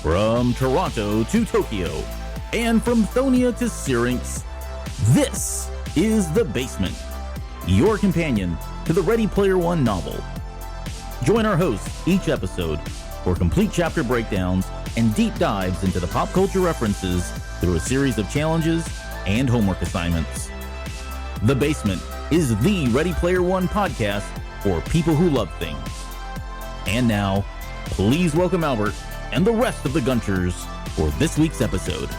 From Toronto to Tokyo, and from Thonia to Syrinx, this is The Basement, your companion to the Ready Player One novel. Join our hosts each episode for complete chapter breakdowns and deep dives into the pop culture references through a series of challenges and homework assignments. The Basement is the Ready Player One podcast for people who love things. And now, please welcome Albert and the rest of the Gunchers for this week's episode.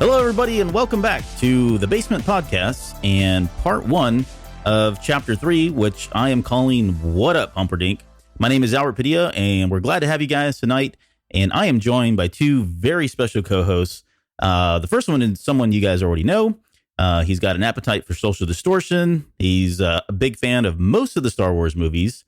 Hello, everybody, and welcome back to the Basement Podcast and part one of chapter 3, which I am calling What Up, Humperdinck. My name is Albert Padilla, and we're glad to have you guys tonight. And I am joined by two very special co-hosts. The first one is someone you guys already know. He's got an appetite for social distortion. He's a big fan of most of the Star Wars movies,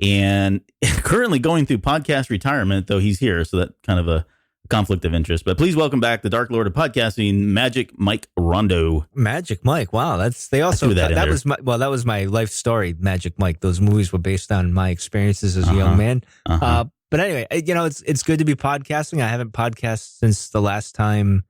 and currently going through podcast retirement, though he's here, so that kind of a conflict of interest. But please welcome back the Dark Lord of Podcasting, Magic Mike Rondo. Magic Mike, wow, that was my life story. Magic Mike, those movies were based on my experiences as a young man. But anyway, it's good to be podcasting. I haven't podcasted since the last time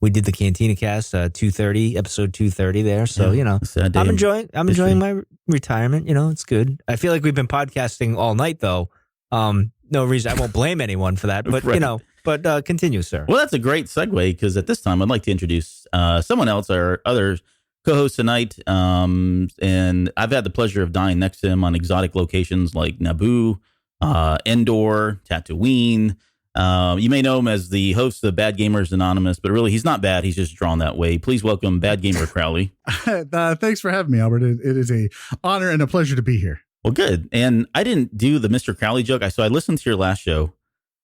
we did the Cantina Cast, episode 230 there. So I'm enjoying my retirement. It's good. I feel like we've been podcasting all night though. No reason, I won't blame anyone for that, but right. But continue, sir. Well, that's a great segue, because at this time, I'd like to introduce someone else, our other co-host tonight. And I've had the pleasure of dying next to him on exotic locations like Naboo, Endor, Tatooine. You may know him as the host of Bad Gamers Anonymous, but really, he's not bad. He's just drawn that way. Please welcome Bad Gamer Crowley. Thanks for having me, Albert. It is a honor and a pleasure to be here. Well, good. And I didn't do the Mr. Crowley joke. So I listened to your last show,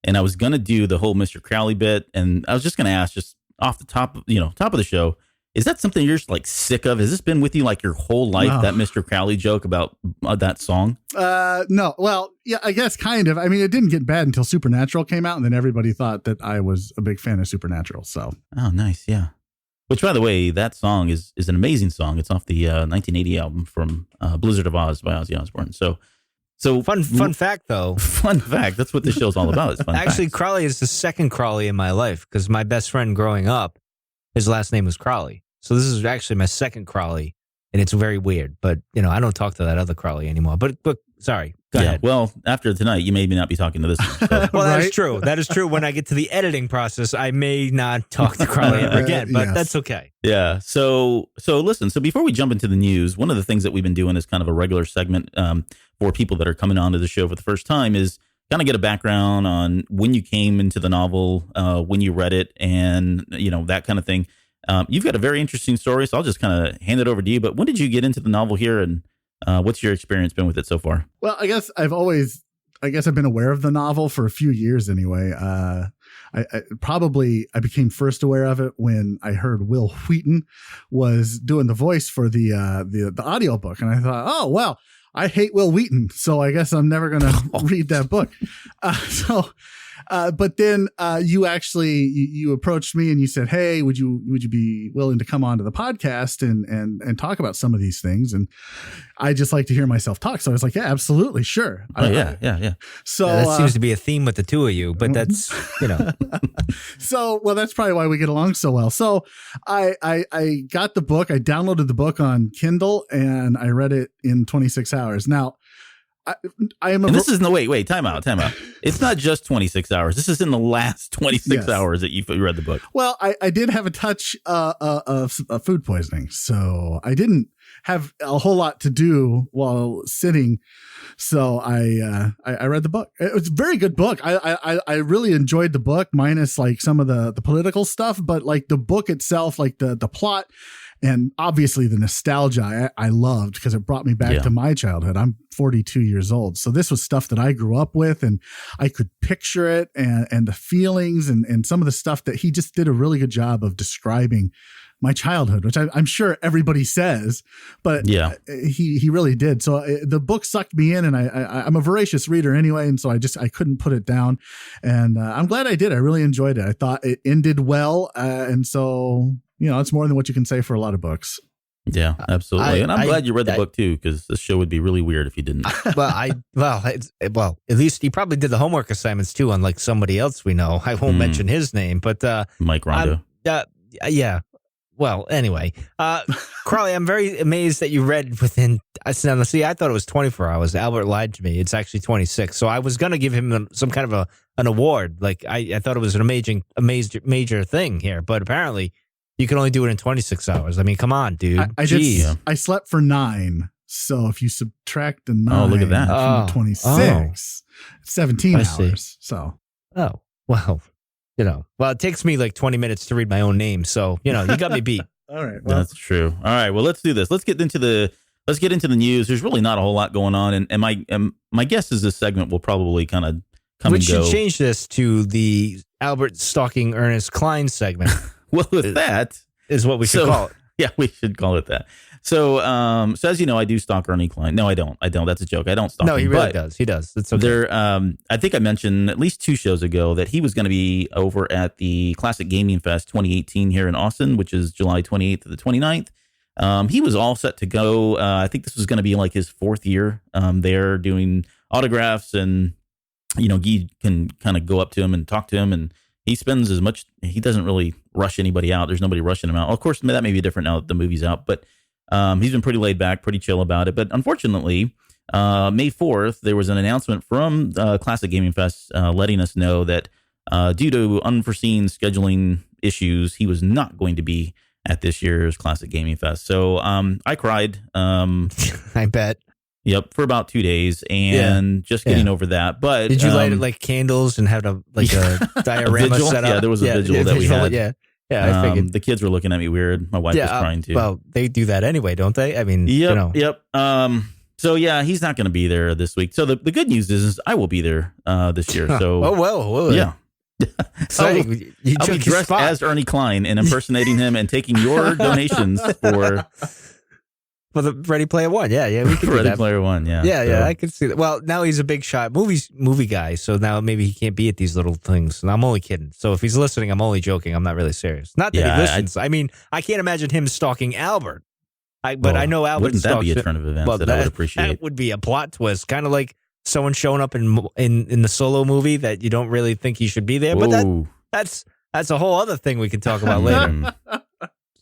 and I was going to do the whole Mr. Crowley bit. And I was just going to ask, just off the top of the show, is that something you're just like sick of? Has this been with you like your whole life, that Mr. Crowley joke about that song? No. Well, yeah, I guess kind of. I mean, it didn't get bad until Supernatural came out, and then everybody thought that I was a big fan of Supernatural. So. Oh, nice. Yeah. Which, by the way, that song is an amazing song. It's off the 1980 album from Blizzard of Oz by Ozzy Osbourne. So fun fact, though. Fun fact. That's what this show's all about. It's fun Actually, facts. Crowley is the second Crowley in my life, because my best friend growing up, his last name was Crowley. So this is actually my second Crowley, and it's very weird. But, I don't talk to that other Crowley anymore. But sorry. Go ahead. Well, after tonight, you may not be talking to this one. So. Well, that is true. That is true. When I get to the editing process, I may not talk to Crowley ever again, but That's okay. Yeah. So listen, so before we jump into the news, one of the things that we've been doing is kind of a regular segment for people that are coming onto the show for the first time is kind of get a background on when you came into the novel, when you read it, and, that kind of thing. You've got a very interesting story, so I'll just kind of hand it over to you. But when did you get into the novel here, and what's your experience been with it so far? Well, I guess I've been aware of the novel for a few years anyway. I became first aware of it when I heard Will Wheaton was doing the voice for the audiobook. And I thought, oh, well, I hate Will Wheaton, so I guess I'm never going to read that book. But then you approached me and you said, hey, would you be willing to come onto the podcast and talk about some of these things? And I just like to hear myself talk. So I was like, yeah, absolutely. Sure. Yeah. So that seems to be a theme with the two of you, but that's, So, well, that's probably why we get along so well. So I got the book. I downloaded the book on Kindle and I read it in 26 hours. Now, this is wait, time out. It's not just 26 hours. This is in the last 26 hours that you read the book. Well, I did have a touch of food poisoning, so I didn't have a whole lot to do while sitting. So I read the book. It was a very good book. I really enjoyed the book, minus like some of the political stuff, but like the book itself, like the plot. And obviously the nostalgia I loved because it brought me back to my childhood. I'm 42 years old. So this was stuff that I grew up with and I could picture it and the feelings and some of the stuff that he just did a really good job of describing my childhood, which I'm sure everybody says, but yeah, he really did. So the book sucked me in, and I'm a voracious reader anyway, and so I couldn't put it down, and I'm glad I did. I really enjoyed it. I thought it ended well, and so it's more than what you can say for a lot of books. Yeah, absolutely. And I'm glad you read the book too, because this show would be really weird if you didn't. Well, at least he probably did the homework assignments too, unlike somebody else we know. I won't mention his name, but Mike Rondo. Yeah. Well, anyway, Crowley, I'm very amazed that you read within. See, I thought it was 24 hours. Albert lied to me. It's actually 26. So I was going to give him some kind of an award. Like I thought it was a major thing here, but apparently you can only do it in 26 hours. I mean, come on, dude. I slept for 9. So if you subtract the 9 look at that. from the 26, it's 17 hours. So, well, it takes me like 20 minutes to read my own name. So, you got me beat. All right. Well, that's true. All right. Well, let's do this. Let's get into the news. There's really not a whole lot going on. And my guess is this segment will probably kind of come and go. We should change this to the Albert stalking Ernest Cline segment. Well, with that is what we should call it. Yeah, we should call it that. So, as you know, I do stalk Ernie Cline. No, I don't. That's a joke. I don't stalk him. No, he really does. He does. It's okay. I think I mentioned at least 2 shows ago that he was going to be over at the Classic Gaming Fest 2018 here in Austin, which is July 28th to the 29th. He was all set to go. I think this was going to be like his 4th year there doing autographs, and you can kind of go up to him and talk to him, and he spends he doesn't really rush anybody out. There's nobody rushing him out. Of course, that may be different now that the movie's out, but he's been pretty laid back, pretty chill about it. But unfortunately, May 4th, there was an announcement from Classic Gaming Fest letting us know that due to unforeseen scheduling issues, he was not going to be at this year's Classic Gaming Fest. So I cried. I bet. Yep, for about 2 days, and just getting over that. But did you light it like candles and have a diorama set up? Yeah, there was a vigil that we had. Yeah, I figured the kids were looking at me weird. My wife was crying too. Well, they do that anyway, don't they? I mean, Yep. So yeah, he's not going to be there this week. So the good news is I will be there this year. So yeah. So I'll be dressed as Ernie Cline and impersonating him and taking your donations for the Ready Player One. Yeah, we can do that. Ready Player One, yeah. Yeah, I can see that. Well, now he's a big shot movie guy, so now maybe he can't be at these little things. And I'm only kidding. So if he's listening, I'm only joking. I'm not really serious. Not that he listens. I mean, I can't imagine him stalking Albert. I know Albert. Wouldn't that be a turn of events that I would appreciate? That would be a plot twist, kind of like someone showing up in the Solo movie that you don't really think he should be there. But that's a whole other thing we can talk about later.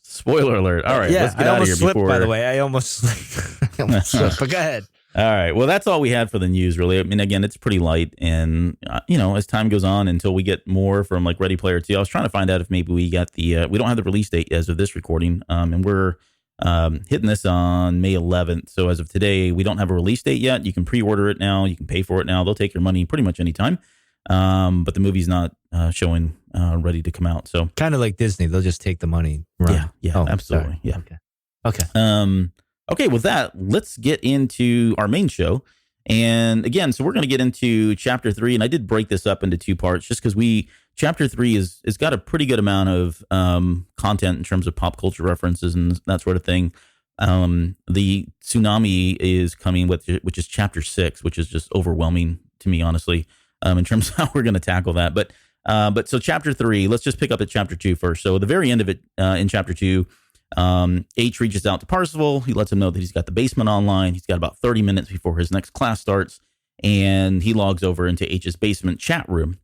Spoiler alert. All right, let's get out of here before. By the way, I almost slipped, but go ahead. All right. Well, that's all we had for the news, really. I mean, again, it's pretty light. And, as time goes on, until we get more from like Ready Player 2, I was trying to find out if maybe we got we don't have the release date as of this recording. And we're hitting this on May 11th. So as of today, we don't have a release date yet. You can pre-order it now. You can pay for it now. They'll take your money pretty much anytime. But the movie's not showing ready to come out. So kind of like Disney, they'll just take the money. Right? Yeah, absolutely. Sorry. Yeah. Okay. Okay. With that, let's get into our main show. And again, so we're going to get into chapter 3, and I did break this up into 2 parts just because chapter 3 is got a pretty good amount of content in terms of pop culture references and that sort of thing. The tsunami is coming which is chapter 6, which is just overwhelming to me, honestly. In terms of how we're going to tackle that. But so chapter 3, let's just pick up at chapter 2 first. So at the very end of it, in chapter 2, H reaches out to Parzival. He lets him know that he's got the basement online. He's got about 30 minutes before his next class starts. And he logs over into H's basement chat room.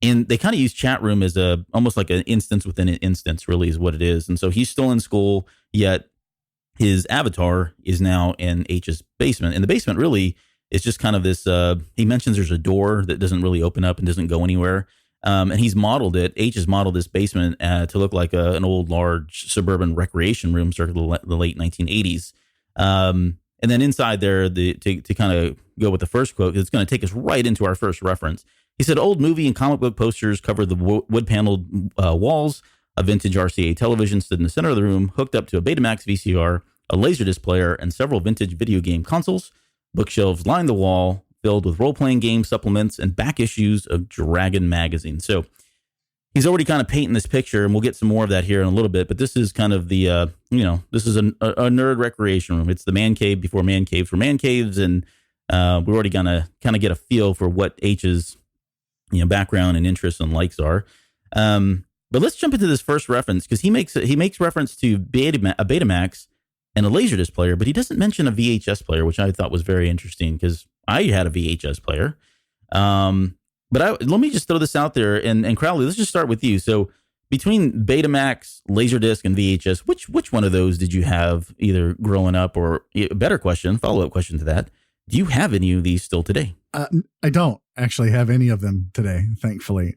And they kind of use chat room as almost like an instance within an instance, really is what it is. And so he's still in school, yet his avatar is now in H's basement. And the basement really is just kind of this, he mentions there's a door that doesn't really open up and doesn't go anywhere. And H has modeled this basement to look like an old, large suburban recreation room circa the late 1980s. And then inside there, to kind of go with the first quote, it's going to take us right into our first reference. He said, old movie and comic book posters covered the wood-paneled walls. A vintage RCA television stood in the center of the room, hooked up to a Betamax VCR, a Laserdisc player, and several vintage video game consoles. Bookshelves lined the wall, filled with role-playing game supplements and back issues of Dragon magazine. So he's already kind of painting this picture, and we'll get some more of that here in a little bit. But this is kind of the, this is a nerd recreation room. It's the man cave before man caves for man caves, and we're already gonna kind of get a feel for what H's, background and interests and likes are. But let's jump into this first reference, because he makes reference to a Betamax and a Laserdisc player, but he doesn't mention a VHS player, which I thought was very interesting because I had a VHS player. But let me just throw this out there, and Crowley, let's just start with you. So between Betamax, Laserdisc, and VHS, which one of those did you have either growing up, or a better question, follow-up question to that, do you have any of these still today? I don't actually have any of them today, thankfully.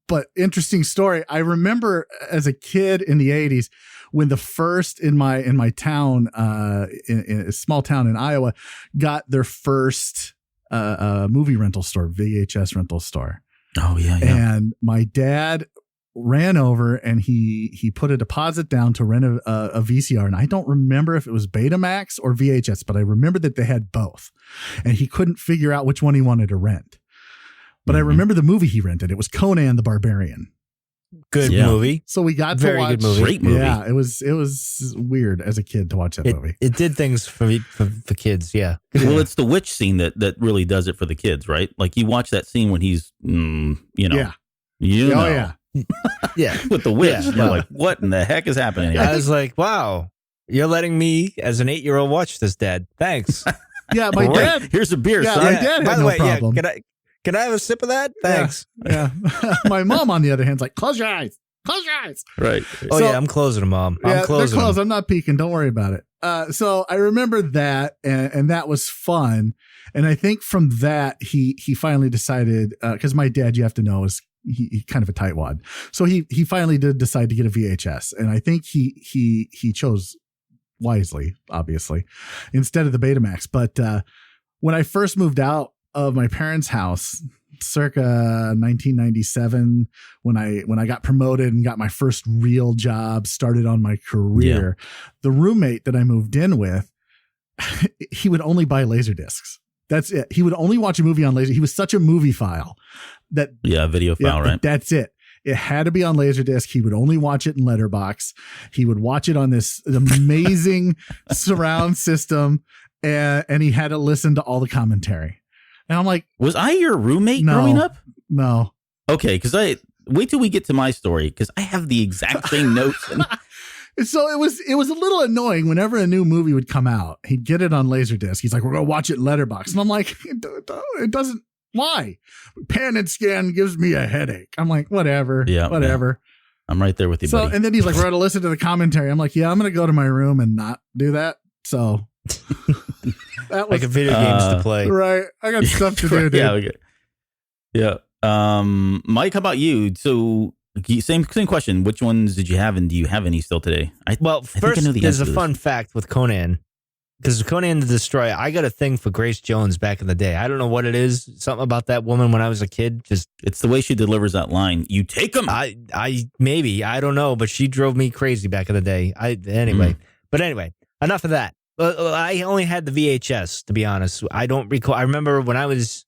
But interesting story. I remember as a kid in the 80s when the first in my town, in a small town in Iowa, got their first movie rental store, VHS rental store. Oh yeah. And my dad ran over and he put a deposit down to rent a VCR. And I don't remember if it was Betamax or VHS, but I remember that they had both, and he couldn't figure out which one he wanted to rent. But I remember the movie he rented. It was Conan the Barbarian. Good movie. So we got Very to watch. Good movie. Great movie. Yeah, it was weird as a kid to watch that movie. It did things for kids. Yeah. Well, it's the witch scene that really does it for the kids, right? Like you watch that scene when he's, Yeah. Yeah. With the witch. Yeah. You're like, what in the heck is happening here? I was like, wow, you're letting me as an 8-year-old watch this, Dad. Thanks. Yeah, my dad. Here's a beer, Yeah, son. my dad had no problem. Can I have a sip of that? Thanks. Yeah. My mom, on the other hand, is like, close your eyes. Close your eyes. Right. Oh, yeah, I'm closing them, Mom. I'm closing they're closed. them. I'm not peeking. Don't worry about it. So I remember that, and that was fun. And I think from that, he finally decided, because my dad, you have to know, is he kind of a tightwad. So he finally did decide to get a VHS. And I think he chose wisely, obviously, instead of the Betamax. But when I first moved out of my parents' house, circa 1997, when I got promoted and got my first real job, started on my career, the roommate that I moved in with, he would only buy Laserdiscs. That's it. He would only watch a movie on laser. He was such a movie file that video file, right? That's it. It had to be on Laserdisc. He would only watch it in Letterbox. He would watch it on this amazing surround system, and he had to listen to all the commentary. And I'm like, was I your roommate growing up? No. Okay, because wait till we get to my story, because I have the exact same notes. So it was a little annoying whenever a new movie would come out. He'd get it on Laserdisc. He's like, we're gonna watch it in Letterbox, and I'm like, it doesn't. Why? Pan and scan gives me a headache. I'm like, whatever. Yeah, whatever. Yeah. I'm right there with you, buddy. And then he's like, we're gonna listen to the commentary. I'm like, yeah, I'm gonna go to my room and not do that. So. That was like a video games to play, right? I got stuff to do, dude. Yeah. Mike, how about you? So same question. Which ones did you have, and do you have any still today? First, there's a fun fact with Conan, because Conan the Destroyer, I got a thing for Grace Jones back in the day. I don't know what it is. Something about that woman when I was a kid. Just it's the way she delivers that line. You take them. I don't know, but she drove me crazy back in the day. But anyway, enough of that. I only had the VHS, to be honest. I don't recall. I remember when I was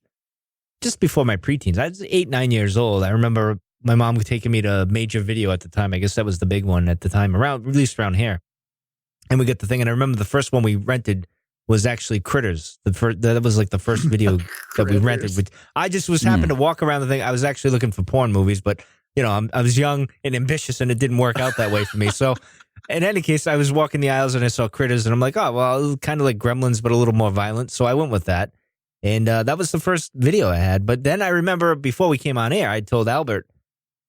just before my preteens. I was 8, 9 years old. I remember my mom taking me to Major Video at the time. I guess that was the big one at the time, released around here. And we get the thing. And I remember the first one we rented was actually Critters. That was like the first video that we rented. I just was happened to walk around the thing. I was actually looking for porn movies, but I was young and ambitious, and it didn't work out that way for me. So. In any case, I was walking the aisles and I saw Critters, and I'm like, oh, well, kind of like Gremlins, but a little more violent. So I went with that. And that was the first video I had. But then I remember before we came on air, I told Albert,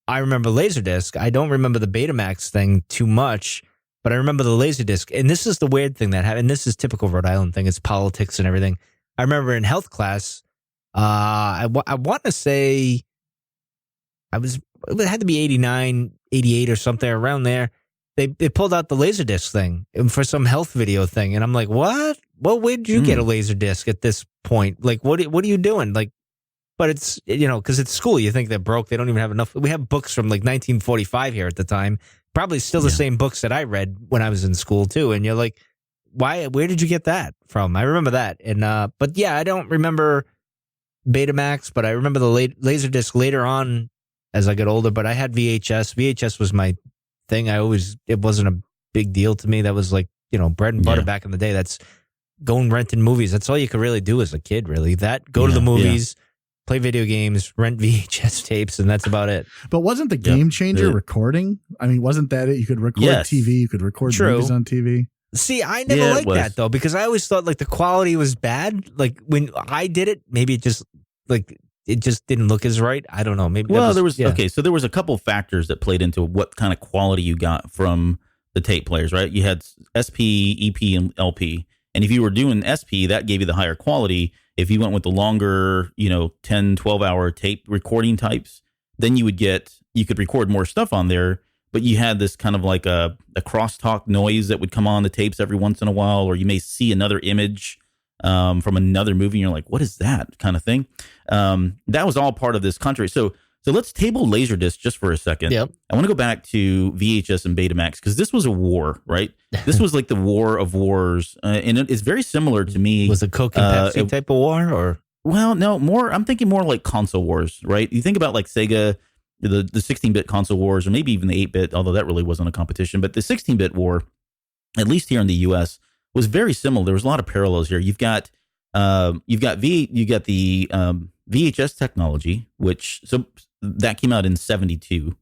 I remember Laserdisc. I don't remember the Betamax thing too much, but I remember the Laserdisc. And this is the weird thing that happened. And this is typical Rhode Island thing. It's politics and everything. I remember in health class, I want to say it had to be 89, 88 or something around there. They pulled out the Laserdisc thing for some health video thing. And I'm like, what? Well, where did you get a Laserdisc at this point? Like, what are you doing? Like, but it's, because it's school. You think they're broke. They don't even have enough. We have books from like 1945 here at the time. Probably still the same books that I read when I was in school too. And you're like, where did you get that from? I remember that. And, but yeah, I don't remember Betamax, but I remember the Laserdisc later on. as I got older, but I had VHS. VHS was my thing. It wasn't a big deal to me. That was like, bread and butter back in the day. That's going renting movies. That's all you could really do as a kid, really. Go to the movies, play video games, rent VHS tapes, and that's about it. But wasn't the game changer recording? I mean, wasn't that it? You could record TV, you could record movies on TV. See, I never liked that though, because I always thought like the quality was bad. Like when I did it, maybe it just didn't look as right. I don't know. Maybe there was so there was a couple factors that played into what kind of quality you got from the tape players, right? You had SP, EP, and LP. And if you were doing SP, that gave you the higher quality. If you went with the longer, 10, 12-hour tape recording types, then you could record more stuff on there. But you had this kind of like a crosstalk noise that would come on the tapes every once in a while, or you may see another image from another movie, and you're like, what is that kind of thing? That was all part of this country. So let's table Laserdisc just for a second. Yep. I want to go back to VHS and Betamax, because this was a war, right? This was like the war of wars. And it's very similar to me. Was it Coke and Pepsi type of war? Or? Well, no, I'm thinking more like console wars, right? You think about like Sega, the 16-bit console wars, or maybe even the 8-bit, although that really wasn't a competition. But the 16-bit war, at least here in the U.S., was very similar. There was a lot of parallels here. You've got the VHS technology, that came out in 72,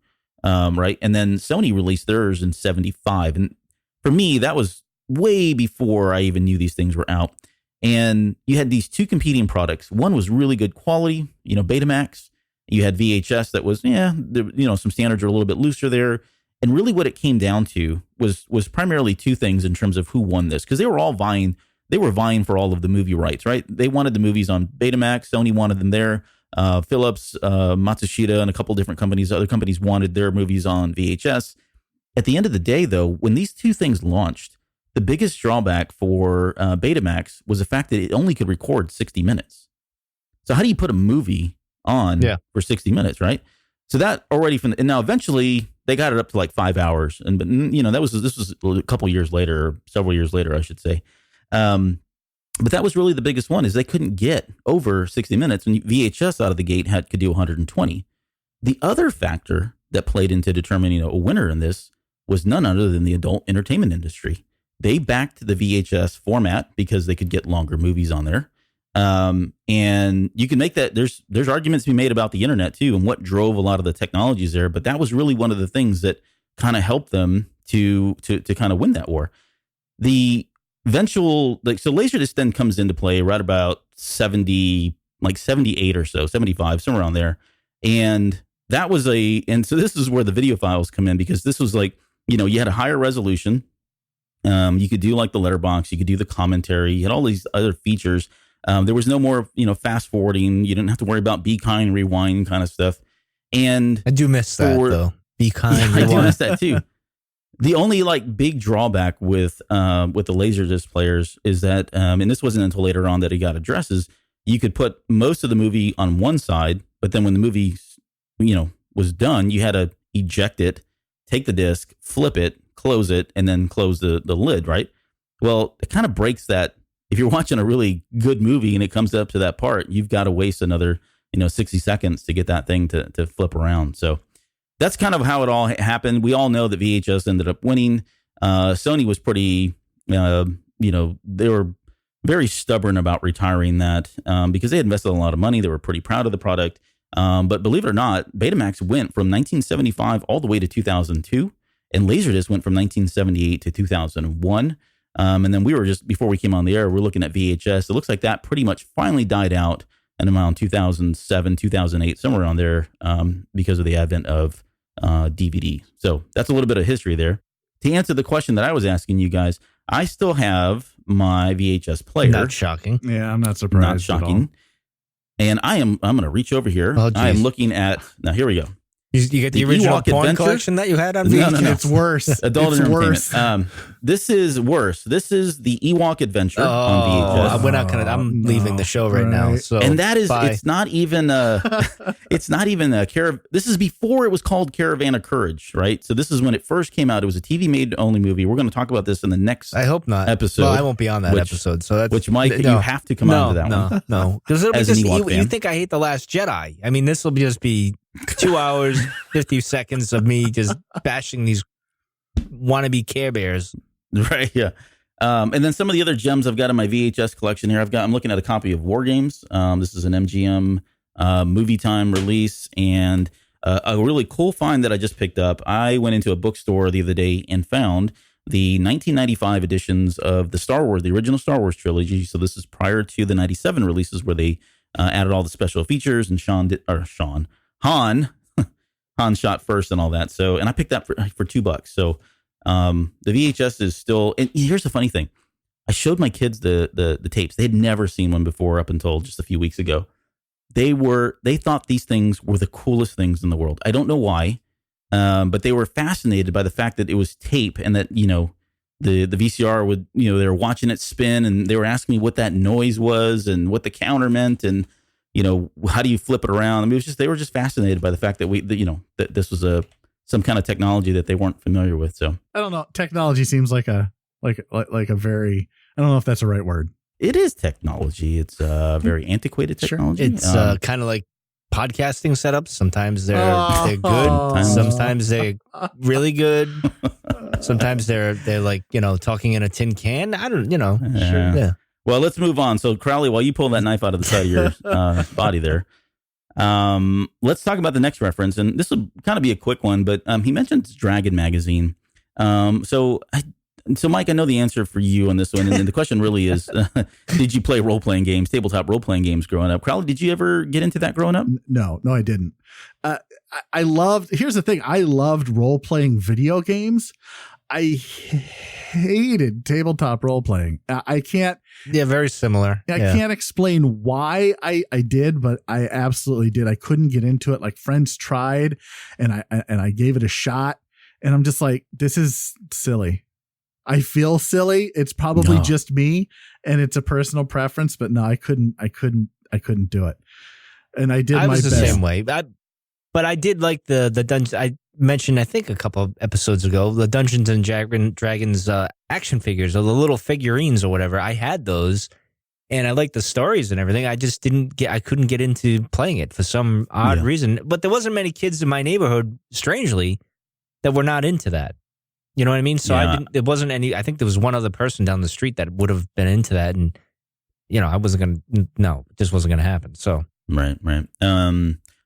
right? And then Sony released theirs in 75. And for me, that was way before I even knew these things were out. And you had these two competing products. One was really good quality, Betamax. You had VHS that was, some standards are a little bit looser there. And really what it came down to was primarily two things in terms of who won this, because they were vying for all of the movie rights, right? They wanted the movies on Betamax. Sony wanted them there. Philips, Matsushita, and a couple different companies, other companies wanted their movies on VHS. At the end of the day, though, when these two things launched, the biggest drawback for Betamax was the fact that it only could record 60 minutes. So how do you put a movie on for 60 minutes, right? So that already and now eventually they got it up to like 5 hours, but this was a couple years later, or several years later, I should say. But that was really the biggest one, is they couldn't get over 60 minutes, and VHS out of the gate could do 120. The other factor that played into determining a winner in this was none other than the adult entertainment industry. They backed the VHS format because they could get longer movies on there. And you can make that, there's arguments to be made about the internet too, and what drove a lot of the technologies there. But that was really one of the things that kind of helped them to kind of win that war. The eventual, so Laserdisc then comes into play right about 78 or so, 75, somewhere around there. And that was and so this is where the video files come in, because this was like, you had a higher resolution. You could do like the letterbox, you could do the commentary, you had all these other features. There was no more, fast forwarding. You didn't have to worry about be kind, rewind kind of stuff. And I do miss that though. Be kind. Yeah, I do miss that too. The only like big drawback with the Laserdisc players is that, and this wasn't until later on that it got addressed, is you could put most of the movie on one side, but then when the movie, was done, you had to eject it, take the disc, flip it, close it, and then close the lid, right? Well, it kind of breaks that. If you're watching a really good movie and it comes up to that part, you've got to waste another, 60 seconds to get that thing to flip around. So that's kind of how it all happened. We all know that VHS ended up winning. Sony was pretty, they were very stubborn about retiring that because they had invested a lot of money. They were pretty proud of the product. But believe it or not, Betamax went from 1975 all the way to 2002, and Laserdisc went from 1978 to 2001. And then we were just, before we came on the air, we're looking at VHS. It looks like that pretty much finally died out in around 2007, 2008, somewhere around there, because of the advent of DVD. So that's a little bit of history there. To answer the question that I was asking you guys, I still have my VHS player. Not shocking. Yeah, I'm not surprised. Not shocking. And I'm going to reach over here. Oh, I am looking at, now here we go. You get the original Ewok porn Adventure? collection that you had on VHS? No. It's worse. Adult it's Entertainment. worse. This is worse. This is the Ewok Adventure on VHS. We're not gonna. I'm leaving the show right now. So, and that is, bye. it's not even a caravan. This is before it was called Caravan of Courage, right? So this is when it first came out. It was a TV made only movie. We're going to talk about this in the next. I hope not. Episode. Well, I won't be on that episode. So that's which Mike, you have to come on to that one. No, because it'll be As an just Ewok fan. you think I hate The Last Jedi. I mean, this will just be 2 hours, 50 seconds of me just bashing these wannabe Care Bears. Right, yeah. And then some of the other gems I've got in my VHS collection here. I'm looking at a copy of War Games. This is an MGM movie time release, and a really cool find that I just picked up. I went into a bookstore the other day and found the 1995 editions of the original Star Wars trilogy. So this is prior to the 97 releases where they added all the special features, and Han shot first and all that. So, and I picked that for $2. So the VHS is still, and here's the funny thing. I showed my kids the tapes. They had never seen one before up until just a few weeks ago. They thought these things were the coolest things in the world. I don't know why. But they were fascinated by the fact that it was tape, and that, the VCR would, they were watching it spin, and they were asking me what that noise was and what the counter meant, and, how do you flip it around? I mean, they were just fascinated by the fact that that this was some kind of technology that they weren't familiar with. So I don't know. Technology seems like a very, I don't know if that's the right word. It is technology. It's very antiquated technology. It's kind of like podcasting setups. Sometimes they're good. Sometimes they're really good. Sometimes they're like, talking in a tin can. I don't, Sure. Yeah. Well, let's move on. So Crowley, while you pull that knife out of the side of your body there, let's talk about the next reference. And this will kind of be a quick one, but he mentions Dragon magazine. So Mike, I know the answer for you on this one. And the question really is, did you play role-playing games, tabletop role-playing games growing up? Crowley, did you ever get into that growing up? No, I didn't. Here's the thing. I loved role-playing video games. I hated tabletop role-playing. I can't. Yeah, very similar. I can't explain why I did, but I absolutely did. I couldn't get into it. Like, friends tried, and I gave it a shot, and I'm just like, this is silly. I feel silly. It's probably just me, and it's a personal preference, but no, I couldn't do it. And I did my best. I was the same way. But I did like the dungeon. I mentioned, I think a couple of episodes ago, the Dungeons and Dragons action figures, or the little figurines or whatever. I had those, and I liked the stories and everything. I just I couldn't get into playing it for some odd reason. But there wasn't many kids in my neighborhood, strangely, that were not into that. You know what I mean? So there wasn't any, I think there was one other person down the street that would have been into that. And, I wasn't going to, no, it just wasn't going to happen. So. Right.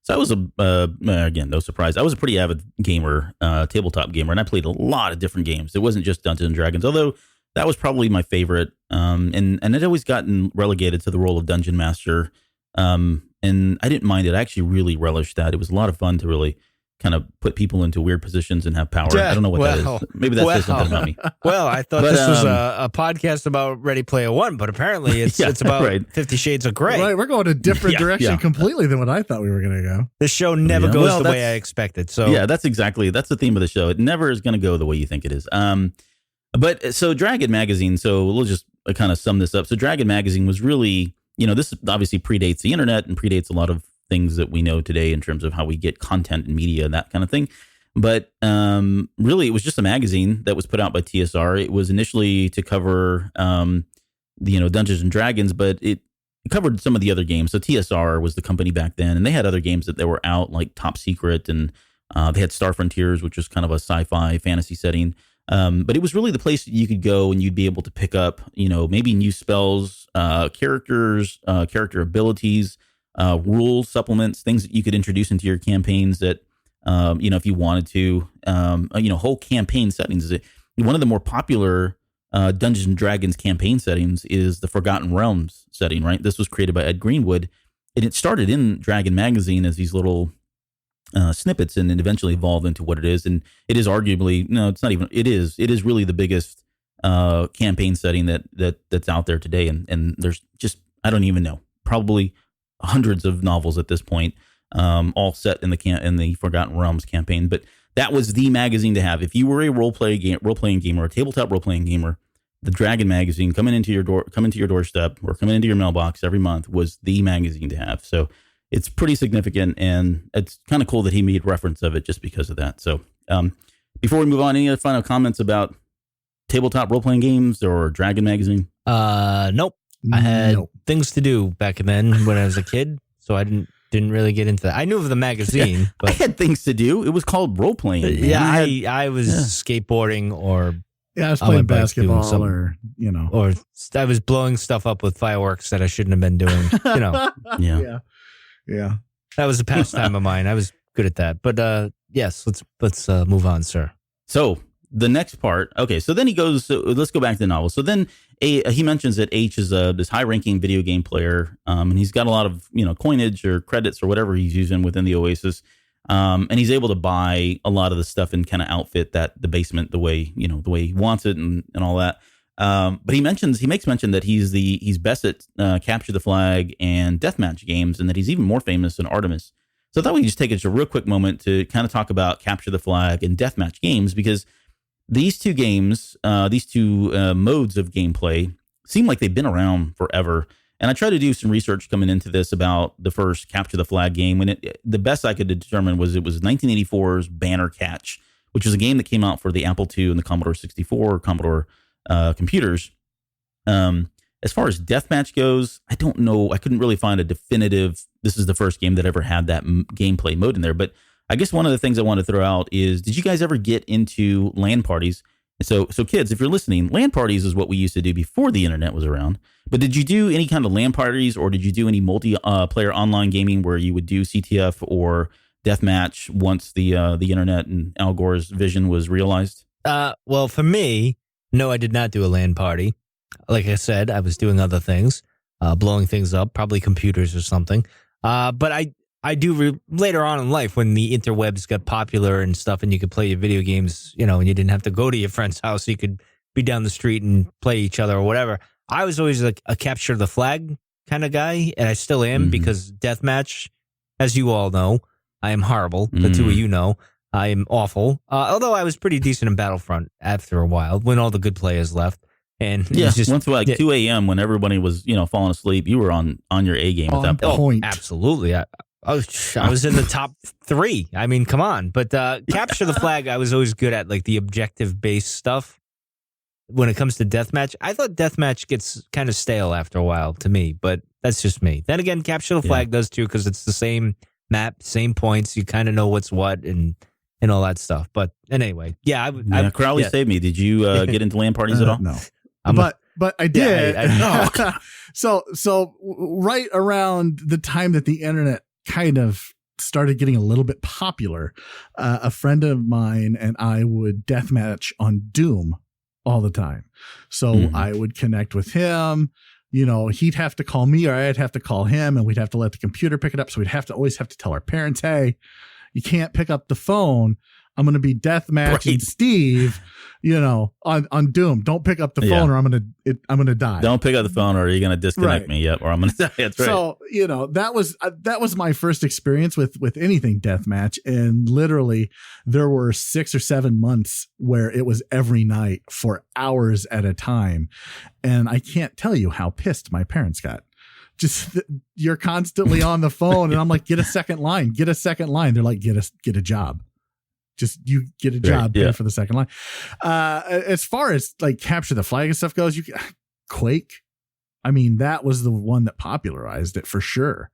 So I was again, no surprise. I was a pretty avid gamer, tabletop gamer, and I played a lot of different games. It wasn't just Dungeons and Dragons, although that was probably my favorite. And it always gotten relegated to the role of Dungeon Master. And I didn't mind it. I actually really relished that. It was a lot of fun to really kind of put people into weird positions and have power. I don't know what that is. Maybe that says something about me. Well, I thought this was a podcast about Ready Player One, but apparently it's about 50 Shades of Grey. Right, we're going a different direction completely than what I thought we were going to go. This show never goes the way I expected. So that's the theme of the show. It never is going to go the way you think it is. But so Dragon Magazine. So we'll just kind of sum this up. So Dragon Magazine was really, this obviously predates the internet and predates a lot of things that we know today in terms of how we get content and media and that kind of thing. But really, it was just a magazine that was put out by TSR. It was initially to cover, Dungeons and Dragons, but it covered some of the other games. So TSR was the company back then, and they had other games that were out, like Top Secret, and they had Star Frontiers, which was kind of a sci-fi fantasy setting. But it was really the place that you could go and you'd be able to pick up, maybe new spells, characters, character abilities, rules, supplements, things that you could introduce into your campaigns that, if you wanted to, whole campaign settings. One of the more popular Dungeons and Dragons campaign settings is the Forgotten Realms setting, right? This was created by Ed Greenwood, and it started in Dragon Magazine as these little snippets, and it eventually evolved into what it is. And it is arguably, it is really the biggest campaign setting that's out there today. And there's just, I don't even know, probably hundreds of novels at this point, all set in the Forgotten Realms campaign. But that was the magazine to have if you were a role-playing gamer, a tabletop role-playing gamer. The Dragon Magazine coming into your doorstep or coming into your mailbox every month was the magazine to have. So it's pretty significant, and it's kind of cool that he made reference of it just because of that. So before we move on, any other final comments about tabletop role-playing games or Dragon Magazine? Nope. I had things to do back then when I was a kid, so I didn't didn't really get into that. I knew of the magazine, but I had things to do. It was called role playing. Yeah, I was skateboarding or I was playing basketball or I was blowing stuff up with fireworks that I shouldn't have been doing. Yeah. That was a pastime of mine. I was good at that. But yes, let's move on, sir. So the next part. Okay, so then he goes. So let's go back to the novel. So then he mentions that H is this high-ranking video game player, and he's got a lot of coinage or credits or whatever he's using within the Oasis, and he's able to buy a lot of the stuff and kind of outfit the basement the way he wants it and all that. But he makes mention that he's best at Capture the Flag and Deathmatch games, and that he's even more famous than Artemis. So I thought we could just take a real quick moment to kind of talk about Capture the Flag and Deathmatch games, because these two games, these two modes of gameplay seem like they've been around forever. And I tried to do some research coming into this about the first Capture the Flag game. And the best I could determine was it was 1984's Banner Catch, which was a game that came out for the Apple II and the Commodore 64, Commodore computers. As far as Deathmatch goes, I don't know. I couldn't really find a definitive, this is the first game that ever had that gameplay mode in there. But I guess one of the things I want to throw out is, did you guys ever get into LAN parties? So kids, if you're listening, LAN parties is what we used to do before the internet was around. But did you do any kind of LAN parties, or did you do any multi-player online gaming where you would do CTF or Deathmatch once the internet and Al Gore's vision was realized? Well, for me, no, I did not do a LAN party. Like I said, I was doing other things, blowing things up, probably computers or something. But I do later on in life, when the interwebs got popular and stuff, and you could play your video games, and you didn't have to go to your friend's house. You could be down the street and play each other or whatever. I was always like a capture the flag kind of guy, and I still am, because Deathmatch, as you all know, I am horrible. The two of you know, I am awful. Although I was pretty decent in Battlefront after a while, when all the good players left. And just once like 2 a.m. when everybody was falling asleep, you were on your A game at that point. Absolutely. I was in the top 3. I mean, come on. But Capture the Flag, I was always good at, like the objective-based stuff. When it comes to Deathmatch, I thought Deathmatch gets kind of stale after a while to me, but that's just me. Then again, Capture the Flag does too, because it's the same map, same points. You kind of know what's what and all that stuff. But anyway, Crowley saved me. Did you get into LAN parties at all? No. But I did. So right around the time that the internet kind of started getting a little bit popular, a friend of mine and I would deathmatch on Doom all the time. So I would connect with him. He'd have to call me or I'd have to call him, and we'd have to let the computer pick it up. So we'd always have to tell our parents, hey, you can't pick up the phone. I'm going to be deathmatching Steve, on Doom. Don't pick up the phone or I'm going to die. Don't pick up the phone or you're going to disconnect me. Yep. Or I'm going to die. That's right. So, that was my first experience with anything deathmatch. And literally there were 6 or 7 months where it was every night for hours at a time. And I can't tell you how pissed my parents got. Just you're constantly on the phone and I'm like, get a second line. They're like, get a job. Just you get a job pay for the second line. As far as like Capture the Flag and stuff goes, Quake. I mean, that was the one that popularized it for sure.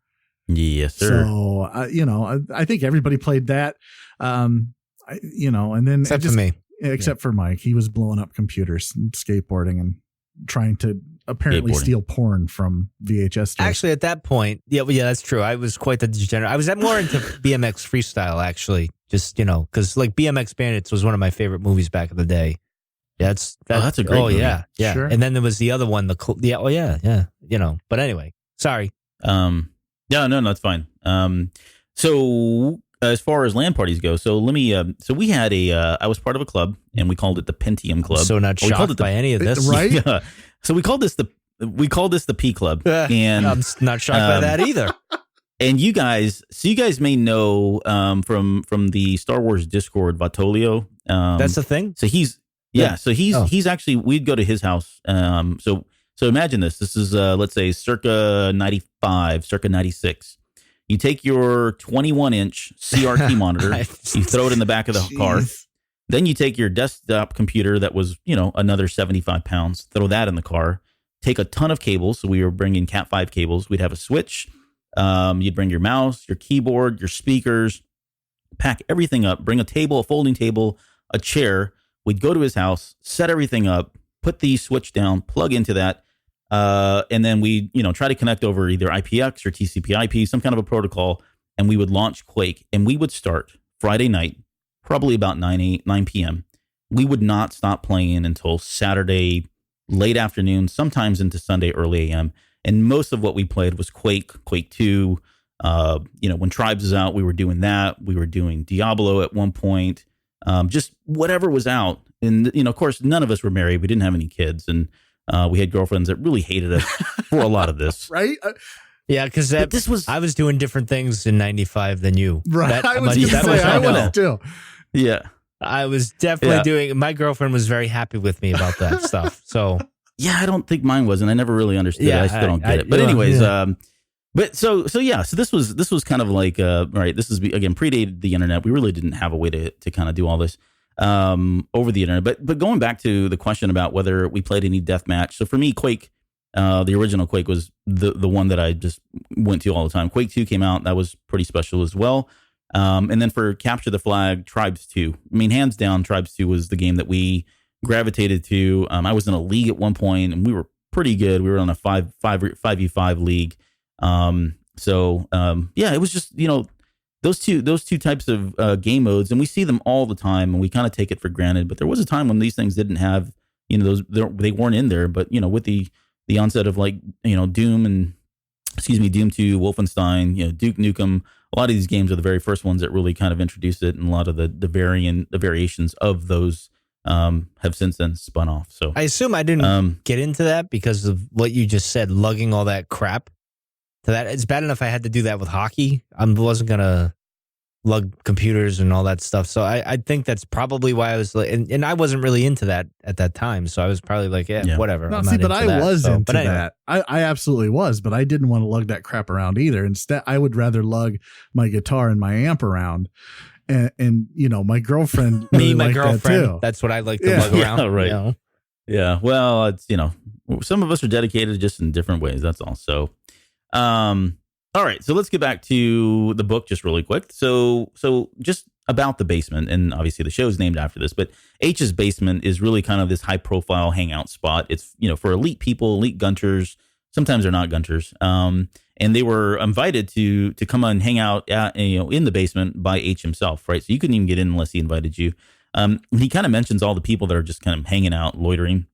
Yes, sir. So, I think everybody played that. And then except for me, except for Mike, he was blowing up computers and skateboarding and trying to apparently steal porn from VHS stores. Actually, at that point, yeah, that's true. I was quite the degenerate. I was more into BMX freestyle, actually. Just because like BMX Bandits was one of my favorite movies back in the day. That's a great movie. Yeah. Sure. And then there was the other one. But anyway, sorry. No, it's fine. So as far as LAN parties go, so let me. So we had I was part of a club, and we called it the Pentium Club. I'm so not shocked by any of this, right? Yeah. So we called this the P Club, and I'm not shocked by that either. And you guys may know from the Star Wars Discord, Vatolio. That's the thing. So he's actually, we'd go to his house. So imagine this. This is let's say circa 95, circa 96. You take your 21-inch CRT monitor, you throw it in the back of the car. Then you take your desktop computer that was, another 75 pounds, throw that in the car. Take a ton of cables. So we were bringing Cat 5 cables. We'd have a switch, You'd bring your mouse, your keyboard, your speakers, pack everything up, bring a table, a folding table, a chair. We'd go to his house, set everything up, put the switch down, plug into that, and then we, try to connect over either IPX or TCP/IP, some kind of a protocol, and we would launch Quake. And we would start Friday night, probably about 9 p.m. We would not stop playing until Saturday late afternoon, sometimes into Sunday early a.m. And most of what we played was Quake, Quake 2. When Tribes was out, we were doing that. We were doing Diablo at one point. Just whatever was out. And, of course, none of us were married. We didn't have any kids. And we had girlfriends that really hated us for a lot of this. Right? Yeah, because I was doing different things in 95 than you. Right. I was too. Yeah. I was definitely doing, my girlfriend was very happy with me about that stuff. So, yeah, I don't think mine was, and I never really understood it. I still don't get it. But anyways, but so this was kind of like, right, this is, again, predated the internet. We really didn't have a way to kind of do all this over the internet. But going back to the question about whether we played any deathmatch. So for me, Quake, the original Quake was the one that I just went to all the time. Quake 2 came out. That was pretty special as well. And then for Capture the Flag, Tribes 2. I mean, hands down, Tribes 2 was the game that we gravitated to. I was in a league at one point, and we were pretty good. We were on a 5v5 league. It was just, those two types of game modes, and we see them all the time, and we kind of take it for granted. But there was a time when these things didn't have, they weren't in there. But with the onset of Doom 2, Wolfenstein, Duke Nukem, a lot of these games are the very first ones that really kind of introduced it, and a lot of the variations of those have since then spun off. So I assume I didn't get into that because of what you just said, lugging all that crap to that. It's bad enough I had to do that with hockey. I wasn't gonna lug computers and all that stuff. So I think that's probably why I was like, and I wasn't really into that at that time. So I was probably like, whatever. No, see, but I was into that. I absolutely was, but I didn't want to lug that crap around either. Instead, I would rather lug my guitar and my amp around. And my girlfriend, my girlfriend, that that's what I like to lug around. Yeah, right. Yeah. Well, it's, some of us are dedicated just in different ways. That's all. So, all right, so let's get back to the book just really quick. So just about the basement, and obviously the show is named after this, but H's basement is really kind of this high profile hangout spot. It's, for elite people, elite gunters. Sometimes they're not gunters. And they were invited to come and hang out in the basement by H himself, right? So you couldn't even get in unless he invited you. He kind of mentions all the people that are just kind of hanging out, loitering.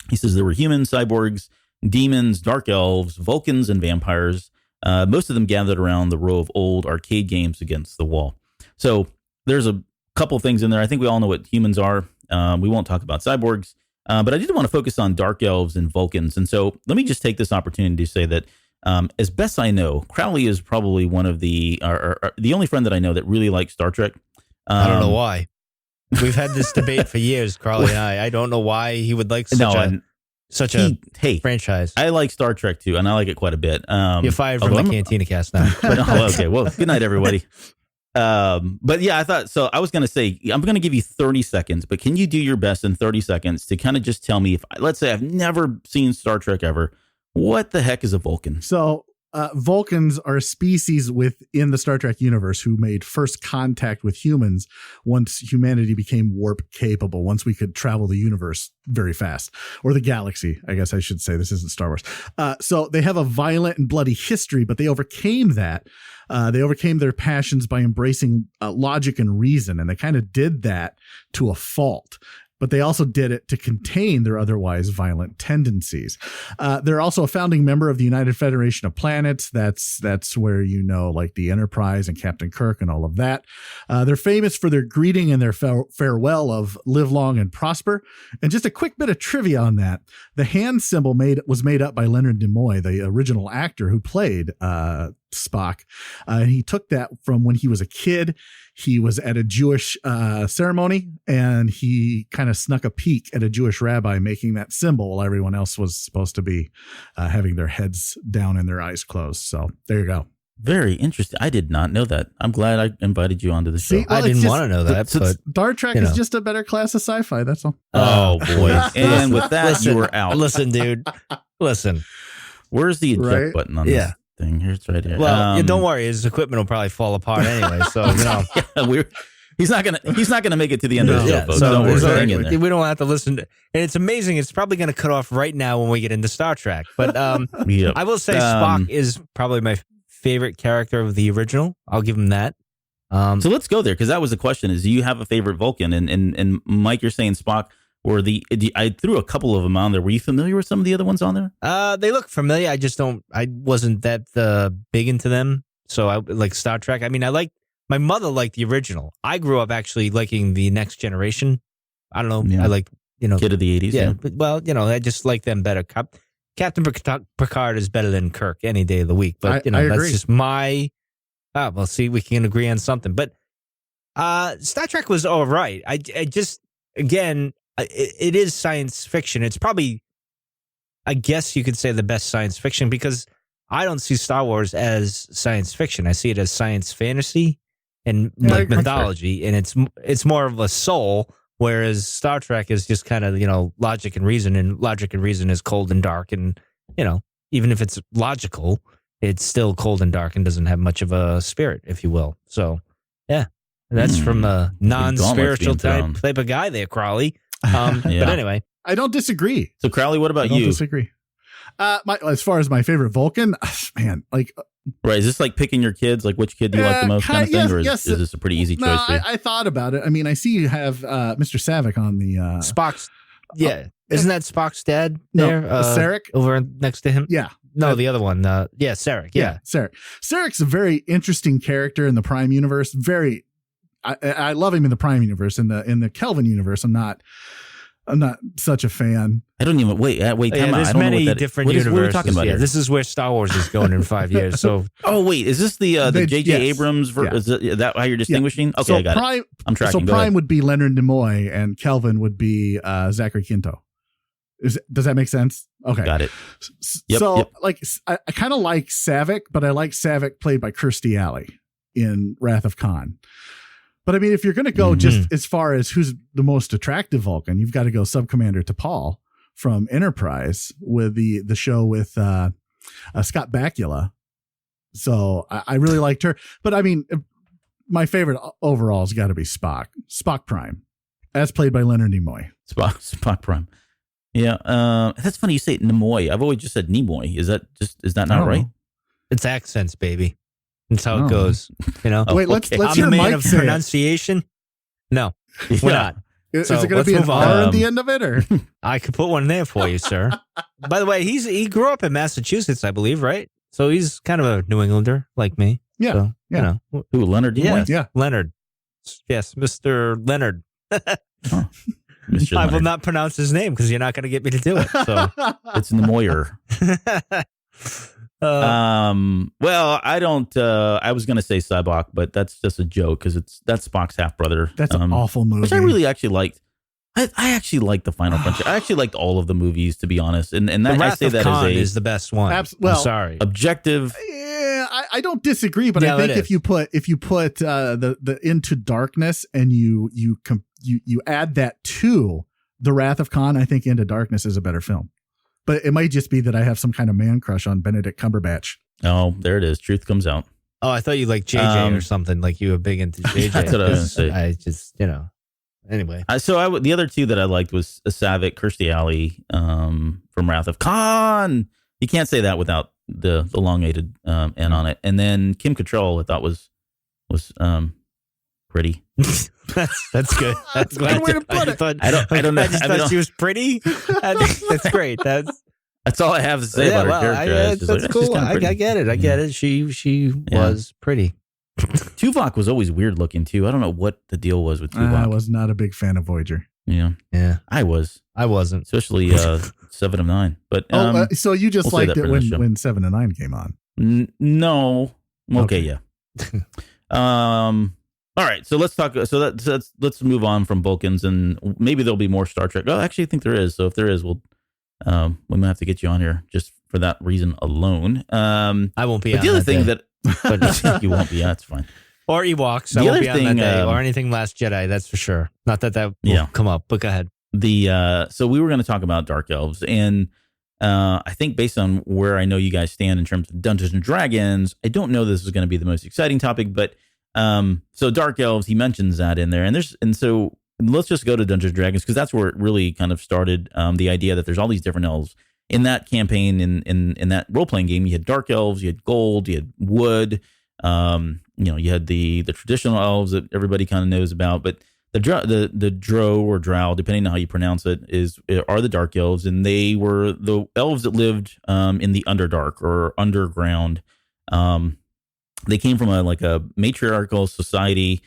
He says there were humans, cyborgs, demons, dark elves, Vulcans, and vampires. Most of them gathered around the row of old arcade games against the wall. So there's a couple things in there. I think we all know what humans are. We won't talk about cyborgs, but I did want to focus on dark elves and Vulcans. And so let me just take this opportunity to say that as best I know, Crowley is probably one of the only friend that I know that really likes Star Trek. I don't know why. We've had this debate for years, Crowley and I. I don't know why he would like such a franchise. I like Star Trek too, and I like it quite a bit. You're fired from the Cantina Cast now. Okay, well, good night, everybody. But yeah, I thought so. I was going to say, I'm going to give you 30 seconds, but can you do your best in 30 seconds to kind of just tell me, if let's say I've never seen Star Trek ever, what the heck is a Vulcan? So Vulcans are a species within the Star Trek universe who made first contact with humans once humanity became warp capable, once we could travel the universe very fast, or the galaxy, I guess I should say. This isn't Star Wars. So they have a violent and bloody history, but they overcame that. They overcame their passions by embracing logic and reason, and they kind of did that to a fault. But they also did it to contain their otherwise violent tendencies. They're also a founding member of the United Federation of Planets. That's where, like the Enterprise and Captain Kirk and all of that. They're famous for their greeting and their farewell of live long and prosper. And just a quick bit of trivia on that. The hand symbol was made up by Leonard Nimoy, the original actor who played Spock. And he took that from when he was a kid. He was at a Jewish ceremony, and he kind of snuck a peek at a Jewish rabbi making that symbol while everyone else was supposed to be having their heads down and their eyes closed. So there you go. Very interesting. I did not know that. I'm glad I invited you onto the show. I didn't want to know that. But Star Trek is just a better class of sci-fi. That's all. Oh, boy. And with that, you were out. Listen, dude. Listen. Where's the eject button on this? thing. Here's right here. Well, don't worry. His equipment will probably fall apart anyway. So he's not gonna make it to the end of the show, folks. So don't worry. We don't have to listen to. And it's amazing. It's probably going to cut off right now when we get into Star Trek. But yep. I will say Spock is probably my favorite character of the original. I'll give him that. So let's go there, because that was the question: is do you have a favorite Vulcan? And Mike, you're saying Spock. Or I threw a couple of them on there. Were you familiar with some of the other ones on there? They look familiar. I wasn't that big into them. So I like Star Trek. I mean, my mother liked the original. I grew up actually liking the Next Generation. I don't know. Yeah. I like, kid of the 80s. Yeah. But, well, I just like them better. Captain Picard is better than Kirk any day of the week. But, I that's agree. just my, well, see, we can agree on something. But Star Trek was all right. I just, again, it is science fiction. It's probably, I guess you could say, the best science fiction, because I don't see Star Wars as science fiction. I see it as science fantasy and mythology, and it's more of a soul, whereas Star Trek is just kind of, logic and reason, and logic and reason is cold and dark, and, even if it's logical, it's still cold and dark and doesn't have much of a spirit, if you will. So, yeah, that's from a non-spiritual type of guy there, Crowley. But anyway, I don't disagree. So Crowley, what about you? I don't disagree. As far as my favorite Vulcan, man, like, right? Is this like picking your kids? Like, which kid do you like the most, kind of thing, or is this a pretty easy choice? No, I thought about it. I mean, I see you have Mr. Savick on the Spock's. Yeah, isn't that Spock's dad there? No, Sarek over next to him. Yeah. No, the other one. Sarek. Yeah, Sarek. Sarek's a very interesting character in the Prime universe. I love him in the Prime universe. In the Kelvin universe, I'm not such a fan. I don't even wait. Time out. There's many different universes. What are we talking about here? This is where Star Wars is going in 5 years. So, wait, is this the J.J. Abrams? Is that how you're distinguishing? Okay, so I got it. I'm tracking. So Prime would be Leonard Nimoy, and Kelvin would be Zachary Quinto. Does that make sense? Okay, got it. Like, I kind of like Savick, but I like Savick played by Kirstie Alley in Wrath of Khan. But I mean, if you're going to go just as far as who's the most attractive Vulcan, you've got to go Subcommander T'Pol from Enterprise with the show with Scott Bakula. So I really liked her. But I mean, my favorite overall has got to be Spock Prime, as played by Leonard Nimoy. Spock Prime. Yeah, that's funny you say Nimoy. I've always just said Nimoy. Is that not right? It's accents, baby. That's how it goes, Wait, let's hear I'm the man Mike of say pronunciation. No, we're not. Is it going to be an R at the end of it, or I could put one there for you, sir? By the way, he grew up in Massachusetts, I believe, right? So he's kind of a New Englander like me. Yeah, so, yeah. Who, Leonard Nimoy? Yeah, Leonard. Yes, Mr. Leonard. Mr. I will not pronounce his name because you're not going to get me to do it. So it's Nimoyer. Well, I don't. I was going to say Cybok, but that's just a joke because that's Spock's half brother. That's an awful movie, which I really actually liked. I actually liked the Final Frontier. I actually liked all of the movies, to be honest. And that, the Wrath I say of that Khan as is the best one. Well, I'm sorry, objective. Yeah, I don't disagree, but I think if you put the Into Darkness and you add that to the Wrath of Khan, I think Into Darkness is a better film. But it might just be that I have some kind of man crush on Benedict Cumberbatch. Oh, there it is. Truth comes out. Oh, I thought you liked JJ or something. Like you were big into JJ. That's what I was going to say. I just, anyway. The other two that I liked was Savick, Kirstie Alley from Wrath of Khan. You can't say that without the elongated N on it. And then Kim Cattrall, I thought was pretty. That's good. That's a good way to put it. I don't know. I just thought she was pretty. That's great. That's all I have to say about her character. That's cool. I get it. I get it. She was pretty. Tuvok was always weird looking too. I don't know what the deal was with Tuvok. I was not a big fan of Voyager. Yeah. I wasn't, especially 7 of 9. But so you just liked it when 7 of 9 came on? No. Okay. Yeah. All right, so let's talk. So let's move on from Vulcans, and maybe there'll be more Star Trek. Oh, actually, I think there is. So if there is, we might have to get you on here just for that reason alone. I won't be. But the other thing but you won't be. That's fine. Or Ewoks. I won't be on that day, or anything Last Jedi. That's for sure. Not that will come up. But go ahead. So we were going to talk about Dark Elves, and I think based on where I know you guys stand in terms of Dungeons and Dragons, I don't know this is going to be the most exciting topic, but so Dark Elves, he mentions that in there, and so let's just go to Dungeons and Dragons because that's where it really kind of started. The idea that there's all these different elves in that campaign, in that role playing game. You had Dark Elves, you had Gold, you had Wood. You had the traditional elves that everybody kind of knows about, but the Drow or Drow, depending on how you pronounce it, are the Dark Elves, and they were the elves that lived in the Underdark or underground. They came from a matriarchal society.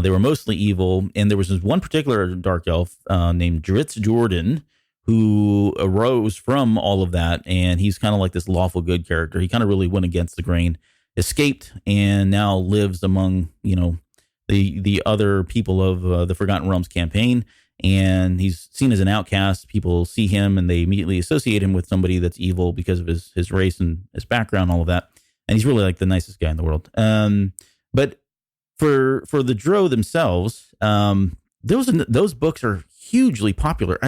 They were mostly evil, and there was this one particular dark elf named Dritz Jordan who arose from all of that, and he's kind of like this lawful good character. He kind of really went against the grain, escaped, and now lives among the other people of the Forgotten Realms campaign, and he's seen as an outcast. People see him and they immediately associate him with somebody that's evil because of his race and his background, all of that. And he's really like the nicest guy in the world. But for the Drow themselves, those books are hugely popular.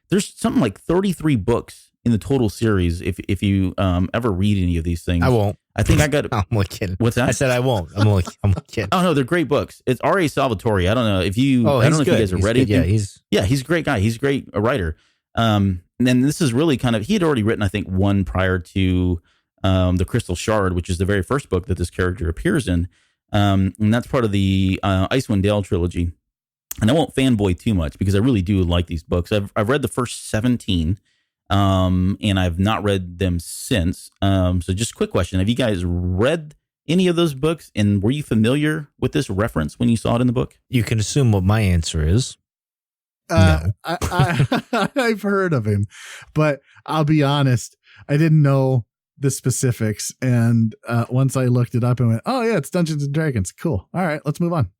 There's something like 33 books in the total series. If you ever read any of these things, I won't. I think I got. I'm only kidding. What's that? I said I won't. I'm only kidding. Oh no, they're great books. It's R.A. Salvatore. I don't know if you. I don't know if you guys have read it. Yeah, he's a great guy. He's a great writer. And this is really kind of, he had already written, I think, one prior to the Crystal Shard, which is the very first book that this character appears in, and that's part of the Icewind Dale trilogy. And I won't fanboy too much because I really do like these books. I've read the first 17. And I've not read them since. So just a quick question. Have you guys read any of those books? And were you familiar with this reference when you saw it in the book? You can assume what my answer is. No. I've heard of him, but I'll be honest, I didn't know the specifics. And once I looked it up and went, oh yeah, it's Dungeons and Dragons. Cool. All right, let's move on.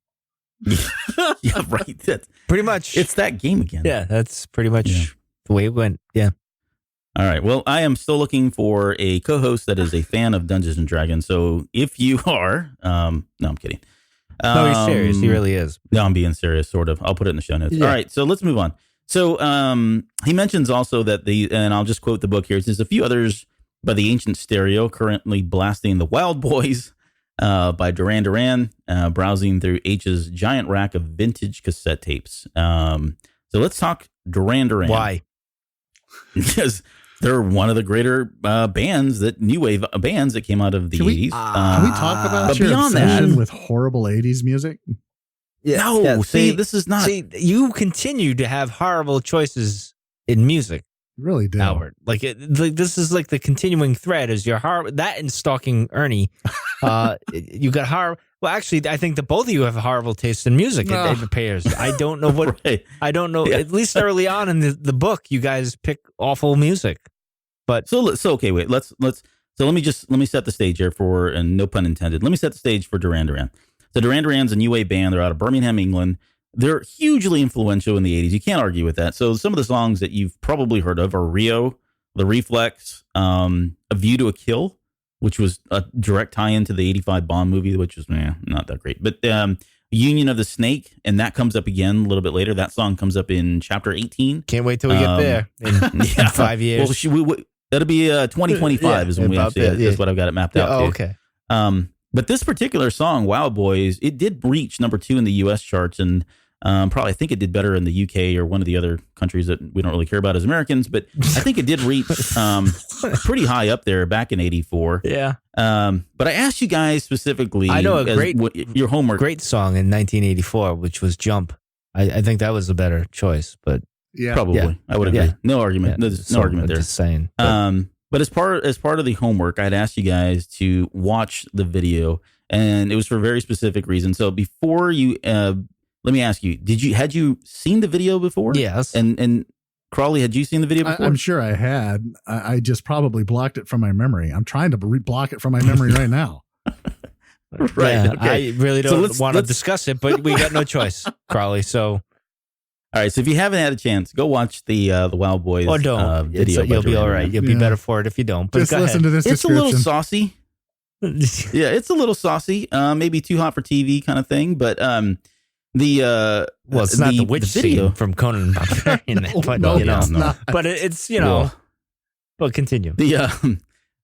Yeah, right. That's pretty much. It's that game again. Yeah, that's pretty much the way it went. Yeah. All right. Well, I am still looking for a co-host that is a fan of Dungeons and Dragons. So if you are, no, I'm kidding. No, he's serious. He really is. No, I'm being serious, sort of. I'll put it in the show notes. Yeah. All right. So let's move on. So he mentions also that and I'll just quote the book here. It says, a few others by the Ancient Stereo currently blasting the Wild Boys by Duran Duran, browsing through H's giant rack of vintage cassette tapes. So let's talk Duran Duran. Why? Because they're one of the greater bands, new wave bands that came out of the 80s. Can we talk about your obsession with horrible 80s music? Yeah. No, yeah, see, this is not. See, you continue to have horrible choices in music. You really do. Howard. This is like the continuing thread is that and stalking Ernie. You got horrible. Well, actually, I think that both of you have horrible taste in music. It appears. I don't know what. Right. I don't know. Yeah. At least early on in the book, you guys pick awful music. But so okay, wait. Let's. So let me set the stage here and no pun intended. Let me set the stage for Duran Duran. So Duran Duran's a new wave band. They're out of Birmingham, England. They're hugely influential in the 80s. You can't argue with that. So some of the songs that you've probably heard of are Rio, The Reflex, A View to a Kill, which was a direct tie-in to the 85 Bond movie, which was not that great. But Union of the Snake, and that comes up again a little bit later. That song comes up in chapter 18. Can't wait till we get there in 5 years. Well, that'll be 2025 is when we actually, that's what I've got it mapped out to. Okay. But this particular song, Wild Boys, it did reach number 2 in the U.S. charts, and probably I think it did better in the U.K. or one of the other countries that we don't really care about as Americans. But I think it did reach pretty high up there back in '84. Yeah. But I asked you guys specifically. I know your homework. Great song in 1984, which was Jump. I think that was a better choice, but yeah, probably yeah. I would agree. Yeah. No argument. Yeah. No argument there. Just saying. But as part of the homework, I'd asked you guys to watch the video, and it was for a very specific reason. So before you, let me ask you: had you seen the video before? Yes. And Crowley, had you seen the video before? I'm sure I had. I just probably blocked it from my memory. I'm trying to block it from my memory right now. Right. Yeah, okay. I really don't want to discuss it, but we got no choice, Crowley. So. All right, so if you haven't had a chance, go watch the Wild Boys video. You'll be all right. You'll be better for it if you don't. But just listen to this It's description. a little saucy. Yeah, it's a little saucy. Maybe too hot for TV kind of thing. But it's not the witch video scene from Conan the Barbarian. No, it's not. But it's Well, continue.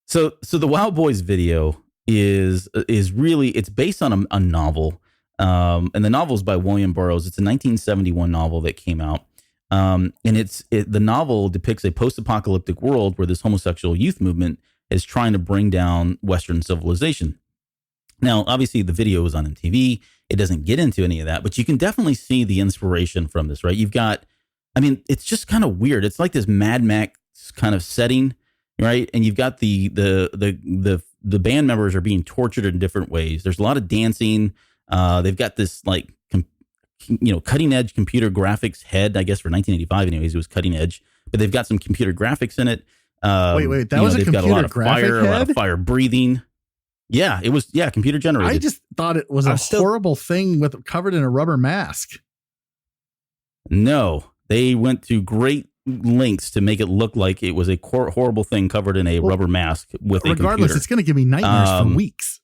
So the Wild Boys video is really, it's based on a novel. And the novel is by William Burroughs. It's a 1971 novel that came out. And the novel depicts a post-apocalyptic world where this homosexual youth movement is trying to bring down Western civilization. Now, obviously, the video was on MTV. It doesn't get into any of that, but you can definitely see the inspiration from this, right? You've got, I mean, it's just kind of weird. It's like this Mad Max kind of setting, right? And you've got the band members are being tortured in different ways. There's a lot of dancing. They've got this like, cutting edge computer graphics head. I guess for 1985, anyways, it was cutting edge. But they've got some computer graphics in it. Wait, that was a computer graphic head? A lot of fire breathing. Yeah, it was. Yeah, computer generated. I just thought it was a horrible thing covered in a rubber mask. No, they went to great lengths to make it look like it was a horrible thing covered in a rubber mask with a computer. Regardless, it's going to give me nightmares for weeks.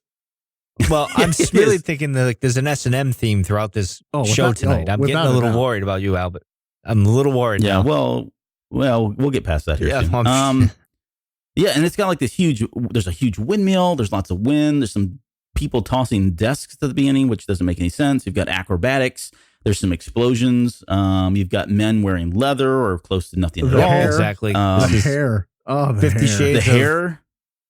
Well, I'm really thinking that there's an S&M theme throughout this show tonight. I'm getting a little worried about you, Albert. I'm a little worried. Yeah, now. Well, we'll get past that here soon. Yeah, and it's got like this there's a huge windmill. There's lots of wind. There's some people tossing desks at the beginning, which doesn't make any sense. You've got acrobatics. There's some explosions. You've got men wearing leather or close to nothing at all. Exactly. The hair. Oh, the 50 hair. Shades. The hair.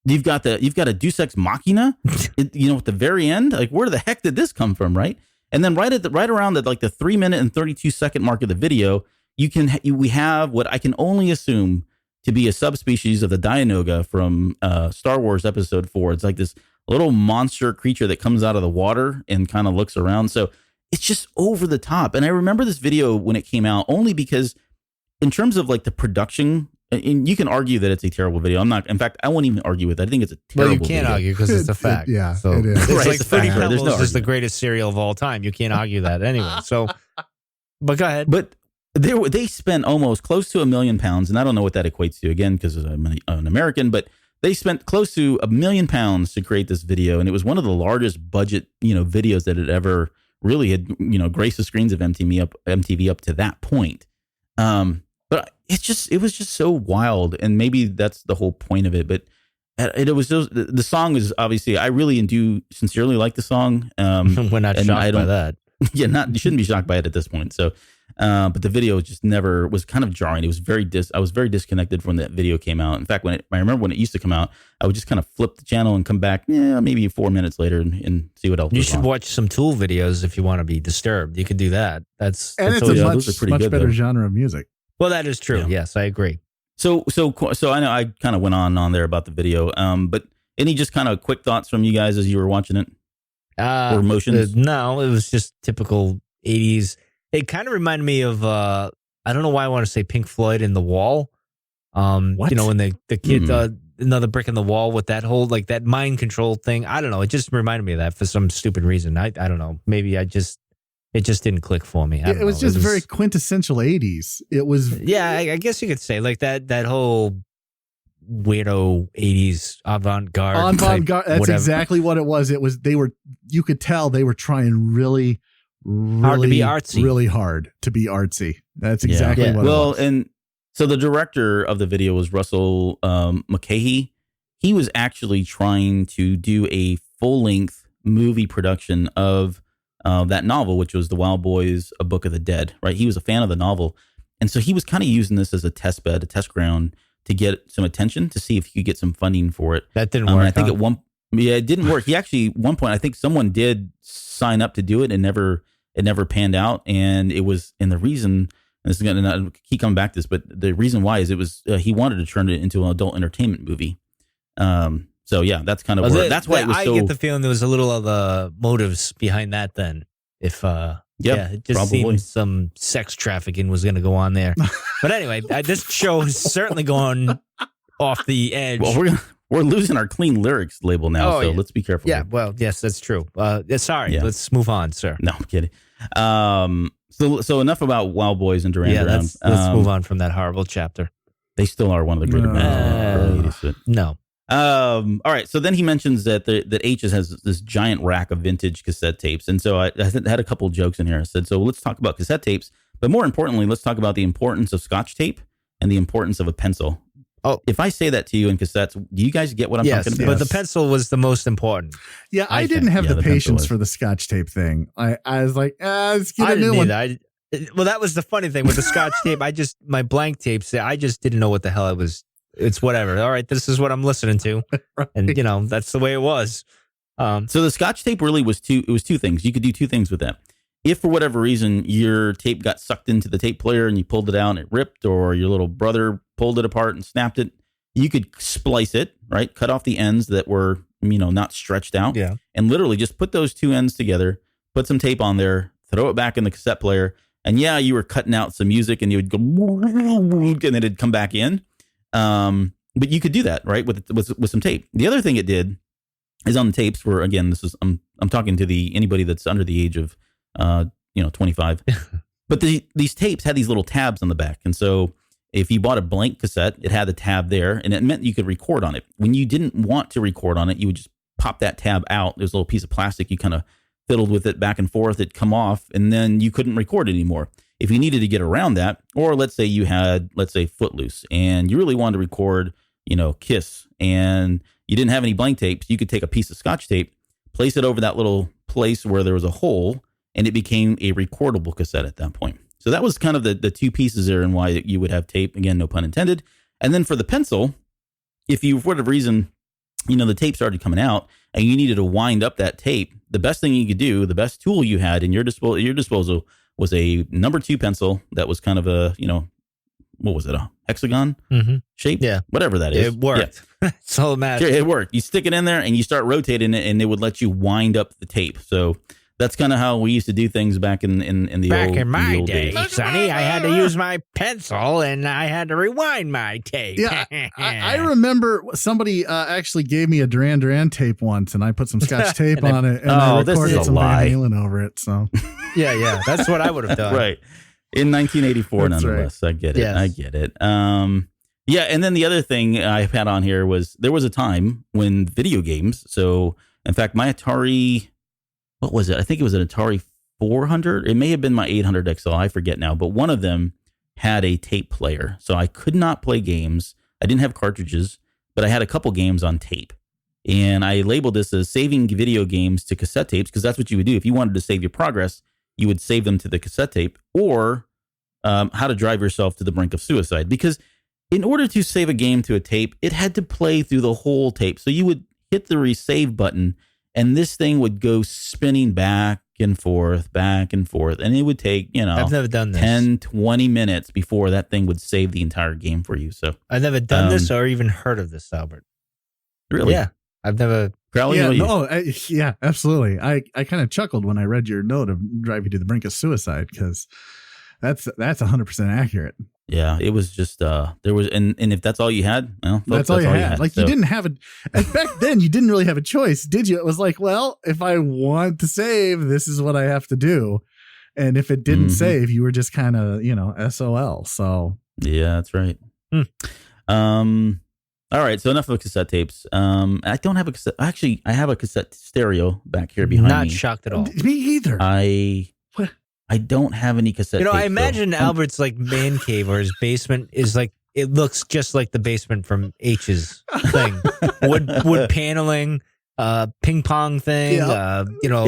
You've got a Deus Ex Machina. At the very end, like where the heck did this come from, right? And then right around the 3-minute and 32-second mark of the video, we have what I can only assume to be a subspecies of the Dianoga from Star Wars Episode 4. It's like this little monster creature that comes out of the water and kind of looks around. So it's just over the top. And I remember this video when it came out only because in terms of like the production, and you can argue that it's a terrible video. In fact, I won't even argue with it. I think it's a terrible video. Well, you can't argue because it's a fact. It is. It's right, like it's a Fruity fact, right? Pebbles There's no is the greatest cereal of all time. You can't argue that anyway. So, but go ahead. But they spent almost close to £1 million, and I don't know what that equates to again because I'm an American, but they spent close to £1 million to create this video, and it was one of the largest budget videos that had ever really had graced the screens of MTV up to that point. But it was just so wild, and maybe that's the whole point of it. But it was just, the song is obviously, I really do sincerely like the song. We're not shocked by that. Yeah, you shouldn't be shocked by it at this point. So, but the video just never was kind of jarring. It was I was very disconnected from that video came out. In fact, I remember when it used to come out, I would just kind of flip the channel and come back, maybe 4 minutes later and see what else. You should watch some Tool videos if you want to be disturbed. You could do that. It's a much better genre of music. Well, that is true. Yeah. Yes, I agree. So I know I kind of went on there about the video. But any just kind of quick thoughts from you guys as you were watching it? Or emotions? No, it was just typical 80s. It kind of reminded me of I don't know why I want to say Pink Floyd in The Wall. What? When the kid another brick in the wall with that whole like that mind control thing. I don't know. It just reminded me of that for some stupid reason. I don't know. Maybe it just didn't click for me. It was just very quintessential 80s. It was. Yeah, I guess you could say like that whole weirdo 80s avant-garde. Avant-garde. That's whatever. Exactly what it was. You could tell they were trying really hard to be artsy. Really hard to be artsy. That's exactly what it was. Well, and so the director of the video was Russell McKay. He was actually trying to do a full-length movie production of that novel, which was The Wild Boys, A Book of the Dead, right? He was a fan of the novel. And so he was kind of using this as a test bed, a test ground to get some attention, to see if he could get some funding for it. That didn't work. I think it didn't work. He actually, at one point, I think someone did sign up to do it and it never panned out. And the reason, and this is going to keep coming back to this, but the reason why is he wanted to turn it into an adult entertainment movie. So yeah, that's kind of that's why it was so. I get the feeling there was a little of the motives behind that then. If it just seemed some sex trafficking was going to go on there. But anyway, this show is certainly going off the edge. Well, we're losing our clean lyrics label now, let's be careful. Yeah, well, yes, that's true. Sorry, let's move on, sir. No, I'm kidding. So enough about Wild Boys and Duran Duran. Let's move on from that horrible chapter. They still are one of the greatest bands. No. All right. So then he mentions that H has this giant rack of vintage cassette tapes. And so I had a couple of jokes in here. I said, so let's talk about cassette tapes, but more importantly, let's talk about the importance of Scotch tape and the importance of a pencil. if I say that to you in cassettes, do you guys get what I'm talking about? But the pencil was the most important. Yeah, I didn't have the patience for the Scotch tape thing. I was like, let's get a new one. Well, that was the funny thing with the Scotch tape. My blank tapes, I just didn't know what the hell it was. It's whatever. All right, this is what I'm listening to. Right. And, that's the way it was. So the Scotch tape really was two things. You could do two things with that. If for whatever reason your tape got sucked into the tape player and you pulled it out and it ripped, or your little brother pulled it apart and snapped it, you could splice it, right? Cut off the ends that were, not stretched out. Yeah. And literally just put those two ends together, put some tape on there, throw it back in the cassette player. And yeah, you were cutting out some music and you would go, and then it'd come back in. But you could do that, right? With some tape. The other thing it did is on the tapes where, again, I'm talking to anybody that's under the age of 25. But these tapes had these little tabs on the back. And so if you bought a blank cassette, it had the tab there, and it meant you could record on it. When you didn't want to record on it, you would just pop that tab out. There's a little piece of plastic. You kind of fiddled with it back and forth. It'd come off, and then you couldn't record anymore. If you needed to get around that, or let's say you had, Footloose, and you really wanted to record, Kiss, and you didn't have any blank tapes, you could take a piece of Scotch tape, place it over that little place where there was a hole, and it became a recordable cassette at that point. So that was kind of the two pieces there and why you would have tape. Again, no pun intended. And then for the pencil, if you, for whatever reason, the tape started coming out and you needed to wind up that tape, the best thing you could do, the best tool you had in your disposal was a number 2 pencil that was kind of a, what was it, a hexagon shape? Yeah. Whatever that is. It worked. Yeah. It's all matter. It worked. You stick it in there and you start rotating it and it would let you wind up the tape. So that's kind of how we used to do things back in my old day, days. Sonny. I had to use my pencil and I had to rewind my tape. Yeah, I remember somebody actually gave me a Duran Duran tape once, and I put some Scotch tape on it, and I recorded some Van Halen over it. So, yeah, that's what I would have done. Right in 1984, that's nonetheless. Right. I get it. Yes. I get it. Yeah, and then the other thing I had on here was there was a time when video games. So, in fact, my Atari. What was it? I think it was an Atari 400. It may have been my 800 XL. I forget now. But one of them had a tape player. So I could not play games. I didn't have cartridges, but I had a couple games on tape. And I labeled this as saving video games to cassette tapes because that's what you would do. If you wanted to save your progress, you would save them to the cassette tape, or how to drive yourself to the brink of suicide. Because in order to save a game to a tape, it had to play through the whole tape. So you would hit the resave button, and this thing would go spinning back and forth. And it would take, I've never done this. 10, 20 minutes before that thing would save the entire game for you. So I've never done this or even heard of this, Albert. Really? Yeah. I've never. Crowley, yeah, absolutely. I kind of chuckled when I read your note of drive you to the brink of suicide, because that's 100% accurate. Yeah, it was just there was, and if that's all you had, well, folks, that's all you had. Like, you didn't have back then. You didn't really have a choice, did you? It was like, well, if I want to save, this is what I have to do, and if it didn't save, you were just kind of SOL. So yeah, that's right. All right, so enough of cassette tapes. I don't have a cassette. Actually, I have a cassette stereo back here behind me. Not shocked at all. Me either. I don't have any cassette tapes. I imagine Albert's man cave or his basement is like, it looks just like the basement from H's thing. wood paneling, ping pong thing. Yeah.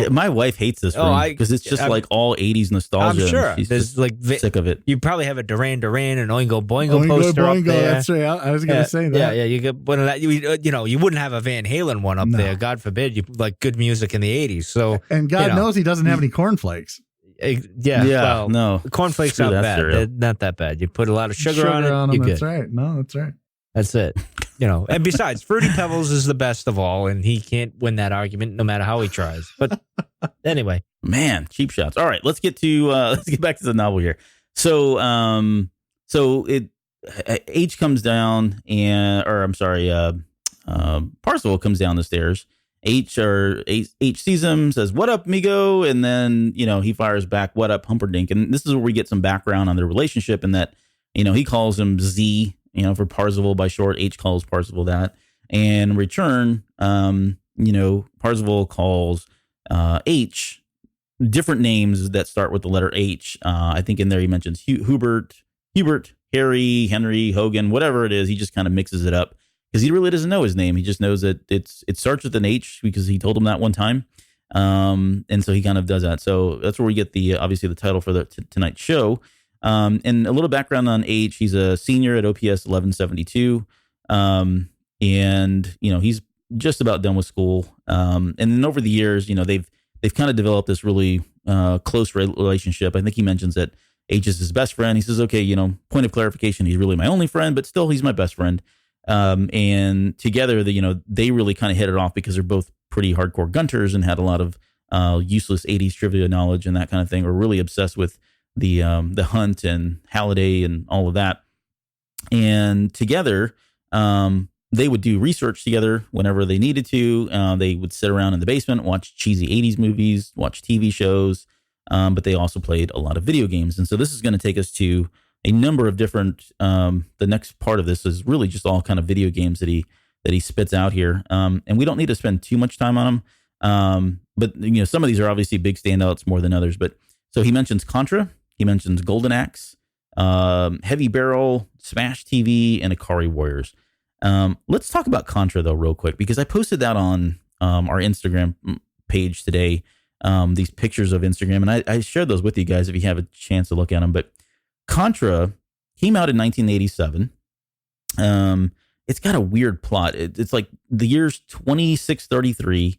My wife hates this room because it's just like all 80s nostalgia. I'm sure. She's just sick of it. You probably have a Duran Duran and Oingo Boingo poster up there. That's right. I was going to say that. Yeah. You get one of that. You wouldn't have a Van Halen one up there. God forbid. You like good music in the 80s. So, and God knows he doesn't have any cornflakes. Yeah. Well, no. Cornflakes aren't bad. They're not that bad. You put a lot of sugar on it. You're that's good. Right. No, that's right. That's it. And besides, Fruity Pebbles is the best of all, and he can't win that argument no matter how he tries. But anyway, man, cheap shots. All right, let's get back to the novel here. So, H comes down, Parzival comes down the stairs. H sees him, says, "What up, Migo?" And then he fires back, "What up, Humperdinck?" And this is where we get some background on their relationship, and that he calls him Z. For Parzival by short. H calls Parzival that. And in return, Parzival calls H different names that start with the letter H. I think in there he mentions Hubert, Hubert, Harry, Henry, Hogan, whatever it is. He just kind of mixes it up because he really doesn't know his name. He just knows that it starts with an H because he told him that one time. And so he kind of does that. So that's where we get obviously the title for tonight's show. And a little background on H. He's a senior at OPS 1172. And, he's just about done with school. And then over the years, they've kind of developed this really close relationship. I think he mentions that H is his best friend. He says, okay, point of clarification, he's really my only friend, but still he's my best friend. And together, they really kind of hit it off because they're both pretty hardcore gunters and had a lot of useless 80s trivia knowledge and that kind of thing. We're really obsessed with the hunt and Halliday and all of that. And together, they would do research together whenever they needed to. They would sit around in the basement, watch cheesy 80s movies, watch TV shows, but they also played a lot of video games. And so this is going to take us to a number of different, the next part of this is really just all kind of video games that he spits out here. And we don't need to spend too much time on them. But some of these are obviously big standouts more than others. But so he mentions Contra, he mentions Golden Axe, Heavy Barrel, Smash TV, and Ikari Warriors. Let's talk about Contra though, real quick, because I posted that on our Instagram page today. These pictures of Instagram, and I shared those with you guys if you have a chance to look at them. But Contra came out in 1987. It's got a weird plot. It's like the year's 2633.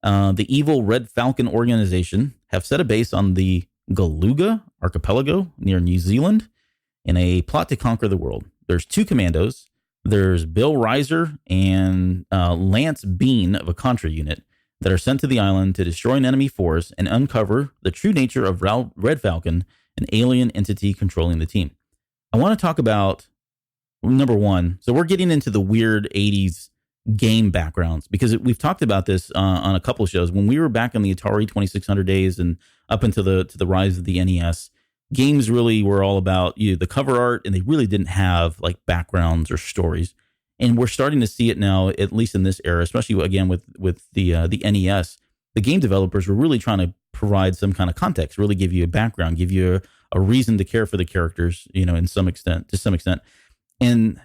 The evil Red Falcon organization have set a base on the Galuga archipelago near New Zealand in a plot to conquer the world. There's two commandos. There's Bill Reiser and Lance Bean of a Contra unit that are sent to the island to destroy an enemy force and uncover the true nature of Red Falcon, an alien entity controlling the team. I want to talk about number one. So we're getting into the weird 80s game backgrounds because we've talked about this on a couple of shows. When we were back in the Atari 2600 days and up into the rise of the NES, games really were all about the cover art, and they really didn't have like backgrounds or stories. And we're starting to see it now, at least in this era, especially again with the NES. The game developers were really trying to provide some kind of context, really give you a background, give you a reason to care for the characters, to some extent. And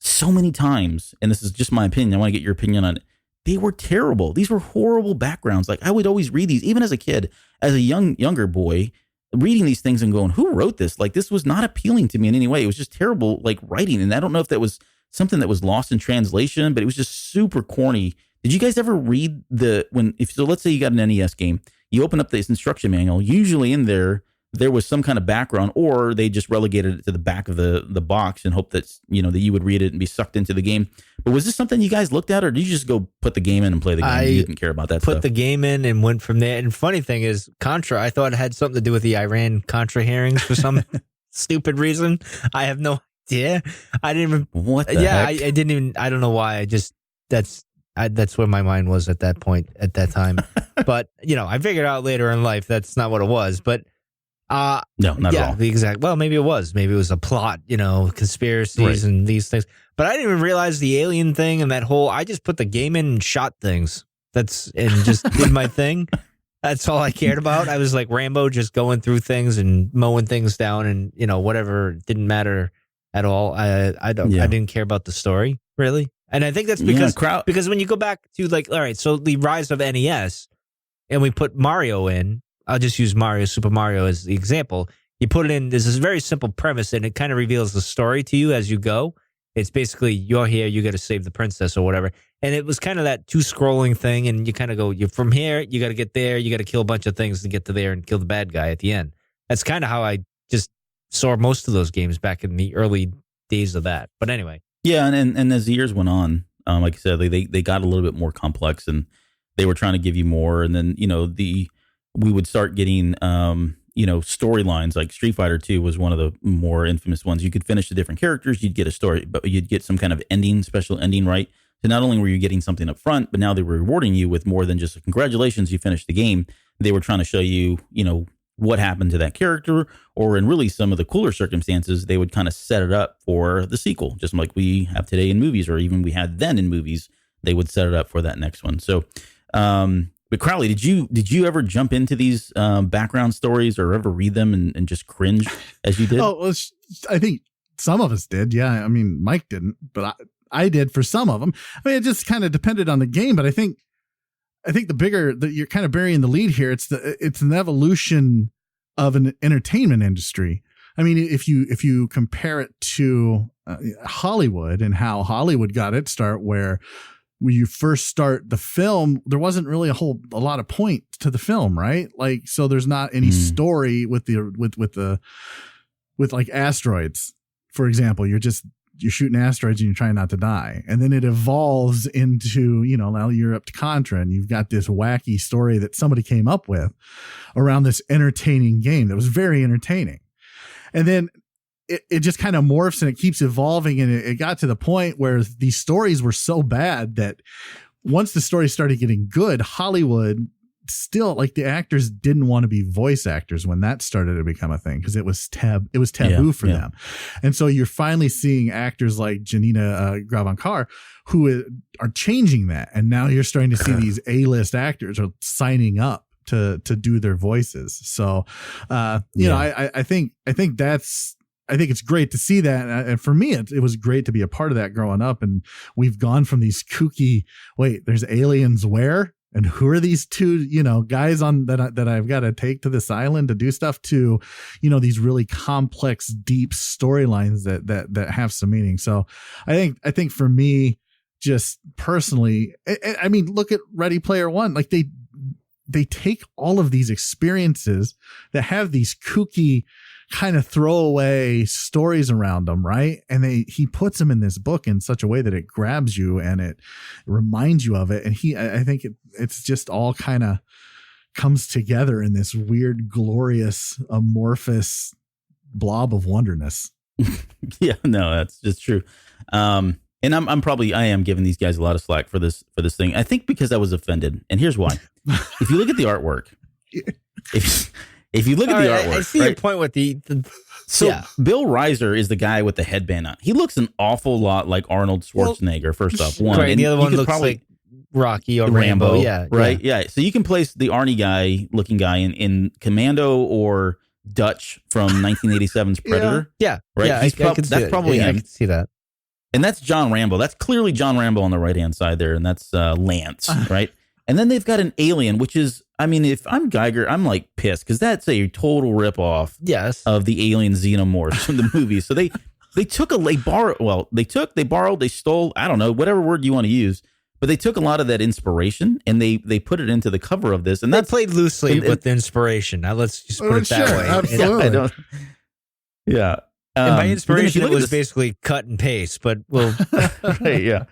so many times, and this is just my opinion, I want to get your opinion on it, they were terrible. These were horrible backgrounds. Like I would always read these, even as a kid, as a younger boy, reading these things and going, who wrote this? Like this was not appealing to me in any way. It was just terrible, like writing. And I don't know if that was something that was lost in translation, but it was just super corny. Did you guys ever read so let's say you got an NES game, you open up this instruction manual, usually in there was some kind of background, or they just relegated it to the back of the box and hope that, that you would read it and be sucked into the game. But was this something you guys looked at, or did you just go put the game in and play the game? You didn't care about that stuff. Put the game in and went from there. And funny thing is, Contra, I thought it had something to do with the Iran-Contra hearings for some stupid reason. I have no idea. I didn't even. What the heck? I didn't even. I don't know why. That's where my mind was at that point, at that time. But, I figured out later in life that's not what it was. But no, not at all. The exact. Well, maybe it was. Maybe it was a plot, conspiracies and these things. But I didn't even realize the alien thing and that whole. I just put the game in and shot things. And just did my thing. That's all I cared about. I was like Rambo, just going through things and mowing things down, and whatever. It didn't matter at all. I didn't care about the story really. And I think that's because when you go back to all right, so the rise of NES, and we put Mario in. I'll just use Super Mario as the example. You put it in, there's this very simple premise, and it kind of reveals the story to you as you go. It's basically, you're here, you got to save the princess or whatever. And it was kind of that two-scrolling thing, and you kind of go, you're from here, you got to get there, you got to kill a bunch of things to get to there and kill the bad guy at the end. That's kind of how I just saw most of those games back in the early days of that. But anyway. Yeah, and as the years went on, like I said, they got a little bit more complex, and they were trying to give you more. And then, we would start getting, storylines. Like Street Fighter 2 was one of the more infamous ones. You could finish the different characters, you'd get a story, but you'd get some kind of special ending, right? So not only were you getting something up front, but now they were rewarding you with more than just congratulations, you finished the game. They were trying to show you, what happened to that character, or in really some of the cooler circumstances, they would kind of set it up for the sequel, just like we have today in movies, or even we had then in movies, they would set it up for that next one. So, But Crowley, did you ever jump into these background stories or ever read them and just cringe as you did? Oh, well, I think some of us did. Yeah. I mean, Mike didn't, but I did for some of them. I mean, it just kind of depended on the game, but I think you're kind of burying the lead here. It's an evolution of an entertainment industry. I mean, if you compare it to Hollywood and how Hollywood got its start, where when you first start the film, there wasn't really a lot of point to the film, right? Like, so there's not any story with like asteroids, for example. You're shooting asteroids and you're trying not to die. And then it evolves into, now you're up to Contra and you've got this wacky story that somebody came up with around this entertaining game that was very entertaining. And then it just kind of morphs and it keeps evolving. And it got to the point where these stories were so bad that once the story started getting good, Hollywood still, like, the actors didn't want to be voice actors when that started to become a thing, because it was taboo for them. And so you're finally seeing actors like Janina Gravankar who are changing that. And now you're starting to see these A-list actors are signing up to do their voices. So, I think it's great to see that. And for me, it was great to be a part of that growing up. And we've gone from these kooky, wait, there's aliens where? And who are these two, guys that I've got to take to this island to do stuff, to, these really complex, deep storylines that have some meaning. So I think for me, just personally, I mean, look at Ready Player One. Like, they take all of these experiences that have these kooky kind of throwaway stories around them, right? And he puts them in this book in such a way that it grabs you and it reminds you of it. And I think it's just all kind of comes together in this weird, glorious, amorphous blob of wonderness. Yeah, no, that's just true. And I am giving these guys a lot of slack for this thing. I think because I was offended, and here's why. If you look at the artwork, if you look at the artwork, I see your point with the Bill Reiser is the guy with the headband on. He looks an awful lot like Arnold Schwarzenegger. First off, one, right, and the other one looks like Rocky or Rambo. Yeah, right. Yeah. So you can place the Arnie looking guy in Commando or Dutch from 1987's Predator. Yeah, right. Yeah, That's probably him. I can see that. And that's John Rambo. That's clearly John Rambo on the right-hand side there. And that's Lance, right? And then they've got an alien, which is, I mean, if I'm Geiger, I'm like pissed, because that's a total ripoff of the alien xenomorphs from the movie. So they borrowed, they stole, I don't know, whatever word you want to use, but they took a lot of that inspiration and they put it into the cover of this. And they played loosely with the inspiration. Now let's just put it that way. Absolutely. Yeah. And by inspiration, it was basically cut and paste, but we'll. Right, yeah.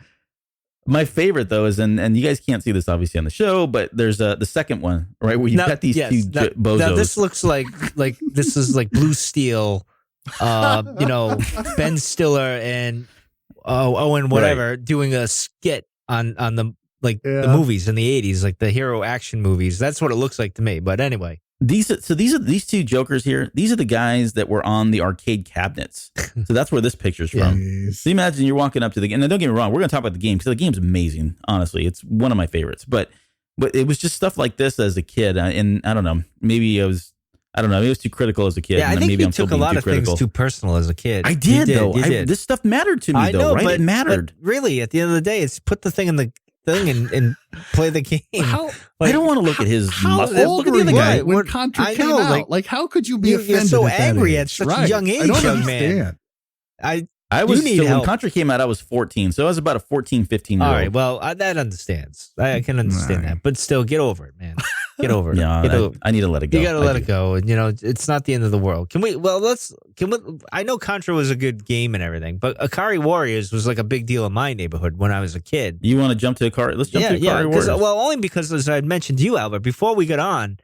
My favorite, though, is, and you guys can't see this obviously on the show, but there's the second one, right, where you've got these two bozos. Now this looks like this is like Blue Steel, Ben Stiller and Owen whatever doing a skit on the movies in the 80s, like the hero action movies. That's what it looks like to me. But anyway. These two jokers here. These are the guys that were on the arcade cabinets. So that's where this picture's from. Yes. So imagine you're walking up to the game. And don't get me wrong, we're going to talk about the game, because the game's amazing. Honestly, it's one of my favorites. But it was just stuff like this as a kid, and I don't know. Maybe maybe I was too critical as a kid. Yeah, I think maybe you took a lot of things too personal as a kid. I did, though. This stuff mattered to me, though, right? But, it mattered. But really, at the end of the day, it's put the thing in the thing and play the game. I don't want to look at his muscles. Look at the other guy when Contra came out. Like, how could you be offended? You're so angry at such a young age, I don't young understand. man. When Contra came out, I was 14. So I was about a 14, 15-year-old. All right, well, that understands. I can understand that. But still, get over it, man. Get over it. Yeah, I need to let it go. You got to let it go. And, it's not the end of the world. I know Contra was a good game and everything, but Ikari Warriors was like a big deal in my neighborhood when I was a kid. You want to jump to Ikari? Let's jump to Ikari Warriors. Well, only because, as I mentioned to you, Albert, before we got on,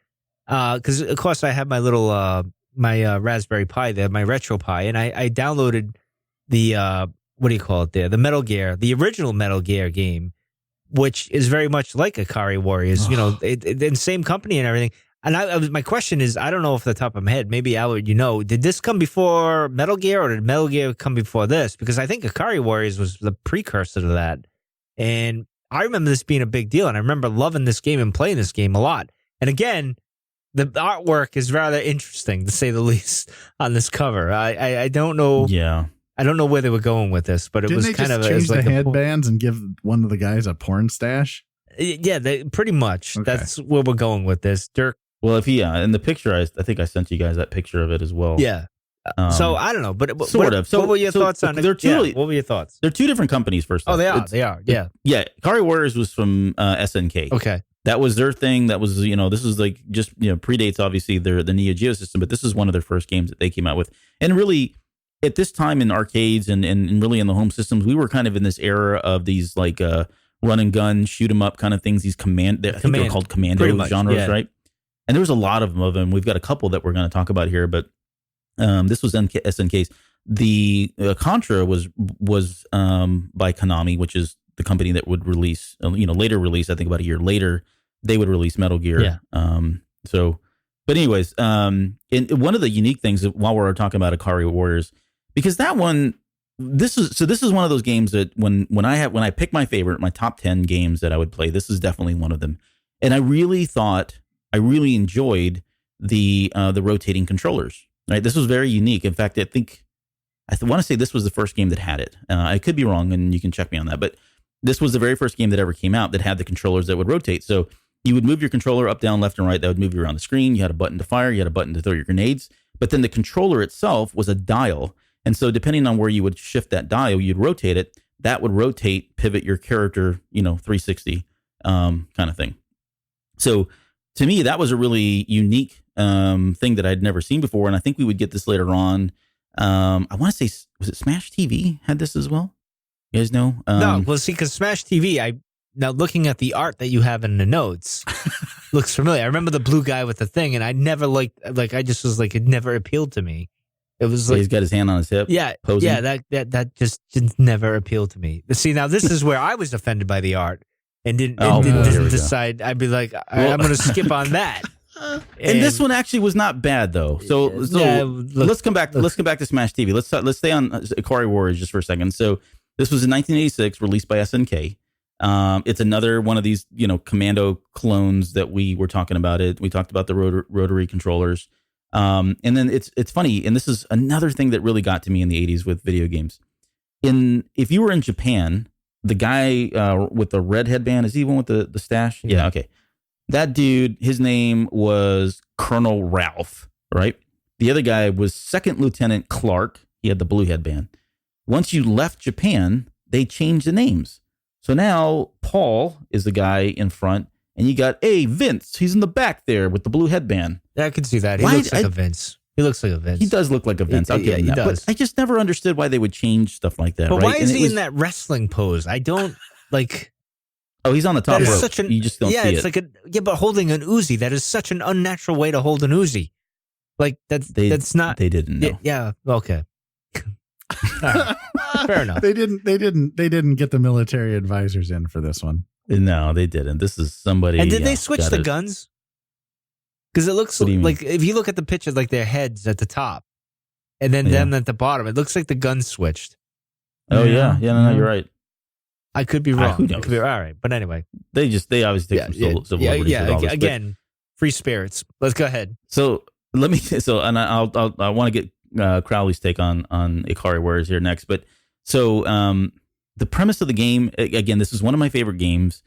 because, of course, I have my little, my Raspberry Pi there, my Retro Pi, and I downloaded the, what do you call it there? The Metal Gear, the original Metal Gear game, which is very much like Ikari Warriors, in same company and everything. And my question is, I don't know off the top of my head, maybe Albert, did this come before Metal Gear, or did Metal Gear come before this? Because I think Ikari Warriors was the precursor to that. And I remember this being a big deal, and I remember loving this game and playing this game a lot. And again, the artwork is rather interesting, to say the least, on this cover. I don't know. Yeah. I don't know where they were going with this, but Didn't it was they kind just of change like the headbands and give one of the guys a porn stash. Yeah, pretty much. Okay. That's where we're going with this. Dirk. Well, in the picture, I think I sent you guys that picture of it as well. Yeah. So I don't know, but sort of. So what were your thoughts on it? What were your thoughts? They're two different companies. First, they are. Yeah. Yeah. Ikari Warriors was from SNK. Okay. That was their thing. That was, this is like just, predates obviously the Neo Geo system, but this is one of their first games that they came out with. And really, at this time in arcades and really in the home systems, we were kind of in this era of these like run and gun, shoot 'em up kind of things. These I think they're called commando genres, right? And there was a lot of them. We've got a couple that we're going to talk about here, but this was SNK's. The Contra was by Konami, which is the company that would release, later release. I think about a year later, they would release Metal Gear. Yeah. But anyways, and one of the unique things while we're talking about Ikari Warriors, because that one, this is one of those games that when I pick my favorite, my top 10 games that I would play, this is definitely one of them. And I really enjoyed the rotating controllers. Right, this was very unique. In fact, I want to say this was the first game that had it. I could be wrong, and you can check me on that. But this was the very first game that ever came out that had the controllers that would rotate. So you would move your controller up, down, left, and right. That would move you around the screen. You had a button to fire. You had a button to throw your grenades. But then the controller itself was a dial. And so depending on where you would shift that dial, you'd rotate it. That would rotate, pivot your character, 360 kind of thing. So to me, that was a really unique thing that I'd never seen before. And I think we would get this later on. I want to say, was it Smash TV had this as well? You guys know? No, well, see, because Smash TV, now looking at the art that you have in the notes, looks familiar. I remember the blue guy with the thing, and I never I just was like, it never appealed to me. It was like, he's got his hand on his hip. Yeah. Posing. Yeah. That just never appealed to me. See, now this is where I was offended by the art and didn't decide. I'd be like, I'm going to skip on that. And this one actually was not bad though. So let's come back. Let's come back to Smash TV. Let's stay on Ikari Warriors just for a second. So this was in 1986, released by SNK. It's another one of these commando clones that we were talking about. We talked about the rotary controllers, and then it's funny. And this is another thing that really got to me in the 80s with video games. If you were in Japan, the guy with the red headband, is he one with the stash? Yeah. Okay. That dude, his name was Colonel Ralph, right? The other guy was Second Lieutenant Clark. He had the blue headband. Once you left Japan, they changed the names. So now Paul is the guy in front, and you got, Vince. He's in the back there with the blue headband. Yeah, I can see that. He looks like a Vince. He looks like a Vince. He does look like a Vince. I'll give him that. Does. But I just never understood why they would change stuff like that. But right? why is he in that wrestling pose? I don't like... Oh, he's on the top rope. You just don't see it. It's like but holding an Uzi, that is such an unnatural way to hold an Uzi. Like that's not. They didn't know. Yeah. Okay. Right. Fair enough. They didn't get the military advisors in for this one. No, they didn't. This is somebody. And did they switch the guns? Because it looks like if you look at the picture, like their heads at the top, and then them at the bottom, it looks like the guns switched. Oh yeah. No, you're right. I could be wrong. Who knows? It could be, all right, but anyway, they obviously take some civil liberties. Yeah. This, again, free spirits. Let's go ahead. So let me. And I want to get Crowley's take on Ikari Warriors here next. But so the premise of the game, again, this is one of my favorite games,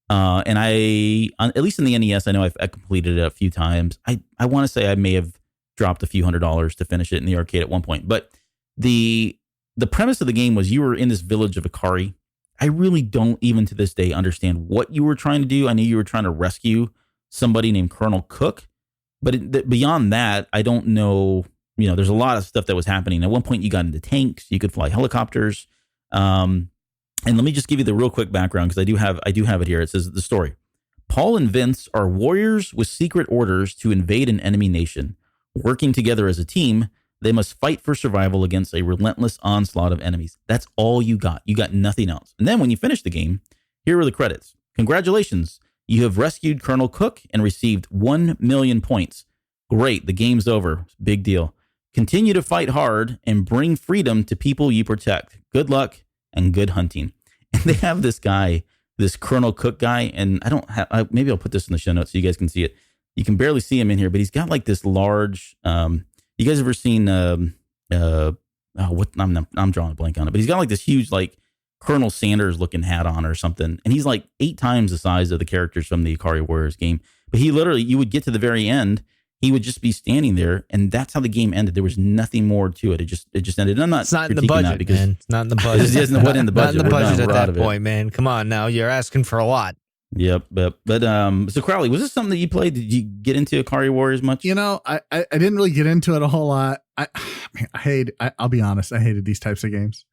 and at least in the NES, I know I completed it a few times. I want to say I may have dropped a few $100s to finish it in the arcade at one point. But the premise of the game was you were in this village of Ikari. I really don't even to this day understand what you were trying to do. I knew you were trying to rescue somebody named Colonel Cook, but beyond that, I don't know. There's a lot of stuff that was happening. At one point, you got into tanks. You could fly helicopters. And let me just give you the real quick background because I do have it here. It says the story: Paul and Vince are warriors with secret orders to invade an enemy nation. Working together as a team, they must fight for survival against a relentless onslaught of enemies. That's all you got. You got nothing else. And then when you finish the game, here are the credits. Congratulations. You have rescued Colonel Cook and received 1 million points. Great. The game's over. Big deal. Continue to fight hard and bring freedom to people you protect. Good luck and good hunting. And they have this guy this Colonel Cook guy, and I don't have. Maybe I'll put this in the show notes so you guys can see it. You can barely see him in here, but he's got like this large. You guys ever seen? What I'm drawing a blank on it, but he's got like this huge like Colonel Sanders looking hat on or something, and he's like 8 times the size of the characters from the Ikari Warriors game. But he literally, you would get to the very end, he would just be standing there, and that's how the game ended. There was nothing more to it. It just ended. And I'm not. It's not in the budget, man. It's not in the budget. It isn't what in the budget. Not in the budget at that point, man. Come on, now you're asking for a lot. Yep, but so Crowley, was this something that you played? Did you get into Ikari Warriors much? You know, I didn't really get into it a whole lot. I'll be honest, I hated these types of games.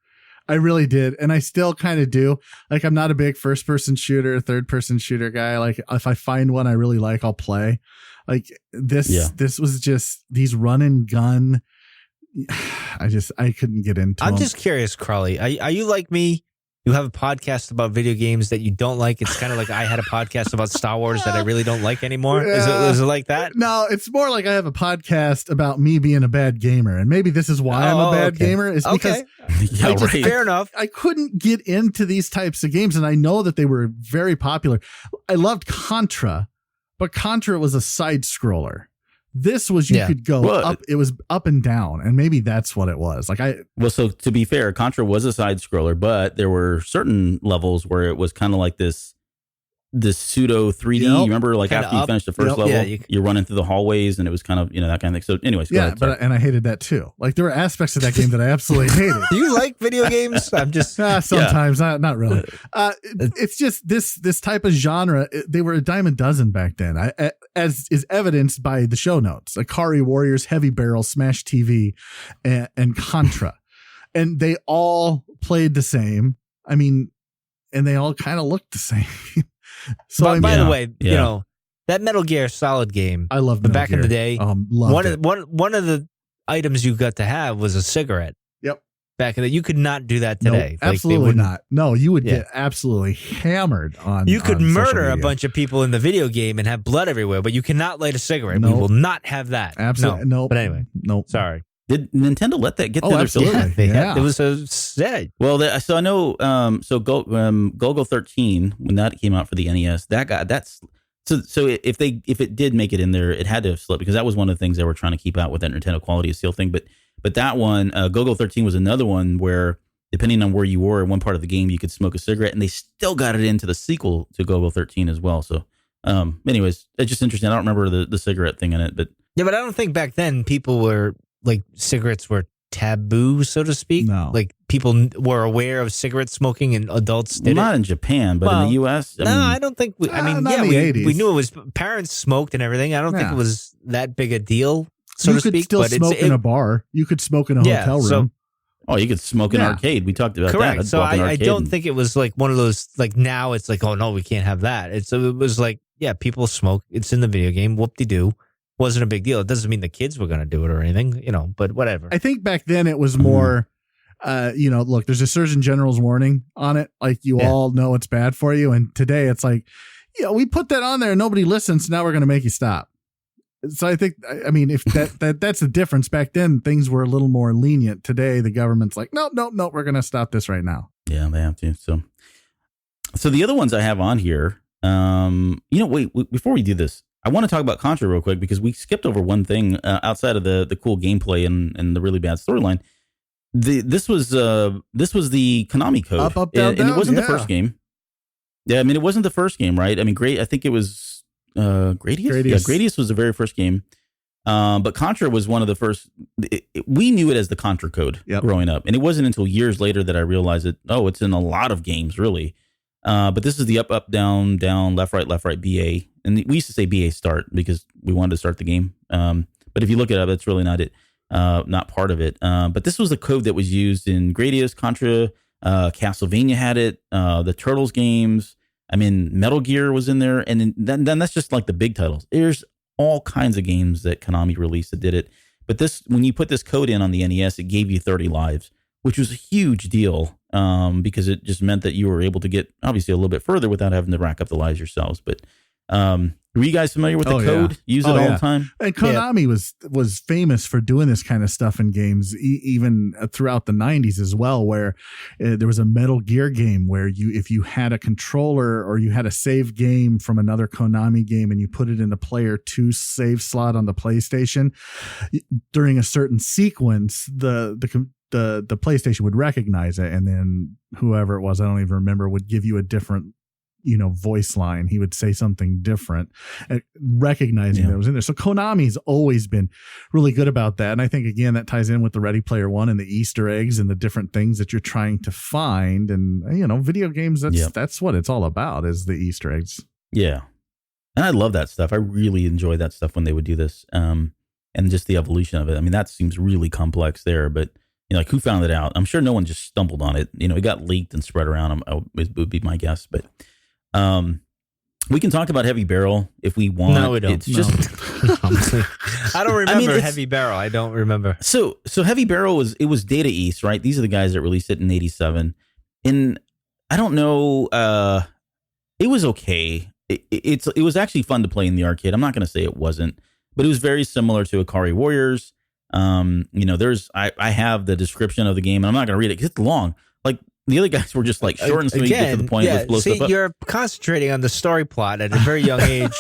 I really did, and I still kind of do. Like, I'm not a big first person shooter, third person shooter guy. Like, if I find one I really like, I'll play. Like this was just these run and gun. I couldn't get into. I'm just curious, Crowley. Are you like me? You have a podcast about video games that you don't like. It's kind of like I had a podcast about Star Wars that I really don't like anymore. Is it like that? No, it's more like I have a podcast about me being a bad gamer. And maybe this is why I'm a bad gamer. Is because fair enough. I couldn't get into these types of games. And I know that they were very popular. I loved Contra, but Contra was a side scroller. This was you could go up. It was up and down, and maybe that's what it was. So to be fair, Contra was a side scroller, but there were certain levels where it was kind of like this pseudo 3D. You remember, like after you finished the first level, you're running through the hallways, and it was kind of that kind of thing. So, anyways, and I hated that too. Like there were aspects of that game that I absolutely hated. Do you like video games? I'm just sometimes not really. It's just this type of genre. They were a dime a dozen back then. As is evidenced by the show notes: Ikari Warriors, Heavy Barrel, Smash TV, and Contra, and they all played the same. I mean, and they all kind of looked the same. So by the way, you know, that Metal Gear Solid game, I love. Back in the day, one of the items you got to have was a cigarette. Yep. Back in the, you could not do that today. No, absolutely not. No, you would get absolutely hammered on. You could murder a bunch of people in the video game and have blood everywhere, but you cannot light a cigarette. We will not have that. Absolutely no. But anyway, sorry. Did Nintendo let that get to their facility? It was a set. Well, so I know. Golgo 13, when that came out for the NES, so if it did make it in there, it had to have slipped because that was one of the things they were trying to keep out with that Nintendo quality of seal thing. But that one, Golgo 13 was another one where depending on where you were in one part of the game, you could smoke a cigarette, and they still got it into the sequel to Golgo 13 as well. So, anyways, it's just interesting. I don't remember the cigarette thing in it, but but I don't think back then people were. Like cigarettes were taboo, so to speak. No. Like people were aware of cigarette smoking and adults did not in Japan, but in the U.S. I don't think. We knew it was parents smoked and everything. I don't think it was that big a deal, so to speak. You could still smoke in a bar. You could smoke in a hotel room. You could smoke in an arcade. We talked about that. Correct. So I don't think it was like one of those, like now it's like, oh no, we can't have that. It was like, people smoke. It's in the video game. Whoop-de-doo. Wasn't a big deal. It doesn't mean the kids were going to do it or anything, but whatever. I think back then it was more, look, there's a Surgeon General's warning on it. Like you all know it's bad for you. And today it's like, we put that on there and nobody listens. So now we're going to make you stop. So I think, if that's the difference. Back then, things were a little more lenient. Today, the government's like, no, we're going to stop this right now. Yeah, they have to. So the other ones I have on here, wait, before we do this, I want to talk about Contra real quick because we skipped over one thing outside of the cool gameplay and the really bad storyline. This was the Konami code, up, down, and it wasn't the first game. Yeah, it wasn't the first game, right? I think it was Gradius. Yeah, Gradius was the very first game, but Contra was one of the first. We knew it as the Contra code growing up, and it wasn't until years later that I realized that it's in a lot of games, really. But this is the up, down, left, right, BA. And we used to say BA start because we wanted to start the game. But if you look it up, it's really not it, not part of it. But this was the code that was used in Gradius, Contra, Castlevania had it, the Turtles games. Metal Gear was in there. And then that's just like the big titles. There's all kinds of games that Konami released that did it. But when you put this code in on the NES, it gave you 30 lives, which was a huge deal. Because it just meant that you were able to get obviously a little bit further without having to rack up the lives yourselves. But Were you guys familiar with the code? Yeah. Use it all the time? And Konami was famous for doing this kind of stuff in games, even throughout the 90s as well, where there was a Metal Gear game where if you had a controller or you had a save game from another Konami game and you put it in the player 2 save slot on the PlayStation, during a certain sequence, the PlayStation would recognize it, and then whoever it was, I don't even remember, would give you a different voice line. He would say something different, recognizing that it was in there. So Konami's always been really good about that. And I think, again, that ties in with the Ready Player One and the Easter eggs and the different things that you're trying to find. And, video games, that's what it's all about, is the Easter eggs. Yeah. And I love that stuff. I really enjoy that stuff when they would do this. And just the evolution of it. I mean, that seems really complex there, but like, who found it out? I'm sure no one just stumbled on it. It got leaked and spread around. It would be my guess, but we can talk about Heavy Barrel if we want. No, we don't. It's just I don't remember Heavy Barrel. I don't remember. So Heavy Barrel was Data East, right? These are the guys that released it in '87. And I don't know. It was okay. It was actually fun to play in the arcade. I'm not going to say it wasn't, but it was very similar to Ikari Warriors. I have the description of the game, and I'm not going to read it because it's long. Like, the other guys were just like short and sweet, get to the point. Let's blow stuff up. You're concentrating on the story plot at a very young age.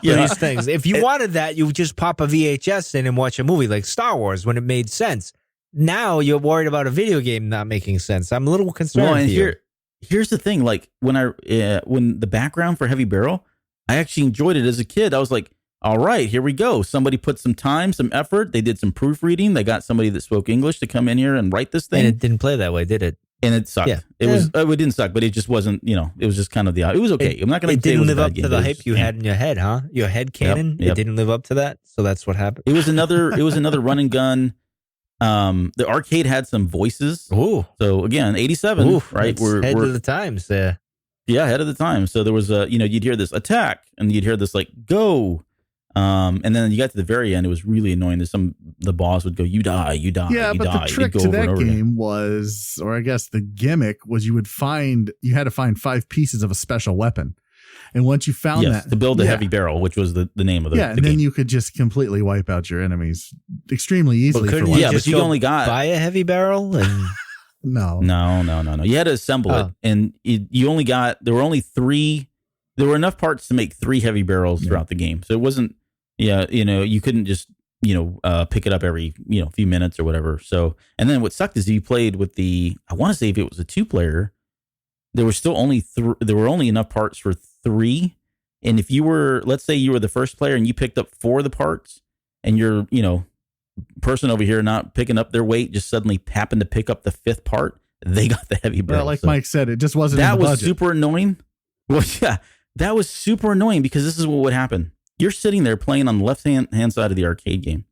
These things. If you wanted that, you would just pop a VHS in and watch a movie like Star Wars when it made sense. Now you're worried about a video game not making sense. I'm a little concerned. Well, and here's the thing: like when the background for Heavy Barrel, I actually enjoyed it as a kid. I was like, all right, here we go. Somebody put some time, some effort. They did some proofreading. They got somebody that spoke English to come in here and write this thing. And it didn't play that way, did it? And it sucked. Yeah. It didn't suck, but it just wasn't, it was just kind of it was okay. I'm not going to say it didn't live up to the hype you had in your head, huh? Your head canon. Yep. It didn't live up to that. So that's what happened. It was another run and gun. The arcade had some voices. Ooh. So again, 87, right? We're ahead of the times there. Yeah, ahead of the time. So there was you'd hear this attack and you'd hear this like go. And then you got to the very end, it was really annoying that the boss would go, you die. Yeah, but the trick to that game was, or I guess the gimmick was, you had to find 5 pieces of a special weapon. And once you found that, to build a heavy barrel, which was the name of the and then you could just completely wipe out your enemies extremely easily. But you only got buy a heavy barrel and no. You had to assemble it, and you only got, there were enough parts to make 3 heavy barrels throughout the game. So it wasn't, you couldn't just, pick it up every, few minutes or whatever. So, and then what sucked is you played with I want to say if it was a 2-player, there were still only there were only enough parts for 3. And if you were, let's say you were the first player and you picked up 4 of the parts, and your, person over here not picking up their weight just suddenly happened to pick up the 5th part, they got the heavy barrel. Well, like Mike said, it just wasn't. That in the was budget. super annoying. Well, yeah, that was super annoying because this is what would happen. You're sitting there playing on the left-hand side of the arcade game.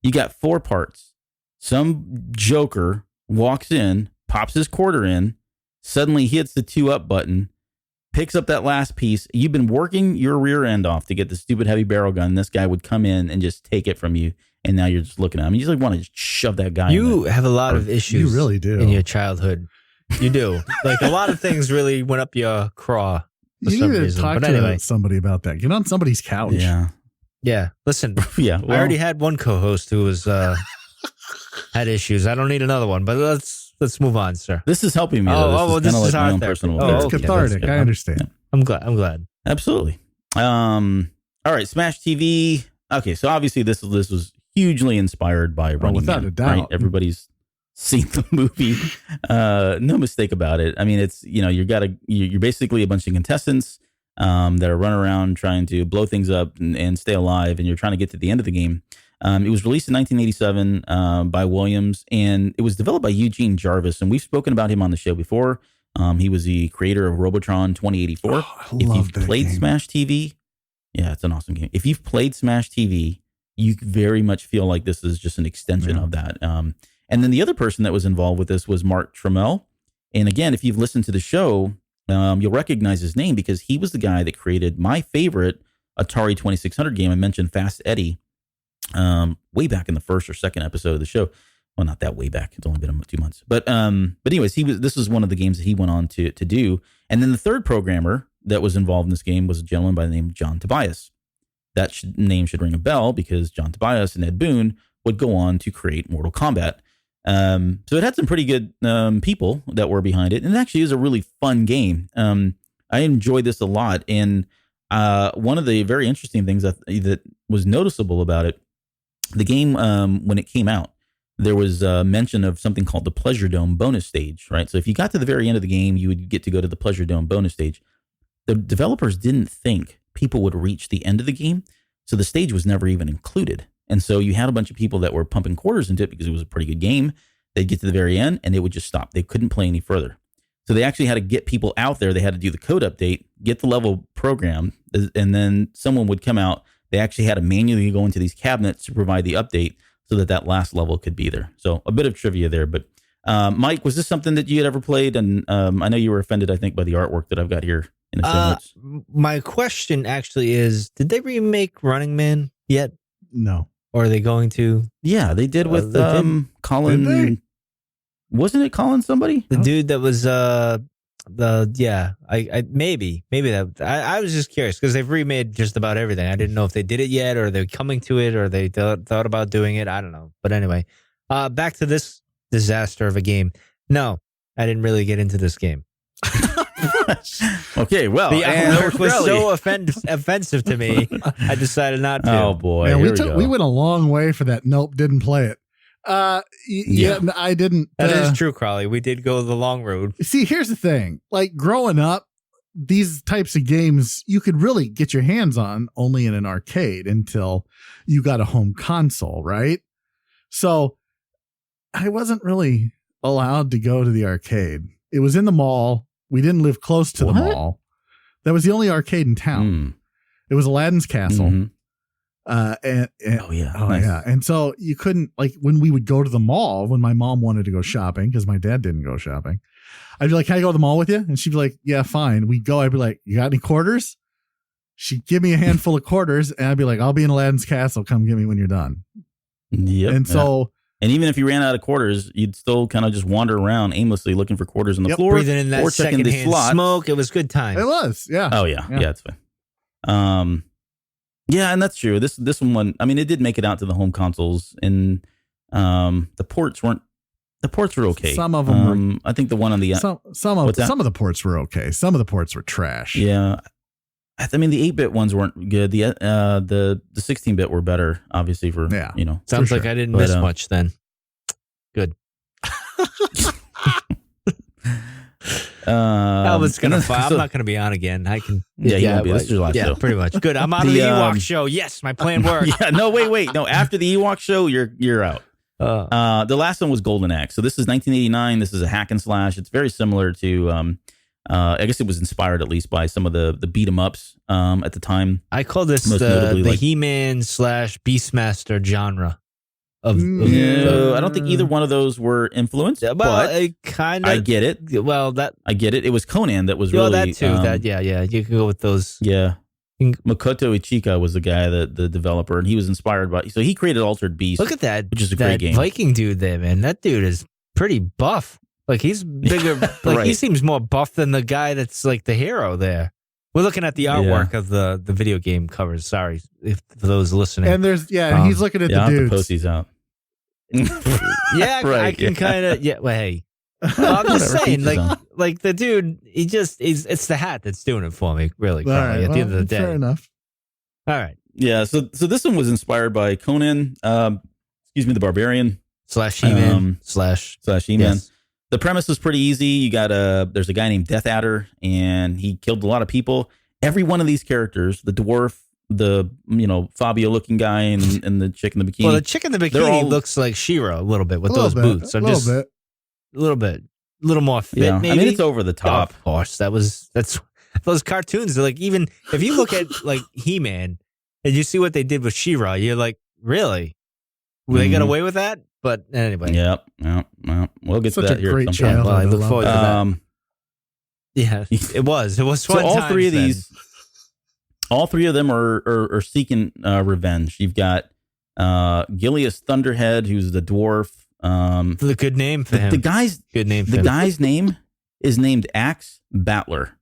You got 4 parts. Some joker walks in, pops his quarter in, suddenly hits the 2-up button, picks up that last piece. You've been working your rear end off to get the stupid heavy barrel gun. This guy would come in and just take it from you, and now you're just looking at him. You just want to shove that guy in. You have a lot of issues. You really do. In your childhood. You do. Like, a lot of things really went up your craw. You need to talk to somebody about that. Get on somebody's couch. Yeah. Listen. I already had one co-host who was had issues. I don't need another one. But let's move on, sir. This is helping me. This is our personal. It's cathartic. I understand. Yeah. I'm glad. Absolutely. All right. Smash TV. Okay, so obviously this was hugely inspired by Running without Man, a doubt. right? Everybody's seen the movie. No mistake about it. I mean, it's, you're basically a bunch of contestants that are running around trying to blow things up and stay alive, and you're trying to get to the end of the game. It was released in 1987 by Williams, and it was developed by Eugene Jarvis, and we've spoken about him on the show before. He was the creator of Robotron 2084. If you've played Smash TV, it's an awesome game. If you've played Smash TV, you very much feel like this is just an extension of that. And then the other person that was involved with this was Mark Trammell. And again, if you've listened to the show, you'll recognize his name because he was the guy that created my favorite Atari 2600 game. I mentioned Fast Eddie way back in the first or second episode of the show. Well, not that way back. It's only been 2 months. But anyways, this was one of the games that he went on to do. And then the third programmer that was involved in this game was a gentleman by the name of John Tobias. name should ring a bell because John Tobias and Ed Boon would go on to create Mortal Kombat. So it had some pretty good people that were behind it, and it actually is a really fun game. I enjoyed this a lot, and one of the very interesting things that was noticeable about it, the game when it came out, there was a mention of something called the Pleasure Dome bonus stage, right? So if you got to the very end of the game, you would get to go to the Pleasure Dome bonus stage. The developers didn't think people would reach the end of the game, so the stage was never even included. And so you had a bunch of people that were pumping quarters into it because it was a pretty good game. They'd get to the very end and they would just stop. They couldn't play any further. So they actually had to get people out there. They had to do the code update, get the level programmed, and then someone would come out. They actually had to manually go into these cabinets to provide the update so that last level could be there. So a bit of trivia there. But Mike, was this something that you had ever played? And I know you were offended, I think, by the artwork that I've got here in the show notes. My question actually is, did they remake Running Man yet? No. Or are they going to? Yeah, they did with Colin. Wasn't it Colin somebody? The dude that was maybe that. I was just curious because they've remade just about everything. I didn't know if they did it yet, or they're coming to it, or they thought about doing it. I don't know. But anyway, back to this disaster of a game. No, I didn't really get into this game. Okay, well, the artwork was so offensive to me, I decided not to. Oh boy, man, we went a long way for that. Nope, didn't play it. Yeah, I didn't. That is true, Crowley. We did go the long road. See, here's the thing. Like growing up, these types of games you could really get your hands on only in an arcade until you got a home console, right? So I wasn't really allowed to go to the arcade. It was in the mall. We didn't live close to the mall. That was the only arcade in town. It was Aladdin's Castle. Mm-hmm. Yeah. And so you couldn't, like, when we would go to the mall, when my mom wanted to go shopping, because my dad didn't go shopping, I'd be like, can I go to the mall with you? And she'd be like, yeah, fine. We'd go. I'd be like, you got any quarters? She'd give me a handful of quarters, and I'd be like, I'll be in Aladdin's Castle. Come get me when you're done. Yep. And so, and even if you ran out of quarters, you'd still kind of just wander around aimlessly looking for quarters on the floor, breathing in that or checking the slots. Smoke. It was good time. It was, yeah. Oh yeah, it's fine. Yeah, and that's true. This one, I mean, it did make it out to the home consoles, and the ports were okay. Some of them were. I think the one on the some of the ports were okay. Some of the ports were trash. Yeah, I mean the 8-bit ones weren't good. The 16-bit were better, obviously for Sounds like I didn't miss much then. Good. I was gonna. I'm not gonna be on again. I can. You won't be. This is your last show. Pretty much. Good. I'm out of the Ewok show. Yes, my plan worked. No, wait. No, after the Ewok show, you're out. The last one was Golden Axe. So this is 1989. This is a hack and slash. It's very similar to. I guess it was inspired at least by some of the beat 'em ups at the time. I call this the He-Man / Beastmaster genre. I don't think either one of those were influenced. Well, but I get it. Well, I get it. It was Conan that was really that too. You can go with those. Yeah, Makoto Ichika was the guy, the developer, and he was inspired by. So he created Altered Beast. Look at that, which is a great game. Viking dude there, man. That dude is pretty buff. Like he's bigger. Like he seems more buff than the guy that's like the hero there. We're looking at the artwork of the video game covers. Sorry for those listening. And there's he's looking at the dudes. I'll have to post these out. I can kind of well, hey, I'm just saying, like the dude, it's the hat that's doing it for me, really. Probably, at the end of the day, fair enough. All right, yeah. So this one was inspired by Conan, the Barbarian / He-Man / He-Man. Yes. The premise is pretty easy. You got there's a guy named Death Adder, and he killed a lot of people. Every one of these characters, the dwarf, the Fabio looking guy, and the chick in the bikini. Well, the chick in the bikini looks like She-Ra a little bit with those boots. A little more fit. Yeah. Maybe. I mean, it's over the top. Of course, that's those cartoons. Are like, even if you look at like He-Man and you see what they did with She-Ra, you're like, really? They got away with that? But anyway, Yep. We'll get to that here. Great channel. Well, I look forward to that. Yeah, it was. So all three of these. All three of them are seeking revenge. You've got Gilius Thunderhead, who's the dwarf. The good name for him. The guy's good name. The guy's name is named Axe Battler.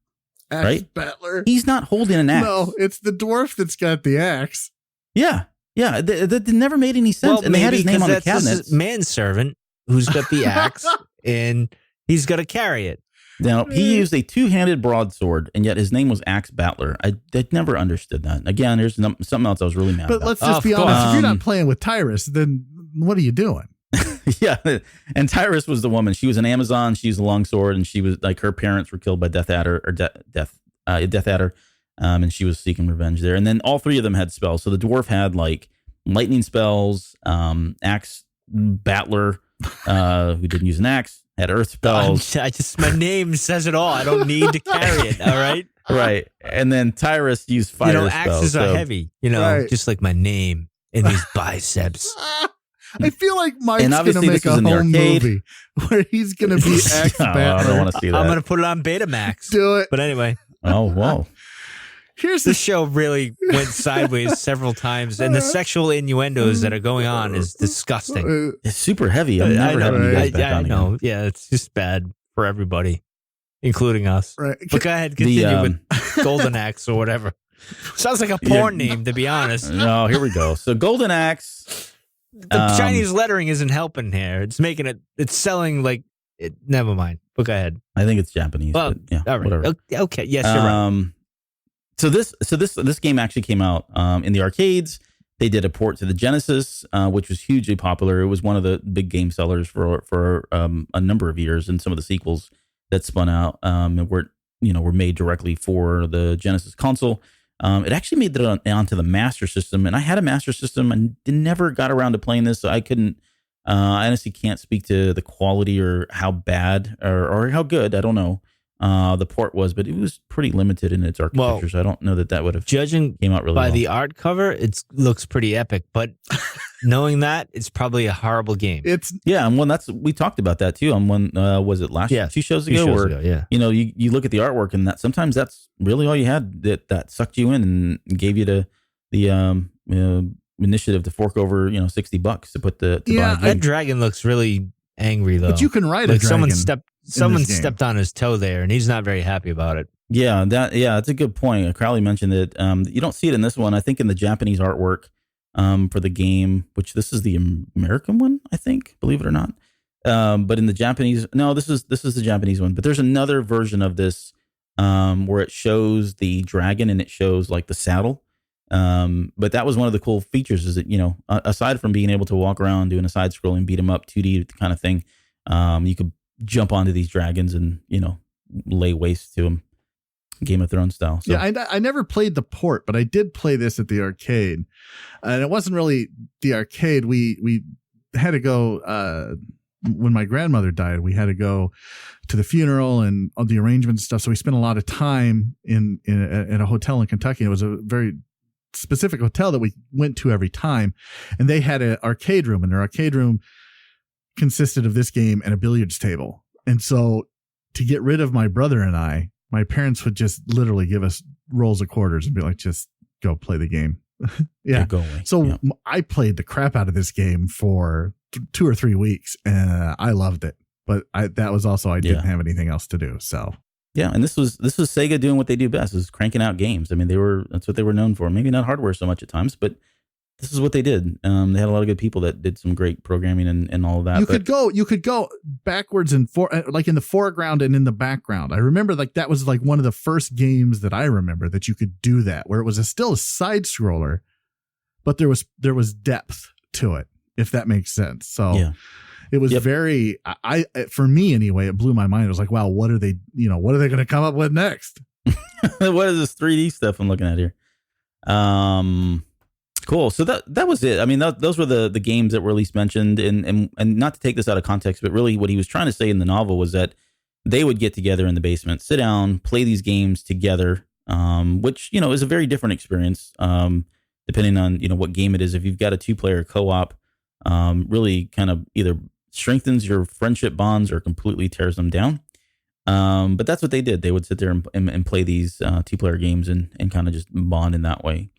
Axe right? Battler. He's not holding an axe. No, it's the dwarf that's got the axe. Yeah. That never made any sense. Well, and they had his name on the cabinets. Manservant who's got the axe and he's got to carry it. Now, he used a two-handed broadsword, and yet his name was Axe Battler. I never understood that. Again, there's something else I was really mad about. But let's just be honest. If you're not playing with Tyrus, then what are you doing? Yeah. And Tyrus was the woman. She was an Amazon. She used a long sword, and she was like, her parents were killed by Death Adder, and she was seeking revenge there. And then all three of them had spells. So the dwarf had like lightning spells, Axe Battler, who didn't use an axe, had earth spells. My name says it all. I don't need to carry it. All right. Right. And then Tyrus used fire spells. Axes are heavy, right. Just like my name and these biceps. I feel like Mike's going to make a home movie where he's going to be Axe Battler. I don't want to see that. I'm going to put it on Betamax. Do it. But anyway. Oh, whoa. This show really went sideways several times, and the sexual innuendos that are going on is disgusting. It's super heavy. I'm never having you guys back on again. Yeah, it's just bad for everybody, including us. Right. But go ahead, continue with Golden Axe or whatever. Sounds like a porn name, to be honest. No, here we go. So Golden Axe. The Chinese lettering isn't helping here. It's making it. It's selling like. Never mind. But go ahead. I think it's Japanese. Well, but yeah, all right. Whatever. Okay. Yes, you're right. So this game actually came out in the arcades. They did a port to the Genesis, which was hugely popular. It was one of the big game sellers for a number of years, and some of the sequels that spun out were made directly for the Genesis console. It actually made it onto the Master System, and I had a Master System and never got around to playing this, so I couldn't. I honestly can't speak to the quality or how bad or how good. I don't know. The port was, but it was pretty limited in its architecture, so I don't know that would have judging came out really by well. the art cover. It looks pretty epic, but knowing that, it's probably a horrible game. And we talked about that too. On one was it last 2 shows ago? Yeah. You look at the artwork, and that sometimes that's really all you had that sucked you in and gave you the initiative to fork over $60 to put buy a game. That dragon looks really angry though. But you can ride a dragon. Someone stepped on his toe there, and he's not very happy about it. Yeah, that's a good point. Crowley mentioned it. You don't see it in this one. I think in the Japanese artwork for the game, which this is the American one, I think, believe it or not. But in the Japanese, no, this is the Japanese one. But there's another version of this where it shows the dragon and it shows like the saddle. But that was one of the cool features is that, aside from being able to walk around doing a side scrolling, beat 'em up 2D kind of thing, you could jump onto these dragons and, lay waste to them. Game of Thrones style. So. Yeah, I never played the port, but I did play this at the arcade. And it wasn't really the arcade. We had to go, when my grandmother died, we had to go to the funeral and all the arrangements and stuff. So we spent a lot of time in a hotel in Kentucky. It was a very specific hotel that we went to every time. And they had an arcade room, and their arcade room consisted of this game and a billiards table. And so to get rid of my brother and I, my parents would just literally give us rolls of quarters and be like, just go play the game. Yeah. Go away. So I played the crap out of this game for 2 or 3 weeks, and I loved it. But that was also, I didn't have anything else to do. So yeah. And this was Sega doing what they do best, is cranking out games. I mean, that's what they were known for. Maybe not hardware so much at times, but this is what they did. They had a lot of good people that did some great programming and all of that. You could go backwards and like in the foreground and in the background. I remember like that was like one of the first games that I remember that you could do that, where it was still a side scroller, but there was depth to it, if that makes sense. So it was very, for me anyway, it blew my mind. It was like, wow, what are they going to come up with next? What is this 3D stuff I'm looking at here? Cool. So that was it. I mean, those were the games that were at least mentioned, and not to take this out of context, but really what he was trying to say in the novel was that they would get together in the basement, sit down, play these games together, which, is a very different experience, depending on, what game it is. If you've got a 2-player co-op, really kind of either strengthens your friendship bonds or completely tears them down. But that's what they did. They would sit there and play these 2-player games and kind of just bond in that way.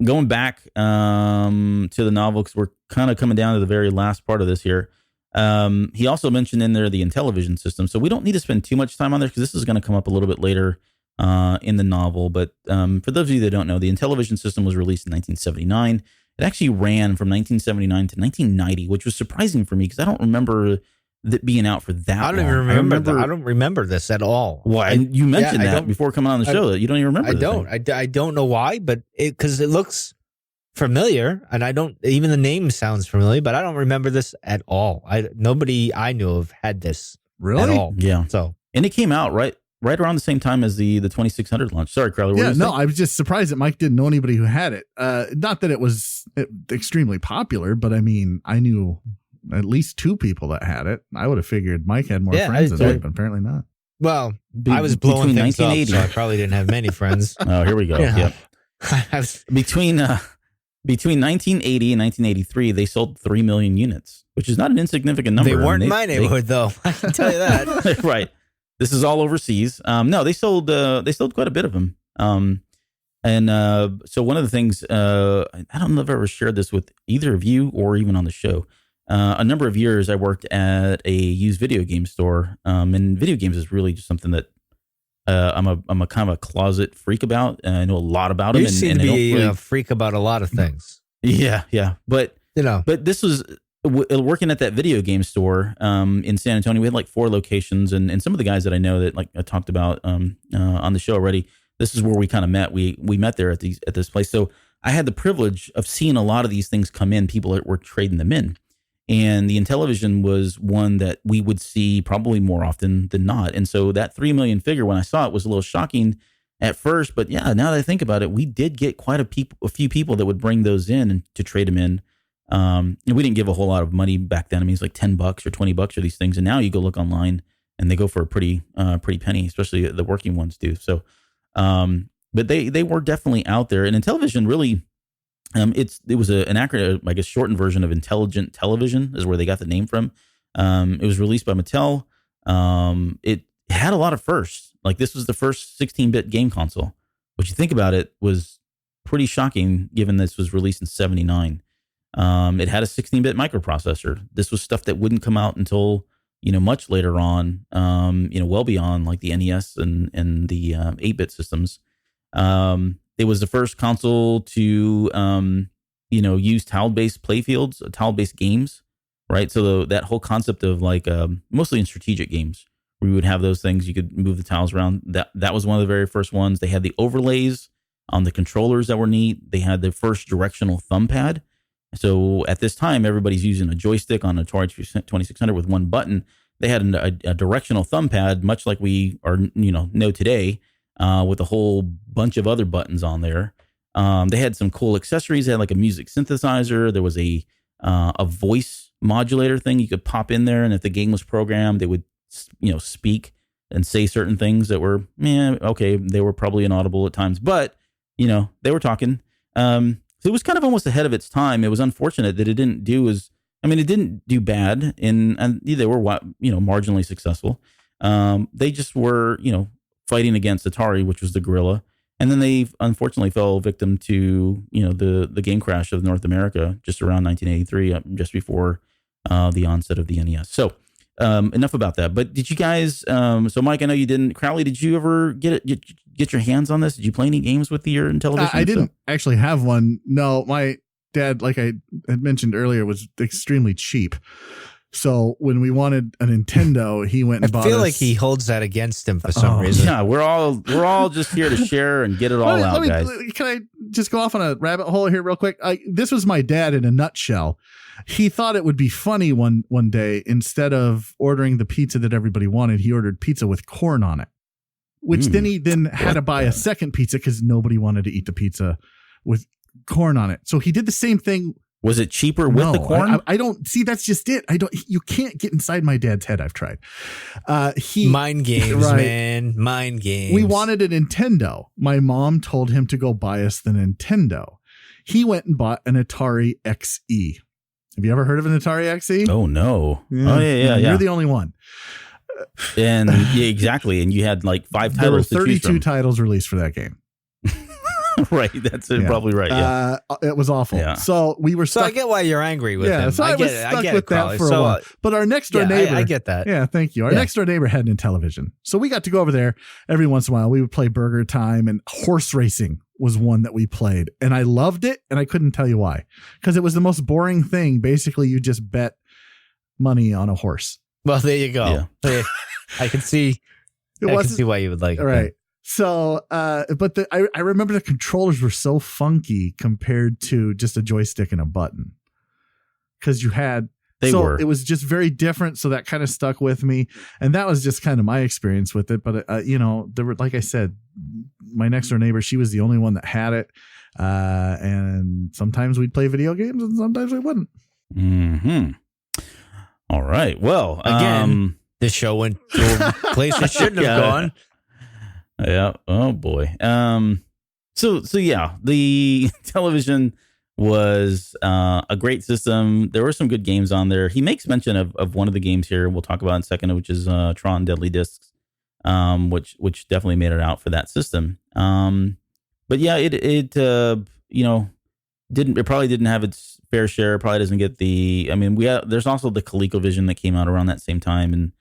Going back to the novel, because we're kind of coming down to the very last part of this here. He also mentioned in there the Intellivision system. So we don't need to spend too much time on there because this is going to come up a little bit later in the novel. But for those of you that don't know, the Intellivision system was released in 1979. It actually ran from 1979 to 1990, which was surprising for me because I don't remember that being out for that long. I don't remember this at all. Why? You mentioned that before coming on the show. That you don't even remember. I don't know why, but because it looks familiar, and I don't even the name sounds familiar, but I don't remember this at all. Nobody I knew of had this really at all. Yeah. So and it came out right around the same time as the 2600 launch. Sorry, Crowley. Yeah, no, I was just surprised that Mike didn't know anybody who had it. Not that it was extremely popular, but I mean, I knew at least 2 people that had it. I would have figured Mike had more friends than Mike, but apparently not. Well, I was blowing things up, so I probably didn't have many friends. Oh, here we go. Yeah. Yep. Between 1980 and 1983, they sold 3 million units, which is not an insignificant number. They weren't in my neighborhood, though. I can tell you that. Right. This is all overseas. No, they sold quite a bit of them. So one of the things, I don't know if I've ever shared this with either of you or even on the show. A number of years I worked at a used video game store. And video games is really just something that I'm a kind of a closet freak about. I know a lot about them. You seem to be a freak about a lot of things. Yeah. But this was working at that video game store in San Antonio. We had like 4 locations, and some of the guys that I know that like I talked about on the show already. This is where we kind of met. We met there at this place. So I had the privilege of seeing a lot of these things come in. People that were trading them in. And the Intellivision was one that we would see probably more often than not. And so that 3 million figure, when I saw it, was a little shocking at first. But yeah, now that I think about it, we did get quite a few people that would bring those in and to trade them in. And we didn't give a whole lot of money back then. I mean, it's like $10 or $20 for these things. And now you go look online and they go for a pretty penny, especially the working ones do. So, but they were definitely out there. And Intellivision really... it was an acronym, I guess, shortened version of Intelligent Television is where they got the name from. It was released by Mattel. It had a lot of firsts. Like this was the first 16-bit game console, which you think about it was pretty shocking given this was released in 79. It had a 16-bit microprocessor. This was stuff that wouldn't come out until, much later on, well beyond like the NES and the 8-bit systems. It was the first console to, use tile-based playfields, tile-based games, right? So that whole concept of like, mostly in strategic games, where we would have those things, you could move the tiles around. That was one of the very first ones. They had the overlays on the controllers that were neat. They had the first directional thumb pad. So at this time, everybody's using a joystick on a Atari 2600 with one button. They had a directional thumb pad, much like we know today. With a whole bunch of other buttons on there. They had some cool accessories. They had like a music synthesizer. There was a voice modulator thing you could pop in there. And if the game was programmed, they would, speak and say certain things that were, okay, they were probably inaudible at times, but, they were talking. So it was kind of almost ahead of its time. It was unfortunate that it didn't do it didn't do bad and they were, marginally successful. They just were, fighting against Atari, which was the gorilla. And then they unfortunately fell victim to, the game crash of North America just around 1983, just before the onset of the NES. So enough about that. But did you guys, so Mike, I know you didn't, Crowley, did you ever get your hands on this? Did you play any games with your Intellivision? I didn't actually have one. No, my dad, like I had mentioned earlier, was extremely cheap. So when we wanted a Nintendo, he went and bought us. I feel like he holds that against him for some reason. Yeah, we're all just here to share and get it all out, guys. Can I just go off on a rabbit hole here real quick? This was my dad in a nutshell. He thought it would be funny one day, instead of ordering the pizza that everybody wanted, he ordered pizza with corn on it, which then he had to buy a second pizza because nobody wanted to eat the pizza with corn on it. So he did the same thing. Was it cheaper with the corn? I don't see. That's just it. You can't get inside my dad's head. I've tried. Mind games, right. Man. Mind games. We wanted a Nintendo. My mom told him to go buy us the Nintendo. He went and bought an Atari XE. Have you ever heard of an Atari XE? Oh, no. Yeah. Oh, yeah. You're the only one. And yeah, exactly. And you had like 5 titles. There were 32 titles released for that game. Right. That's probably right. Yeah. It was awful. Yeah. So we were stuck. So I get why you're angry with him. So I was stuck with that for a while. But our next door neighbor. I get that. Yeah, thank you. Our next door neighbor had a television. So we got to go over there every once in a while. We would play Burger Time, and horse racing was one that we played. And I loved it, and I couldn't tell you why. Because it was the most boring thing. Basically, you just bet money on a horse. Well, there you go. Yeah. I can see why you would like it. Right. So, but I remember the controllers were so funky compared to just a joystick and a button. Because you had, it was just very different. So that kind of stuck with me. And that was just kind of my experience with it. But, there were, like I said, my next door neighbor, she was the only one that had it. And sometimes we'd play video games and sometimes we wouldn't. Mm-hmm. All right. Well, again, this show went to a place it shouldn't have gone. Yeah. Oh boy. So yeah, the television was a great system. There were some good games on there. He makes mention of one of the games here we'll talk about in a second, which is Tron Deadly Discs, which definitely made it out for that system. But yeah, it probably didn't have its fair share. Probably doesn't get there's also the ColecoVision that came out around that same time. And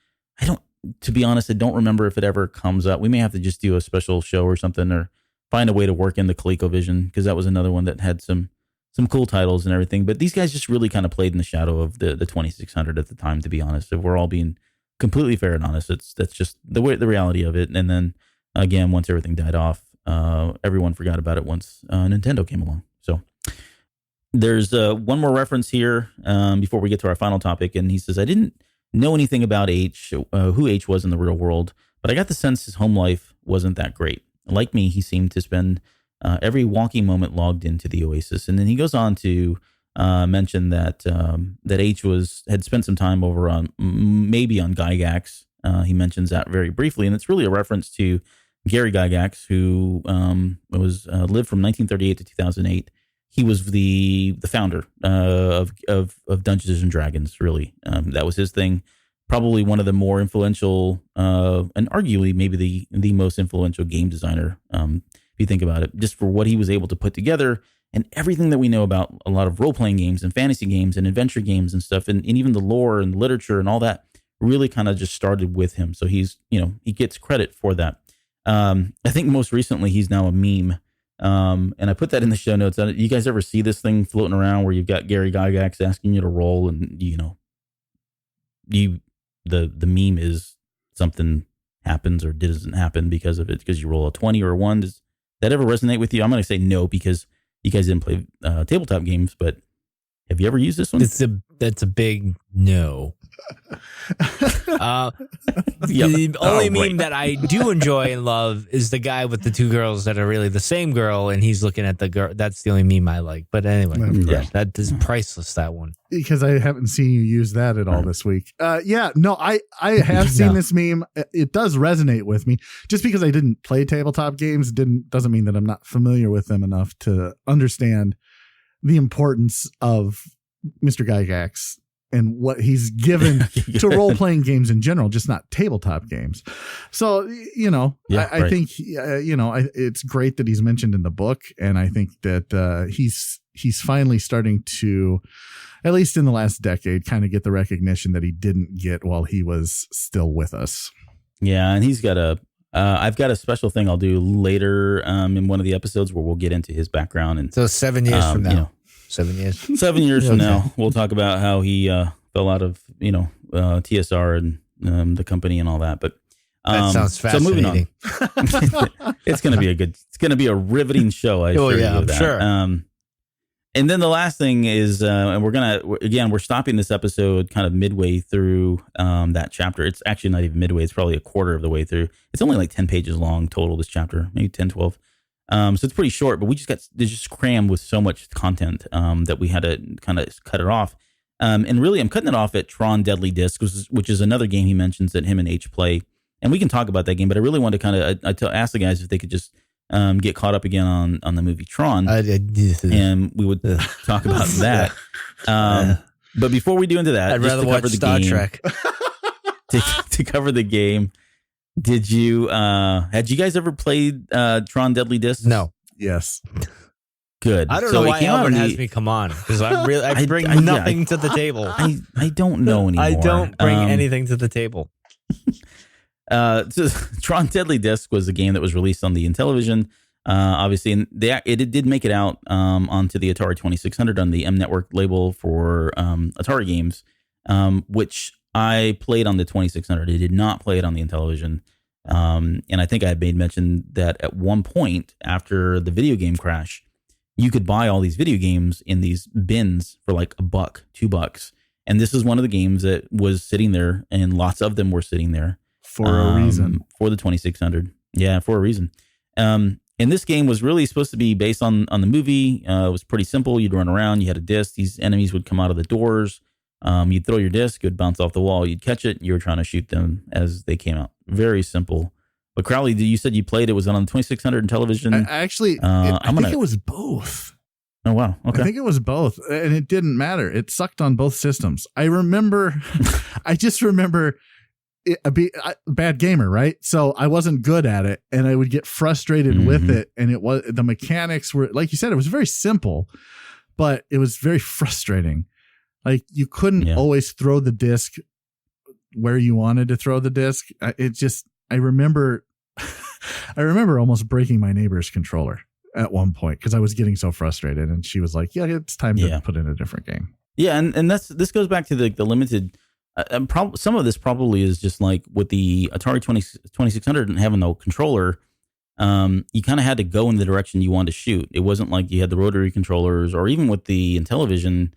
to be honest, I don't remember if it ever comes up. We may have to just do a special show or something, or find a way to work in the ColecoVision, because that was another one that had some cool titles and everything. But these guys just really kind of played in the shadow of the 2600 at the time, to be honest. If we're all being completely fair and honest, that's just the reality of it. And then again, once everything died off, everyone forgot about it once Nintendo came along. So there's one more reference here before we get to our final topic. And he says, I didn't know anything about H, who H was in the real world, but I got the sense his home life wasn't that great. Like me, he seemed to spend every walking moment logged into the Oasis. And then he goes on to mention that H had spent some time over on Gygax. He mentions that very briefly, and it's really a reference to Gary Gygax, who lived from 1938 to 2008. He was the founder of Dungeons and Dragons. Really, that was his thing. Probably one of the more influential, and arguably maybe the most influential game designer. If you think about it, just for what he was able to put together and everything that we know about a lot of role playing games and fantasy games and adventure games and stuff, and even the lore and literature and all that really kind of just started with him. So he gets credit for that. I think most recently he's now a meme. And I put that in the show notes. You guys ever see this thing floating around where you've got Gary Gygax asking you to roll, and the meme is something happens or doesn't happen because of it, because you roll a 20 or a 1. Does that ever resonate with you? I'm going to say no, because you guys didn't play tabletop games, but have you ever used this one? That's a big no. The only meme that I do enjoy and love is the guy with the two girls that are really the same girl, and he's looking at the girl. That's the only meme I like. But anyway, that is priceless, that one. Because I haven't seen you use that at all this week. I have seen this meme. It does resonate with me. Just because I didn't play tabletop games doesn't mean that I'm not familiar with them enough to understand the importance of Mr. Gygax and what he's given to role-playing games in general, just not tabletop games. So, I think, it's great that he's mentioned in the book. And I think that he's finally starting to, at least in the last decade, kind of get the recognition that he didn't get while he was still with us. Yeah. And he's got I've got a special thing I'll do later in one of the episodes where we'll get into his background. And so 7 years from now. 7 years. 7 years from now, we'll talk about how he fell out of TSR and the company and all that. But that sounds fascinating. So moving on, it's going to be a riveting show. I'm sure. And then the last thing is, and we're stopping this episode kind of midway through that chapter. It's actually not even midway. It's probably a quarter of the way through. It's only like 10 pages long total, this chapter, maybe 10, 12. So it's pretty short, but we just crammed with so much content that we had to kind of cut it off. And really, I'm cutting it off at Tron Deadly Disc, which is another game he mentions that him and H play. And we can talk about that game, but I really wanted to kind of ask the guys if they could just get caught up again on the movie Tron, and we would talk about that. But before we do into that, I'd rather watch Star Trek. To cover the game, had you guys ever played Tron Deadly Disc? No. Yes. Good. I don't know why Albert has me come on, because I bring nothing to the table. I don't know anymore. I don't bring anything to the table. So Tron Deadly Disc was a game that was released on the Intellivision. Obviously, and it did make it out onto the Atari 2600 on the M Network label for Atari games, which I played on the 2600. I did not play it on the Intellivision. And I think I had made mention that at one point after the video game crash, you could buy all these video games in these bins for like $1, $2. And this is one of the games that was sitting there, and lots of them were sitting there. For a reason. For the 2600. Yeah, for a reason. And this game was really supposed to be based on the movie. It was pretty simple. You'd run around. You had a disc. These enemies would come out of the doors. You'd throw your disc. It would bounce off the wall. You'd catch it. You were trying to shoot them as they came out. Very simple. But Crowley, you said you played it. Was it on the 2600 and television? I think it was both. Oh, wow. Okay. I think it was both. And it didn't matter. It sucked on both systems. I just remember... a bad gamer, right? So I wasn't good at it, and I would get frustrated with it. And the mechanics were, like you said, it was very simple, but it was very frustrating. Like you couldn't always throw the disc where you wanted to throw the disc. I remember almost breaking my neighbor's controller at one point because I was getting so frustrated, and she was like, "Yeah, it's time to put in a different game." Yeah, and this goes back to the limited. Some of this probably is just like with the Atari 2600 and having no controller, you kind of had to go in the direction you wanted to shoot. It wasn't like you had the rotary controllers, or even with the Intellivision,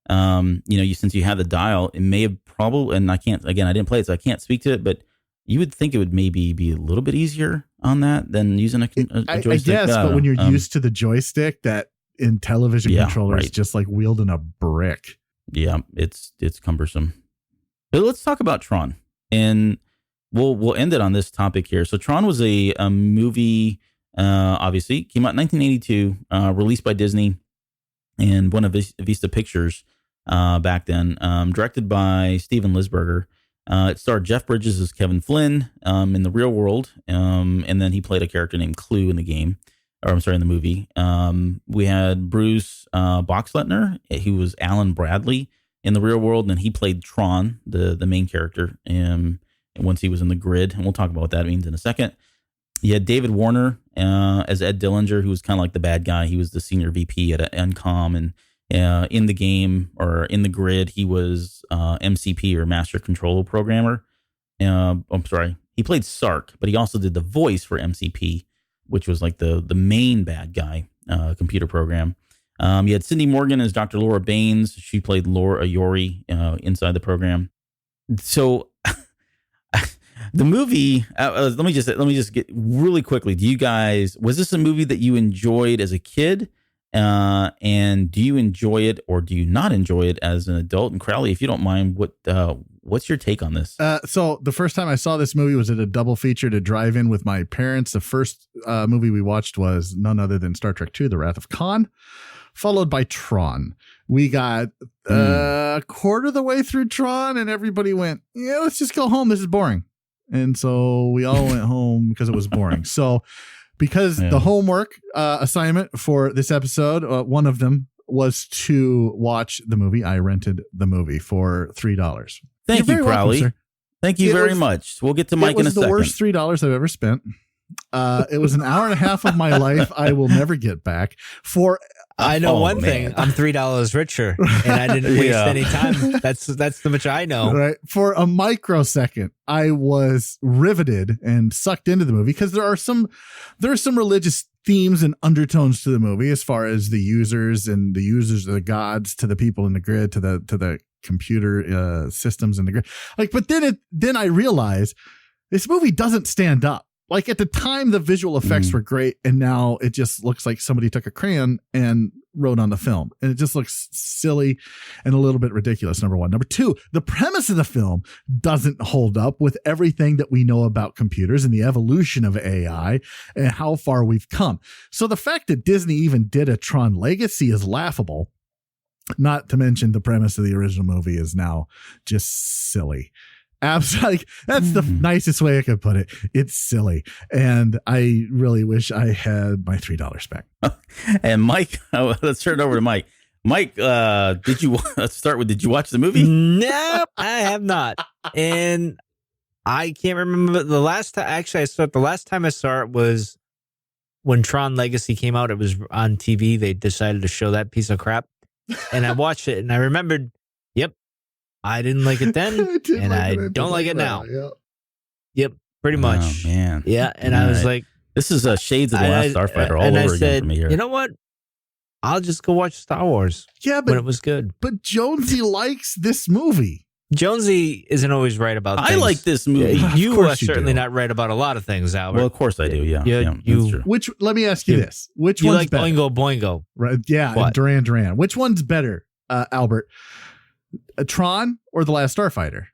since you had the dial, it may have probably, and I didn't play it, so I can't speak to it, but you would think it would maybe be a little bit easier on that than using a joystick. I guess, but when you're used to the joystick, that Intellivision controller is just like wielding a brick. Yeah, it's cumbersome. But let's talk about Tron, and we'll end it on this topic here. So Tron was a movie, obviously, came out in 1982, released by Disney and Buena Vista Pictures back then, directed by Steven Lisberger. It starred Jeff Bridges as Kevin Flynn in the real world, and then he played a character named Clue in the movie. We had Bruce Boxleitner, who was Alan Bradley in the real world, and then he played Tron, the main character, once he was in the grid, and we'll talk about what that means in a second. You had David Warner as Ed Dillinger, who was kind of like the bad guy. He was the senior VP at NCOM, and in the game, or in the grid, he was MCP, or Master Control Programmer. He played Sark, but he also did the voice for MCP, which was like the main bad guy computer program. You had Cindy Morgan as Dr. Laura Baines. She played Laura Yori inside the program. So the movie, let me just get really quickly. Was this a movie that you enjoyed as a kid? And do you enjoy it, or do you not enjoy it as an adult? And Crowley, if you don't mind, what's your take on this? So the first time I saw this movie was at a double feature to drive in with my parents. The first movie we watched was none other than Star Trek II, The Wrath of Khan, followed by Tron. We got a quarter of the way through Tron, and everybody went, "Yeah, let's just go home. This is boring." And so we all went home because it was boring. So because the homework assignment for this episode, one of them was to watch the movie, I rented the movie for $3. Thank you, Crowley. Welcome, Thank you very much. We'll get to Mike in a second. It was the worst $3 I've ever spent. It was an hour and a half of my life I will never get back. I know one thing. I'm $3 richer, and I didn't waste any time. That's the much I know. Right. For a microsecond, I was riveted and sucked into the movie because there are some religious themes and undertones to the movie, as far as the users are the gods to the people in the grid, to the computer systems in the grid. But then I realized this movie doesn't stand up. Like at the time, the visual effects were great, and now it just looks like somebody took a crayon and wrote on the film, and it just looks silly and a little bit ridiculous. Number one. Number two, the premise of the film doesn't hold up with everything that we know about computers and the evolution of AI and how far we've come. So the fact that Disney even did a Tron Legacy is laughable. Not to mention the premise of the original movie is now just silly. Absolutely. That's the nicest way I could put it. It's silly. And I really wish I had my $3 back. And Mike, let's turn it over to Mike. Mike, let's start with, did you watch the movie? Nope, I have not. And I can't remember the last time. Actually, the last time I saw it was when Tron Legacy came out. It was on TV. They decided to show that piece of crap. And I watched it and I remembered, yep, I didn't like it then. I don't like it now. Yeah. Yep, pretty much. Oh, man. Yeah. And I was like, this is shades of the Last Starfighter all over again for me here. You know what? I'll just go watch Star Wars. Yeah, but when it was good. But Jonesy likes this movie. Jonesy isn't always right about things. I like this movie. Yeah, you are certainly not right about a lot of things, Albert. Well, of course I do. Yeah, that's true. Let me ask you this: which one's like better? Boingo Boingo? Right? Yeah, and Duran Duran. Which one's better, Albert? Tron or The Last Starfighter?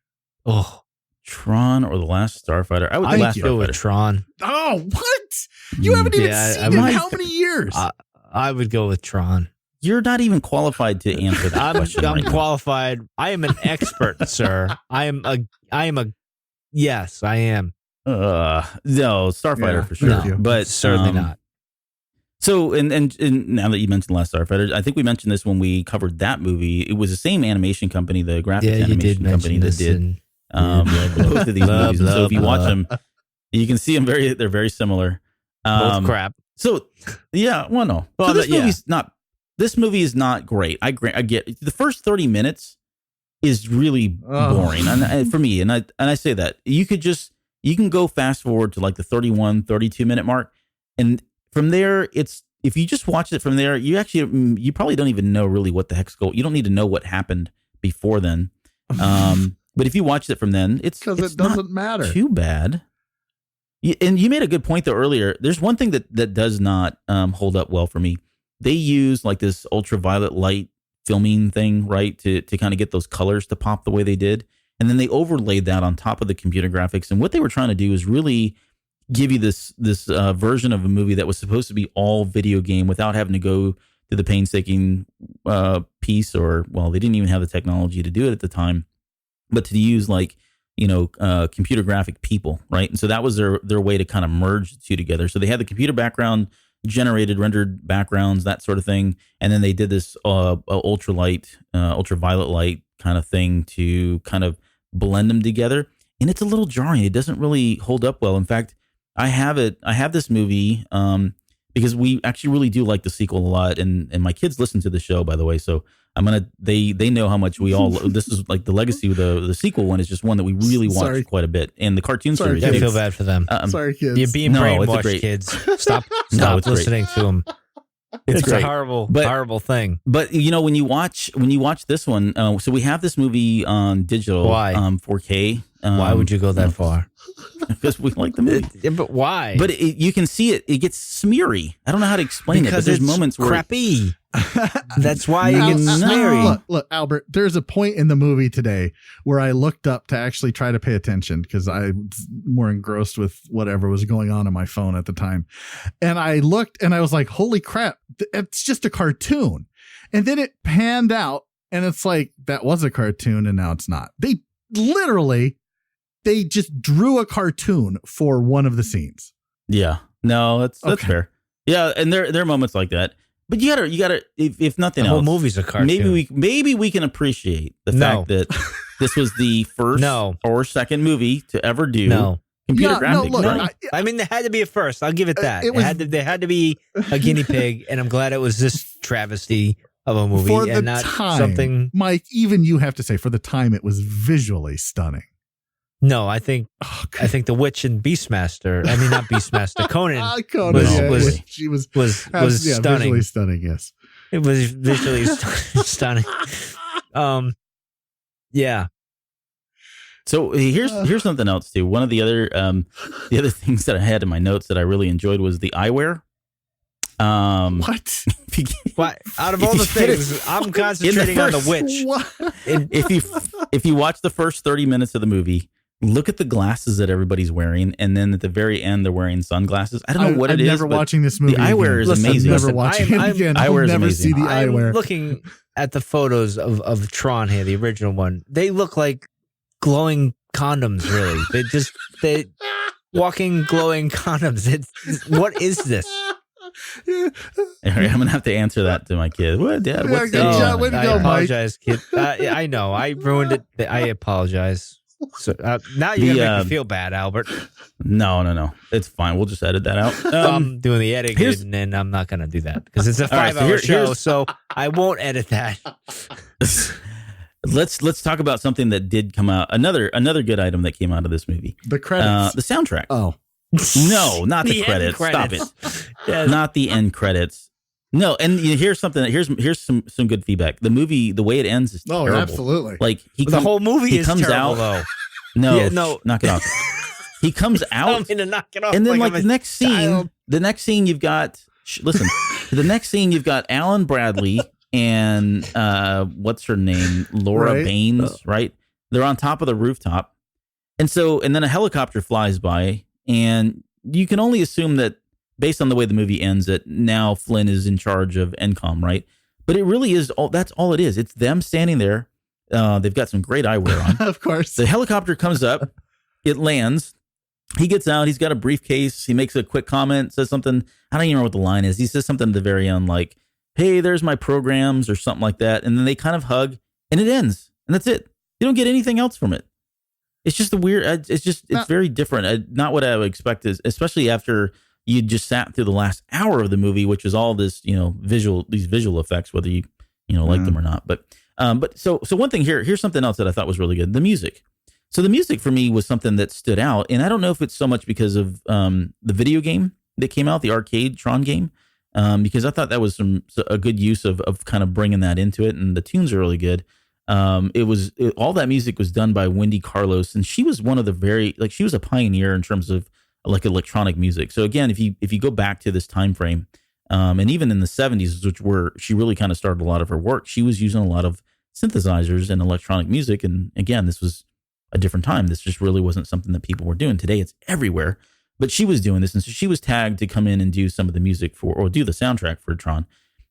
Oh, Tron or The Last Starfighter? I would go with Tron. Oh, what? You haven't even seen it in how many years? I would go with Tron. You're not even qualified to answer that question. I'm qualified. I am an expert, sir. I am a. Yes, I am. No, Starfighter for sure. No, but certainly not. So, and now that you mentioned Last Starfighter, I think we mentioned this when we covered that movie. It was the same animation company, the graphics animation company that did both of these movies. And so if you watch them, you can see them they're very similar. Both crap. So, yeah, well, no. Well, so this movie is not great. I get the first 30 minutes is really boring and for me. And I say that you can go fast forward to like the 31, 32 minute mark. And from there, if you just watch it from there, you probably don't even know really what the heck's going. You don't need to know what happened before then. But if you watch it from then, it's doesn't matter too bad. And you made a good point though earlier. There's one thing that does not hold up well for me. They use like this ultraviolet light filming thing, right, to kind of get those colors to pop the way they did. And then they overlaid that on top of the computer graphics. And what they were trying to do is really give you this version of a movie that was supposed to be all video game without having to go to the painstaking piece, or, well, they didn't even have the technology to do it at the time, but to use like, computer graphic people, right? And so that was their way to kind of merge the two together. So they had the computer background, generated rendered backgrounds, that sort of thing, and then they did this ultraviolet light kind of thing to kind of blend them together. And it's a little jarring. It doesn't really hold up well. In fact, I have this movie because we actually really do like the sequel a lot, and my kids listen to the show, by the way. So they know how much we all. This is like the legacy. The sequel one is just one that we really watch quite a bit, and the cartoon series. I feel bad for them. Sorry, kids. You're being brainwashed, kids. Stop listening to them. It's a horrible thing. But when you watch this one, so we have this movie on digital. Why? 4K. Why would you go that far? Because we like the movie. But why? But you can see it get smeary. I don't know how to explain it, but there's moments where crappy. That's why it gets smeary. Look, Albert, there's a point in the movie today where I looked up to actually try to pay attention because I was more engrossed with whatever was going on my phone at the time. And I looked and I was like, holy crap, it's just a cartoon. And then it panned out and it's like, that was a cartoon and now it's not. They just drew a cartoon for one of the scenes. Yeah, no, that's fair. Yeah, and there are moments like that. But you gotta, if nothing else, the whole movie's a cartoon. Maybe we can appreciate the fact that this was the first or second movie to ever do computer graphics. Look, I mean, there had to be a first. I'll give it that. There had to be a guinea pig, and I'm glad it was this travesty of a movie for and not something. Mike, even you have to say, for the time, it was visually stunning. No, I think the Witch and Beastmaster. I mean, not Beastmaster. Conan. was stunning. Visually stunning. Yes, it was visually stunning. Yeah. So here's something else too. One of the other things that I had in my notes that I really enjoyed was the eyewear. What? Out of all the things, I'm concentrating on the Witch. If you watch the first 30 minutes of the movie, look at the glasses that everybody's wearing, and then at the very end, they're wearing sunglasses. I don't know what it is. I'm never watching this movie. The eyewear is amazing. I'm never watching it again. I'll never see the eyewear. I'm looking at the photos of Tron here, the original one. They look like glowing condoms, really. They walking, glowing condoms. What is this? I'm gonna have to answer that to my kid. What, Dad? What's that? Way to go, I apologize, kid. I know I ruined it. I apologize. So now you're gonna make me feel bad, Albert. No. It's fine. We'll just edit that out. I'm doing the editing, and I'm not gonna do that because it's a 5-hour show, so I won't edit that. Let's talk about something that did come out. Another good item that came out of this movie. The credits. The soundtrack. Oh. No, not the credits. Stop it. Yes. Not the end credits. No, and here's something. Here's some good feedback. The movie, the way it ends is terrible. Absolutely. Like the whole movie is comes terrible, out. Though. No, knock it off. He comes out, to knock it off, and then the next scene, you've got. Listen, the next scene you've got Alan Bradley and what's her name, Laura Baines, right? They're on top of the rooftop, and then a helicopter flies by. And you can only assume that based on the way the movie ends, that now Flynn is in charge of NCOM, right? But it really is that's all it is. It's them standing there. They've got some great eyewear on. Of course. The helicopter comes up. It lands. He gets out. He's got a briefcase. He makes a quick comment, says something. I don't even know what the line is. He says something at the very end like, hey, there's my programs or something like that. And then they kind of hug and it ends. And that's it. You don't get anything else from it. It's just it's very different. Not what I would expect, especially after you just sat through the last hour of the movie, which is all this, these visual effects, whether you like them or not. But so one thing here's something else that I thought was really good. The music. So the music for me was something that stood out. And I don't know if it's so much because of the video game that came out, the arcade Tron game, because I thought that was a good use of kind of bringing that into it. And the tunes are really good. All that music was done by Wendy Carlos, and she was one of the she was a pioneer in terms of like electronic music. So again, if you go back to this time frame, and even in the 70s, which where she really kind of started a lot of her work, she was using a lot of synthesizers and electronic music. And again, this was a different time. This just really wasn't something that people were doing. Today, it's everywhere. But she was doing this, and so she was tagged to come in and do some of the music or do the soundtrack for Tron.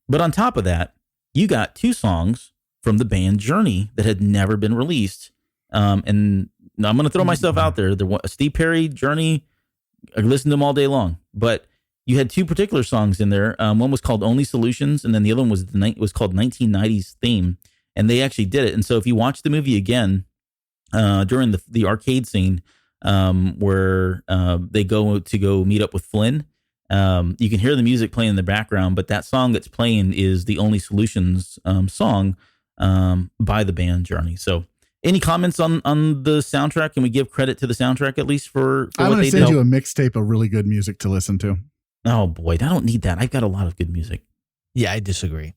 But on top of that, you got 2 songs from the band Journey that had never been released. And I'm going to throw myself out there. Steve Perry, Journey, I listened to them all day long. But you had 2 particular songs in there. One was called Only Solutions, and then the other one was called 1990s Theme. And they actually did it. And so if you watch the movie again, during the arcade scene where they go meet up with Flynn, you can hear the music playing in the background, but that song that's playing is the Only Solutions song by the band Journey. So any comments on the soundtrack? Can we give credit to the soundtrack at least for I'm going to send you a mixtape of really good music to listen to. Oh boy, I don't need that. I've got a lot of good music. Yeah, I disagree.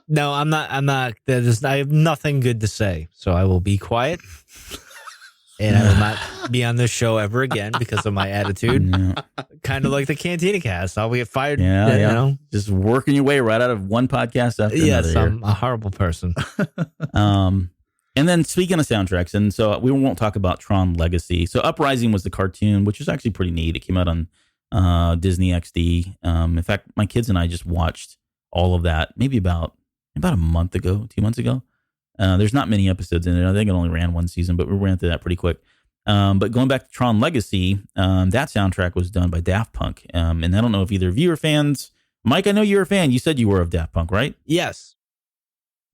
No, I'm not. I have nothing good to say, so I will be quiet. And I will not be on this show ever again because of my attitude. Yeah. Kind of like the Cantina Cast. I'll get fired. Yeah. Just working your way right out of one podcast after another. Yes, I'm a horrible person. And then speaking of soundtracks, and so we won't talk about Tron Legacy. So Uprising was the cartoon, which is actually pretty neat. It came out on Disney XD. In fact, my kids and I just watched all of that maybe about a month ago, 2 months ago. There's not many episodes in it. I think it only ran one season, but we ran through that pretty quick. But going back to Tron Legacy, that soundtrack was done by Daft Punk. And I don't know if either of you are fans. Mike, I know you're a fan. You said you were of Daft Punk, right? Yes.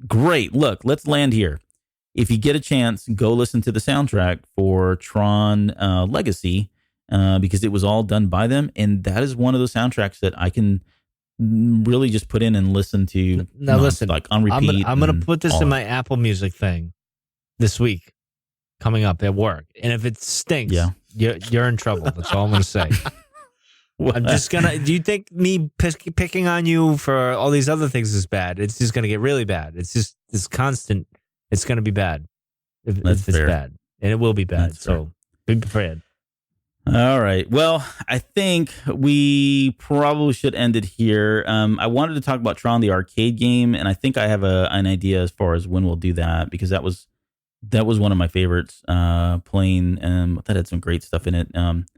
Great. Look, let's land here. If you get a chance, go listen to the soundtrack for Tron Legacy because it was all done by them. And that is one of those soundtracks that I can really just put in and listen to. Now listen, like on repeat. I'm gonna put this in my Apple Music thing this week coming up at work, and if it stinks, you're in trouble. That's all I'm gonna say. I'm just gonna. Do you think me picking on you for all these other things is bad? It's just gonna get really bad. It's just this constant. It's gonna be bad if it's bad, and it will be bad. So be prepared. All right. Well, I think we probably should end it here. I wanted to talk about Tron, the arcade game, and I think I have an idea as far as when we'll do that because that was one of my favorites. Playing, that had some great stuff in it.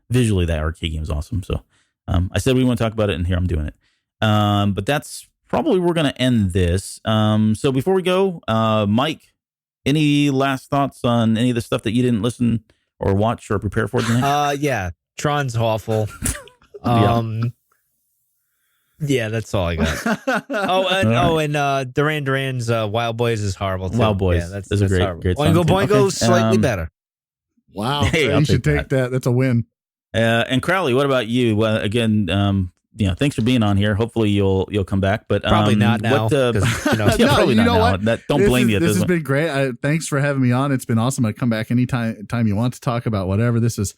Visually, that arcade game is awesome. So I said we want to talk about it, and here I'm doing it. But that's probably where we're going to end this. So before we go, Mike, any last thoughts on any of the stuff that you didn't listen or watch or prepare for tonight? Yeah. Tron's awful. Yeah, that's all I got. And Duran Duran's Wild Boys is horrible too. Wild Boys. Yeah, that's a great horrible. song. Oingo Boingo's slightly better. Wow. Hey, you should take that. That's a win. And Crowley, what about you? Well, again, thanks for being on here. Hopefully you'll come back, but probably not now. Probably not now. Don't blame you. This has been great. Thanks for having me on. It's been awesome. I come back anytime you want to talk about whatever. This is,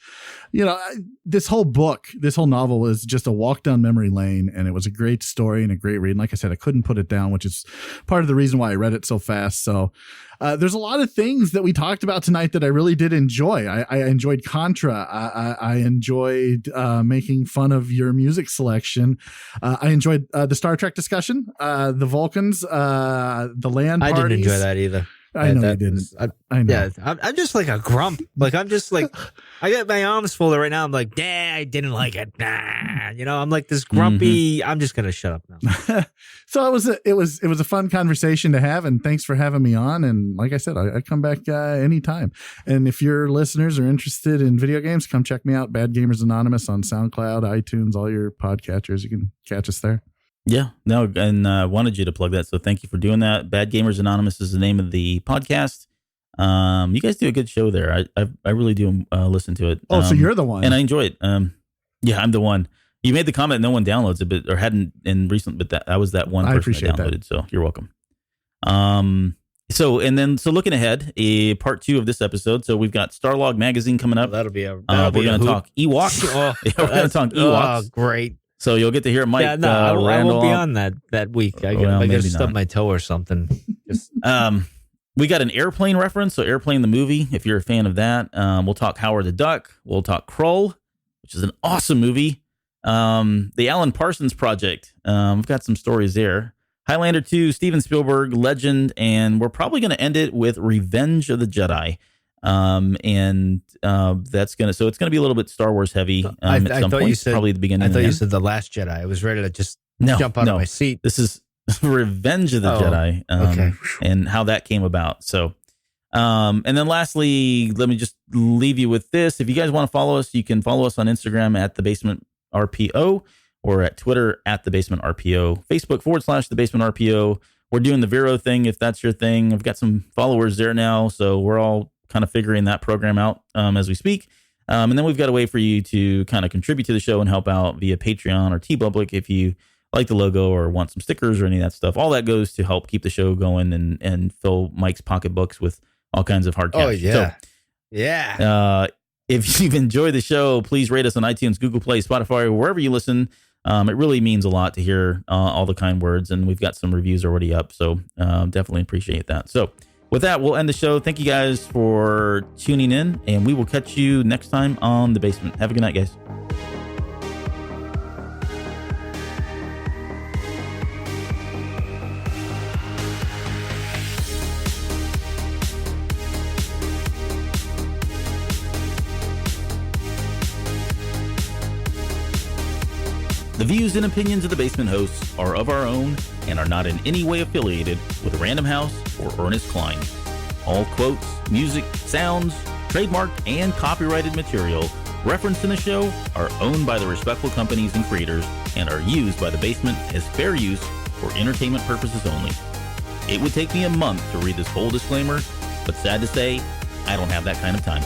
this whole book, this whole novel is just a walk down memory lane, and it was a great story and a great read. And like I said, I couldn't put it down, which is part of the reason why I read it so fast. So there's a lot of things that we talked about tonight that I really did enjoy. I enjoyed Contra. I enjoyed making fun of your music selection. I enjoyed the Star Trek discussion, the Vulcans, the land parties. I didn't enjoy that either. I know you didn't. I know. Yeah, I'm just like a grump. Like I'm just like, I got my arms full right now. I'm like, I didn't like it. I'm like this grumpy. I'm just gonna shut up now. So it was a fun conversation to have, and thanks for having me on. And like I said, I come back anytime. And if your listeners are interested in video games, come check me out. Bad Gamers Anonymous on SoundCloud, iTunes, all your podcatchers. You can catch us there. Yeah, no, and wanted you to plug that, so thank you for doing that. Bad Gamers Anonymous is the name of the podcast. You guys do a good show there. I really do listen to it. Oh, so you're the one, and I enjoy it. Yeah, I'm the one. You made the comment no one downloads it, but or hadn't in recent, but I was that one person I appreciate that downloaded. That. So you're welcome. So looking ahead, part 2 of this episode. So we've got Starlog Magazine coming up. We're going to talk Ewoks. We're going to talk Ewoks. Oh, great. So you'll get to hear Mike. Yeah, no, I won't be on that week. I got to stub my toe or something. Just we got an Airplane reference. So Airplane the movie, if you're a fan of that. We'll talk Howard the Duck. We'll talk Krull, which is an awesome movie. The Alan Parsons Project. We've got some stories there. Highlander 2, Steven Spielberg, Legend, and we're probably going to end it with Revenge of the Jedi. That's it's gonna be a little bit Star Wars heavy. At some point, you said, probably the beginning. I thought you said The Last Jedi. I was ready to just jump out of my seat. This is Revenge of the Jedi. Okay. And how that came about. So, and then lastly, let me just leave you with this. If you guys want to follow us, you can follow us on Instagram at The Basement RPO or at Twitter at The Basement RPO, Facebook / The Basement RPO. We're doing the Vero thing if that's your thing. I've got some followers there now, so we're all kind of figuring that program out as we speak. And then we've got a way for you to kind of contribute to the show and help out via Patreon or TeePublic if you like the logo or want some stickers or any of that stuff. All that goes to help keep the show going and fill Mike's pocketbooks with all kinds of hard cash. Oh, yeah. So, yeah. If you've enjoyed the show, please rate us on iTunes, Google Play, Spotify, or wherever you listen. It really means a lot to hear all the kind words, and we've got some reviews already up. So definitely appreciate that. So with that, we'll end the show. Thank you guys for tuning in, and we will catch you next time on The Basement. Have a good night, guys. The views and opinions of The Basement hosts are of our own and are not in any way affiliated with Random House or Ernie Cline. All quotes, music, sounds, trademarked, and copyrighted material referenced in the show are owned by the respectful companies and creators and are used by The Basement as fair use for entertainment purposes only. It would take me a month to read this whole disclaimer, but sad to say, I don't have that kind of time.